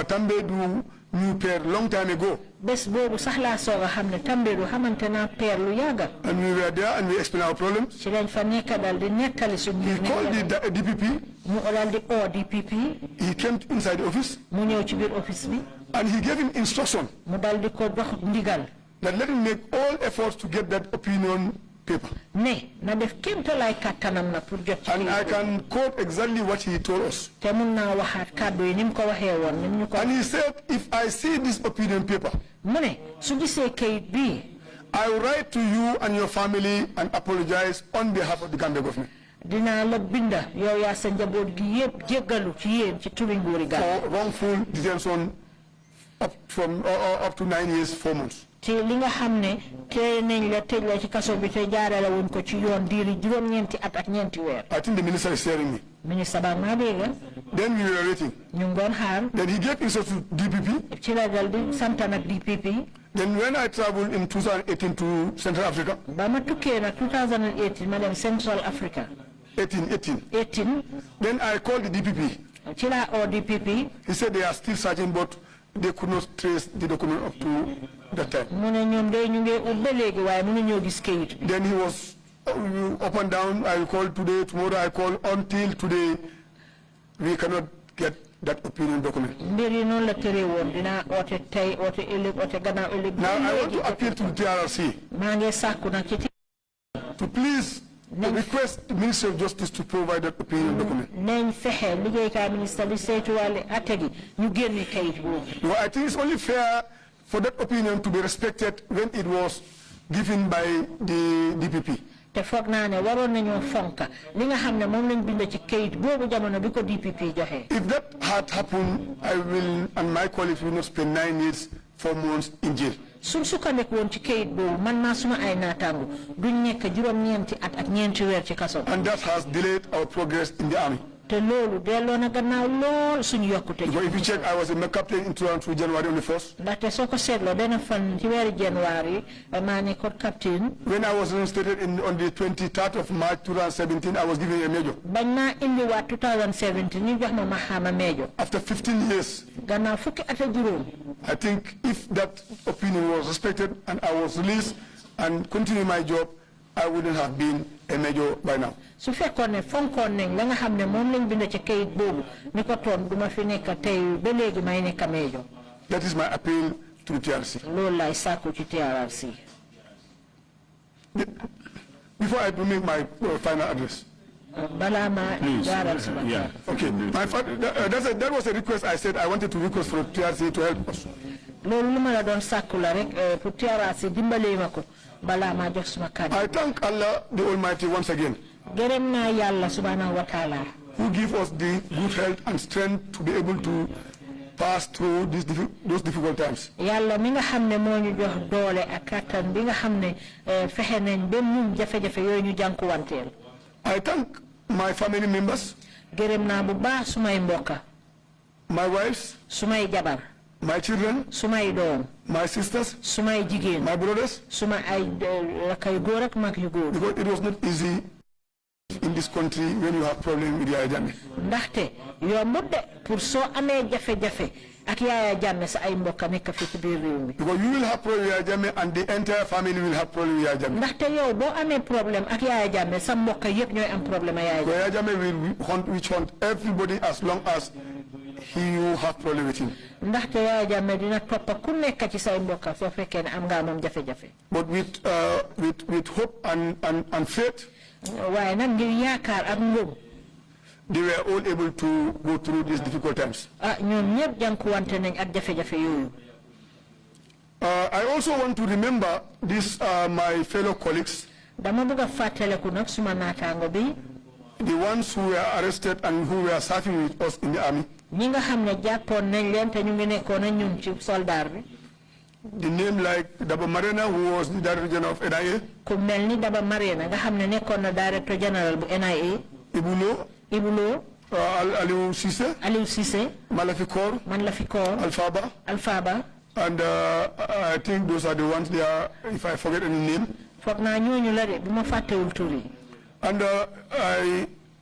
Tambédou knew Kerr long time ago. Bés boobu sax laa soog a xam ne Tambédou xamante naa Kerr lu yàgga. And we were there and we explained our problems. ci lañ fa nekk dal di nettali suñu. He called the DPP. mu dal di oo DPP. He came inside the office. mu ñëw ci biir office bi. And he gave him instruction. mu dal di ko jox ndigal. That let him make all efforts to get that opinion paper. ne na def kéemtalaay kàttanam na pour jot ci. And I can quote exactly what he told us. te mun naa waxaat kàddu yi ni mu ko waxee woon ni ñu ko. And he said, if I see this opinion paper, mu ne su gisee kayit bii. I will write to you and your family and apologize on behalf of the Gambia government. dinaa la binda yow yaa sa njaboot gi yëpp jéggalu ci yéen ci turi nguuri Gambia. For wrongful detention up to 9 years, 4 months. te li nga xam ne te nañ la tëj la ci kaso bi te jaarale wuñ ko ci yoon diiri juróom-ñeenti at ak ñeenti weer. I think the minister is hearing me. ministre baa maa dégg. Then we were waiting. ñu ngi doon xaar. Then he gave instructions to DPP. ci la dal di sant nag DPP. Then when I traveled in 2018 to Central Africa. ba ma tukkee nag 2018 ma dem Central Africa. 18. Then I called the DPP. ci la oo DPP. He said they are still searching, but they could not trace the document up to that time. mu ne ñoom de ñu ngi ut ba léegi waaye mënuñoo gis kayit bi. Then he was up and down. I called today, tomorrow I call. Until today, we cannot get that opinion document. mbir yi noonu la tëree woon dinaa oote tey oote ëllëg oote gannaaw ëllëg. Now I want to appeal to the TRRC. maa ngi sàkku nag ci. to please request the Ministry of Justice to provide that opinion document. nañ fexe liggéeykaay ministre bi saytuwaale atte gi ñu génne kayit boobu. Well, I think it's only fair for that opinion to be respected when it was given by the DPP. te foog naa ne waroon nañoo fonka li nga xam ne moom lañ bind ci kayit boobu jamono bi ko DPP joxe. If that had happened, I will and my colleagues will not spend 9 years, 4 months in jail. suñ sukkandiku woon ci kayit boobu man maa suma ay naataango duñ nekk juróom-ñeenti at ak ñeenti weer ci kaso. And that has delayed our progress in the army. te loolu delloo na gannaaw lool suñu yokkute. But if you check, I was a captain in 2002 January on the 1st. ndaxte soo ko seetloo benn fan ci weeri January maa nekkoon captain. When I was reinstated on the 23rd of March 2017, I was given a major. bañ naa indiwaat 2017 ñu jox ma maxaama major. After 15 years. gannaaw fukki at ak juróom. I think if that opinion was respected and I was released and continue my job, I wouldn't have been a major by now. su fekkoon ne fonkoon nañ la nga xam ne moom lañ bind ci kayit boobu ni ko toon duma fi nekk tey ba léegi may nekk major. That is my appeal to the TRRC. loolu lay sàkku ci TRRC. Before I make my final address. Please, yeah. Okay, that was a request I said I wanted to request for TRRC to help us. I thank Allah the Almighty once again, who give us the good health and strength to be able to pass through those difficult times. I thank my family members, my wives, my children, my sisters, my brothers, because it was not easy in this country when you have problems with your agenda. Because you will have problems with your agenda and the entire family will have problems with your agenda. Your will hunt everybody as long as he will have problems with him. But with hope and faith, they were all able to go through these difficult times. I also want to remember these my fellow colleagues, the ones who were arrested and who were serving with us in the army. The name like Daba Marena, who was the Director General of NIA. Ibulo, Aliou Cisse, Malafikor, Alfaba, and I think those are the ones there, if I forget any name. And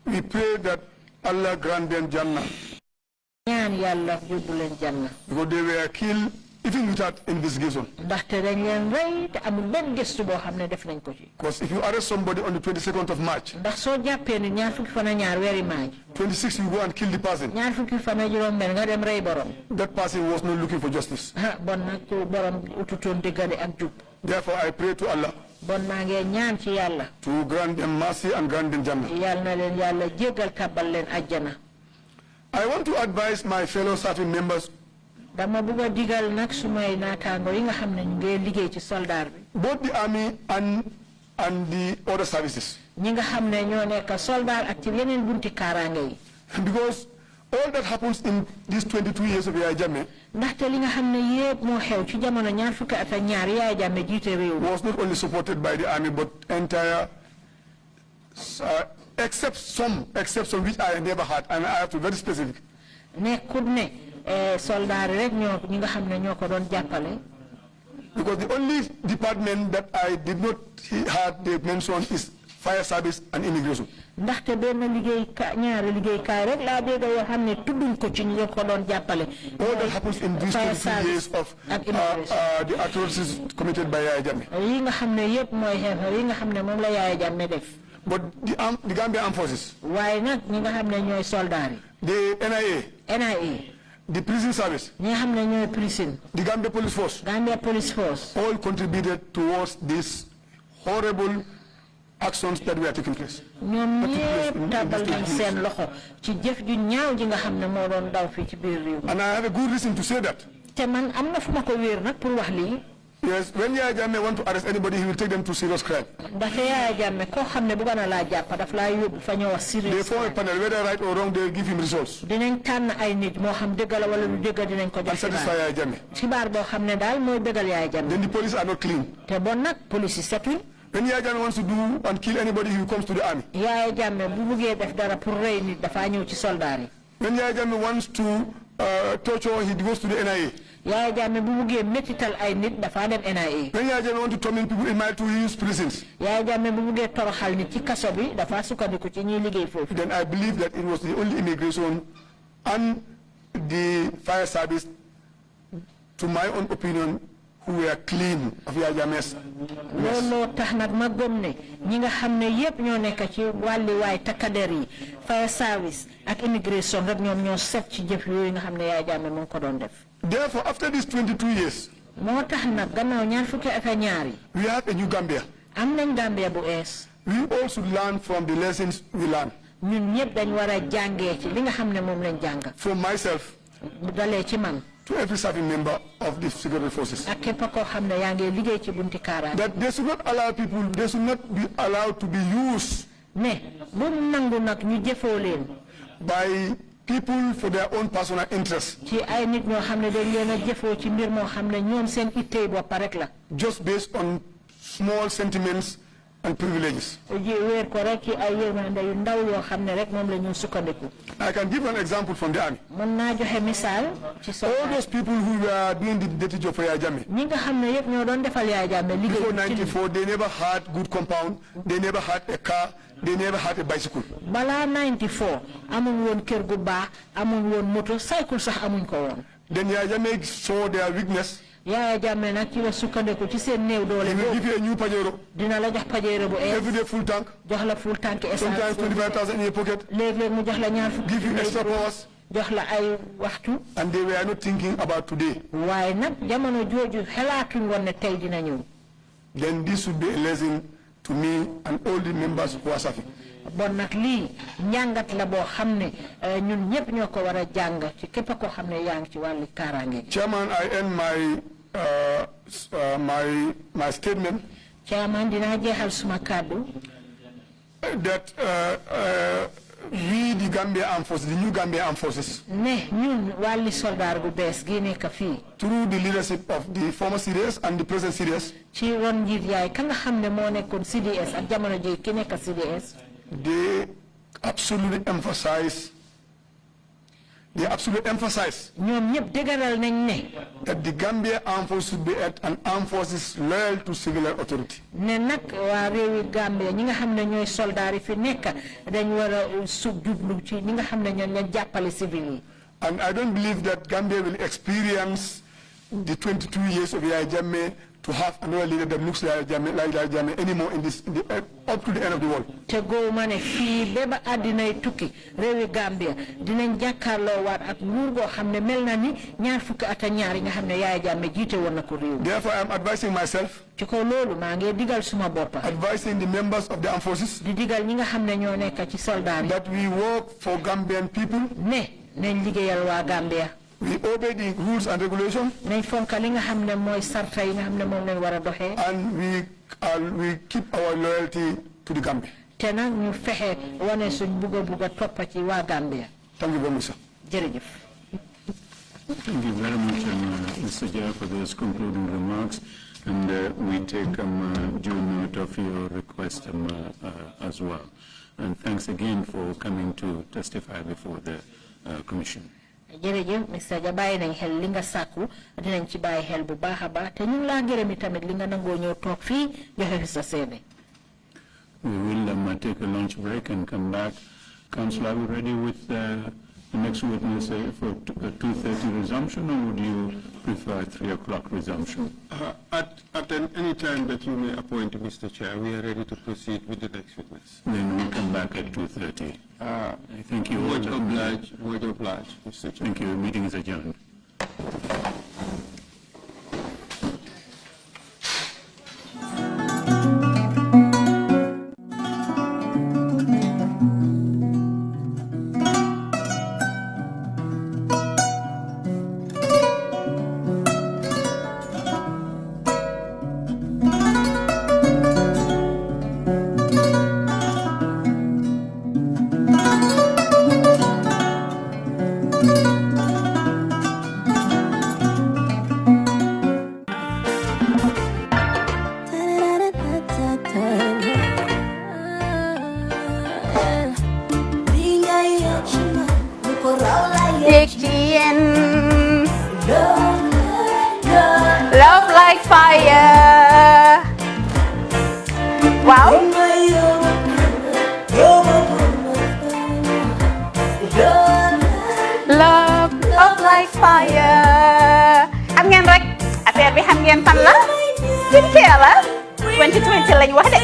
we pray that Allah grant them Jannah. Because they were killed even without investigation. Because if you arrest somebody on the 22nd of March, 26 you go and kill the person, that person was not looking for justice. Therefore I pray to Allah to grant them mercy and grant them Jannah. I want to advise my fellow serving members, both the army and the other services. Because all that happens in these 22 years of Yaya Jammeh was not only supported by the army but entire, except some which I never had, and I have to be very specific. Because the only department that I did not have they mentioned is fire service and immigration. All that happens in these 22 years of the atrocities committed by Yaya Jammeh. But the Gambia Armed Forces, the NIA, the prison service, the Gambia Police Force, all contributed towards these horrible actions that were taking place. And I have a good reason to say that. Yes, when Yaya Jammeh want to arrest anybody, he will take them to serious crime. They form a panel, whether right or wrong, they will give him results. And satisfy Yaya Jammeh. Then the police are not clean. When Yaya Jammeh wants to do and kill anybody, he comes to the army. When Yaya Jammeh wants to torture, he goes to the NIA. When Yaya Jammeh want to torment people in Mile 2, he uses prisons. Then I believe that it was the only immigration and the fire service, to my own opinion, who were clean of Yaya Jammeh's mess. looloo tax nag ma gëm ne ñi nga xam ne yëpp ñoo nekk ci wàlli waay takkader yi fire service ak immigration rek ñoom ñoo set ci jëf yooyu nga xam ne Yaya Jammeh mu ngi ko doon def. Therefore, after these 22 years, moo tax nag gannaaw ñaar fukki at ak ñaar yi we have a new Gambia. am nañ Gambia bu ees. We also learn from the lessons we learn. ñun ñëpp dañ war a jàngee ci li nga xam ne moom lañ jàng. From myself dalee ci man. to every serving member of the security forces. ak képp koo xam ne yaa ngi liggéey ci bunti kaaraange. That they should not allow people, they should not be allowed to be used ne bu nangu nag ñu jëfoo leen. by people for their own personal interest. ci ay nit ñoo xam ne dañ leen a jëfoo ci mbir moo xam ne ñoom seen ittey bopp rek la. Just based on small sentiments and privileges. ji weer ko rek ci ay yërmande yu ndaw yoo xam ne rek moom la ñu sukkandiku. I can give an example from the army. mën naa joxe misaal ci All those people who were doing the dirty job for Yaya Jammeh. ñi nga xam ne yëpp ñoo doon defal Yaya Jammeh liggéey. Before 94, they never had good compound, they never had a car, they never had a bicycle. balaa 94 amuñ woon kër gu baax amuñ woon moto cycle sax amuñ ko woon. Then Yaya Jammeh saw their weakness. Yaya Jammeh nag ci la sukkandiku ci seen néew doole. He will give you a new Pajero. dina la jox Pajero bu Every day full tank. jox la full tank essence. Sometimes 25,000 in your pocket. léeg-léeg mu jox la ñaar fukki. Give you extra powers. jox la ay waxtu. And they were not thinking about today. waaye nag jamono jooju xalaatuñ woon ne tey dina ñëw. Then this should be a lesson to me and all the members who are serving. bon nag lii njàngat la boo xam ne ñun ñëpp ñoo ko war a jàng ci képp koo xam ne yaa ngi ci wàllu kaaraange. Chairman, I end my statement. Chairman, dinaa jeexal suma kàddu. That we, the Gambia Armed Forces, the new Gambia Armed Forces, ne ñun wàlli soldaar bu bees gi nekk fii. through the leadership of the former CDS and the present CDS, ci ron njiit yaay ka nga xam ne moo nekkoon CDS ak jamono ji ki nekk CDS. they absolutely emphasize ñoom ñëpp dëgëral nañ ne. that the Gambia Armed Forces should be an armed forces loyal to civilian authority. ne nag waa réewi Gambia ñi nga xam ne ñooy soldaar yi fi nekk dañ war a sub jublu ci ñi nga xam ne ñoom ñoo jàppale civil yi. And I don't believe that Gambia will experience the 22 years of Yaya Jammeh to have another leader that looks like Yaya Jammeh anymore up to the end of the world. te góoma ne fii ba ba àddinay tukki réewi Gambia dinañ jàkkaarloo waat ak nguur goo xam ne mel na ni ñaar fukki at ak ñaar yi nga xam ne Yaya Jammeh jiite woon na ko réew. Therefore, I am advising myself, ci kaw loolu maa ngi digal suma boppa. advising the members of the armed forces, di digal ñi nga xam ne ñoo nekk ci soldaar yi. that we work for Gambian people. ne nañ liggéeyal waa Gambia. We obey the rules and regulations. nañ fonka li nga xam ne mooy sarta yi nga xam ne moom lañ war a doxee. And we keep our loyalty to the Gambia. te nag ñu fexe wane suñ bugg a toppa ci waa Gambia. Thank you very much, sir. jërëjëf. Thank you very much, Mr. Jah, for those concluding remarks. And we take due note of your request as well. And thanks again for coming to testify before the Commission. jërëjëf Mr. Jah bàyyi nañ xel li nga sàkku dinañ ci bàyyi xel bu baax a baax te ñu ngi laa gërëm tamit li nga nangoo ñëw toog fii joxe fi sa seede. We will take a lunch break and come back. Council, are we ready with the next witness for 2:30 resumption, or would you prefer 3 o'clock resumption? At any time that you may appoint, Mr. Chair, we are ready to proceed with the next witness. Then we'll come back at 2:30. I thank you all. Much obliged, Mr. Chair. Thank you. Meeting is adjourned. Love like fire. Wow. Love like fire. Am ngeen rek affaire bi xam ngeen fan la skincare la 2020 lañ wax de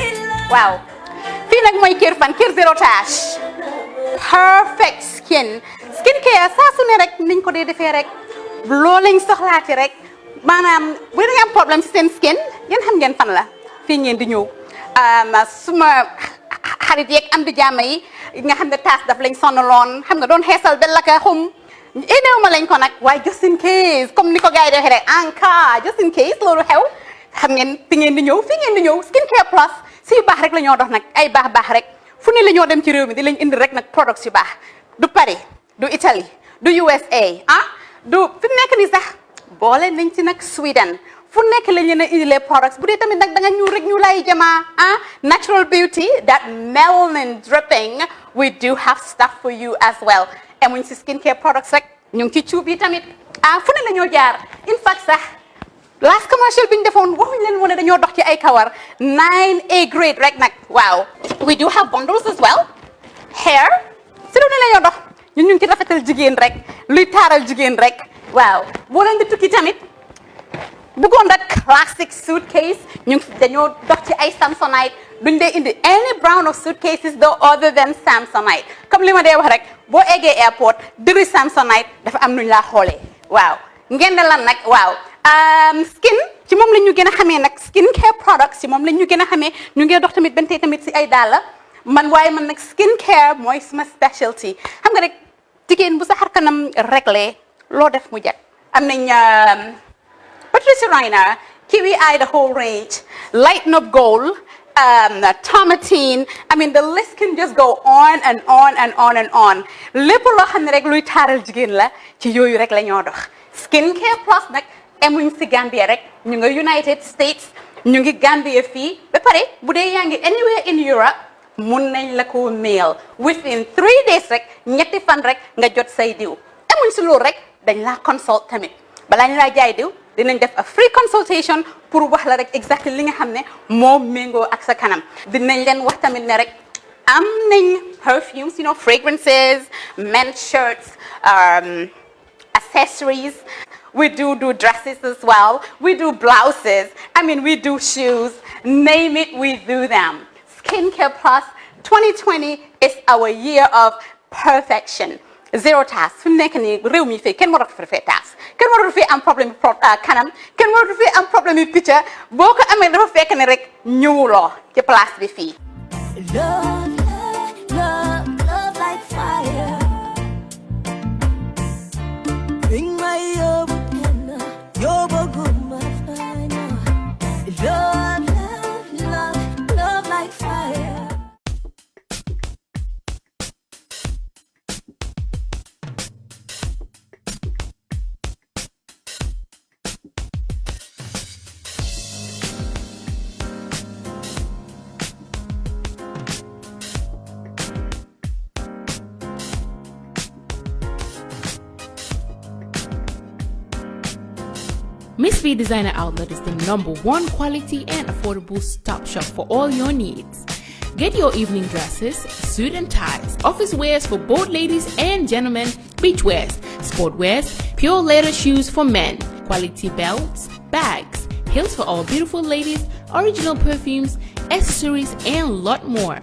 waaw fii nag mooy Kerr fan Kerr zero tache perfect skincare saa su ne rek niñ ko dee defee rek loo lañ soxlaati rek maanaam bu ngeen am problème ci seen skin yéen xam ngeen fan la fii ngeen di ñëw suma xarit yeeg am di jàmm yi nga xam ne taas daf lañ sonaloon xam nga doon xeesal ba la ka xum éneew ma lañ ko nag waaye just in case comme ni ko gars yi defee rek en cas just in case loolu xew xam ngeen fi ngeen di ñëw fii ngeen di ñëw skincare plus si yu baax rek la ñoo dox nag ay baax rek fu ne la ñoo dem ci réew mi di lañ indi rek nag products yu baax du Paris du Italie du USA du fi mu nekk nii sax boole nañ ci nag Sweden fu nekk lañ leen a indilee products bu dee tamit nag da nga ñuul rek ñu lay jamaa natural beauty that melanin dripping we do have stuff for you as well emuñ si skincare products rek ñu ngi ci cuub yi tamit fu ne la ñoo jaar in fact sax last commercial bi ñu defoon waxuñ leen woon dañoo dox ci ay kawar 9A grade rek nag waaw we do have bundles as well hair si lu ne la ñoo dox ñun ñu ngi ci rafetal jigéen rek luy taaral jigéen rek waaw boo leen di tukki tamit bëggoon rek classic suitcase ñu dañoo dox ci ay Samsonite duñ dee indi any brand of suitcases though other than Samsonite comme li ma dee wax rek boo eggee airport dëri Samsonite dafa am nuñ laa xoolee waaw ngeen ne lan nag waaw skin ci moom la ñu gën a xamee nag skin care products ci moom la ñu gën a xamee ñu ngi dox tamit bentee tamit si ay dàlla man waaye man nag skin care mooy suma specialty xam nga rek jigéen bu sa xar kanam réglé loo def mu jag am nañ Patricia Reiner Kiwi Eye the whole range Lighten Up Gold Tomatine I mean the list can just go on and on and on and on lépp loo xam ne rek luy taaral jigéen la ci yooyu rek la ñoo dox skin care plus nag emuñ si Gambia rek ñu nga United States ñu ngi Gambia fii ba pare bu dee yaa ngi anywhere in Europe mun nañ la ko mail within 3 days rek ñetti fan rek nga jot say diw emuñ si loolu rek dañ laa consult tamit balaa ñu laa jaay diw dinañ def a free consultation pour wax la rek exactly li nga xam ne moo méngoo ak sa kanam dinañ leen wax tamit ne rek am nañ perfumes you know fragrances men's shirts accessories we do dresses as well we do blouses I mean we do shoes name it we do them Skincare Plus 2020 is our year of perfection zero task fi mu nekk nii réew mi fii kenn waratu fi taas kenn waratu fi am problème kanam kenn waratu fi am problème yu picca boo ko amee dafa fekk ne rek ñëwuloo ci place bi fii love like fire bring my yobo guma fina love like fire Miss V Designer Outlet is the #1 quality and affordable stop shop for all your needs. Get your evening dresses, suit and ties, office wears for both ladies and gentlemen, beach wears, sport wears, pure leather shoes for men, quality belts, bags, heels for all beautiful ladies, original perfumes, accessories, and a lot more.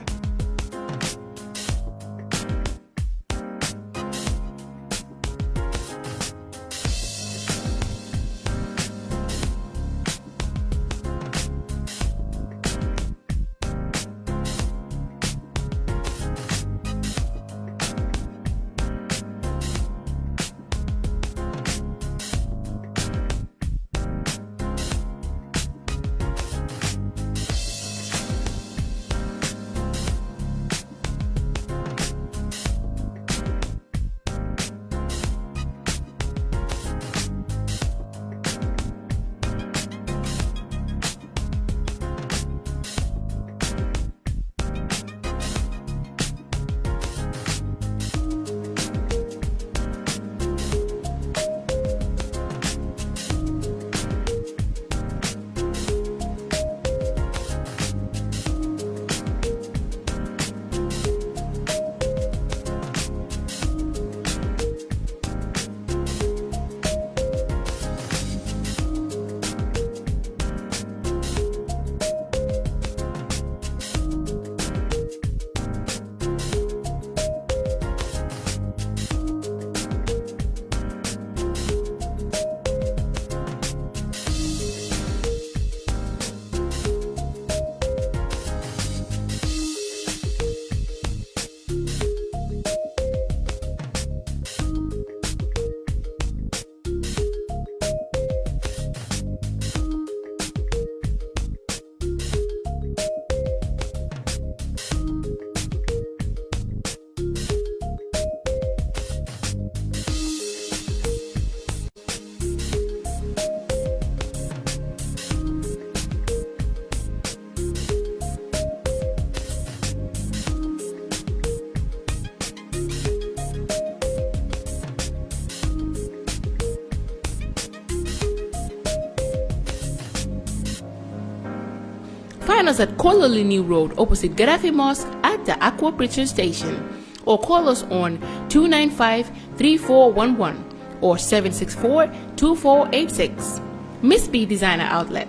Find us at Kololini Road opposite Gaddafi Mosque at the Aqua Preacher Station, or call us on 295-3411 or 764-2486. Miss B Designer Outlet.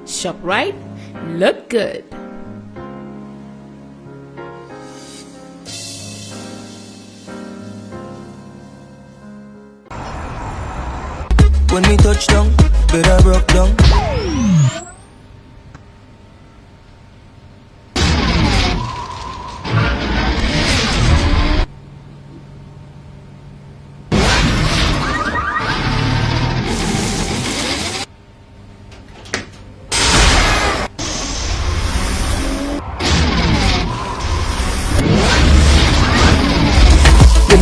Shop right, look good. When we touch down, better broke down.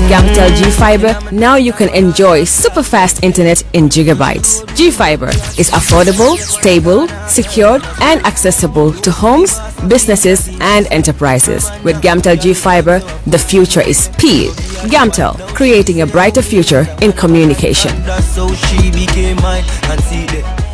Gamtel G-Fiber, now you can enjoy super fast internet in gigabytes. G-Fiber is affordable, stable, secured, and accessible to homes, businesses, and enterprises. With Gamtel G-Fiber, the future is speed. Gamtel, creating a brighter future in communication. That's how she became mine and see that.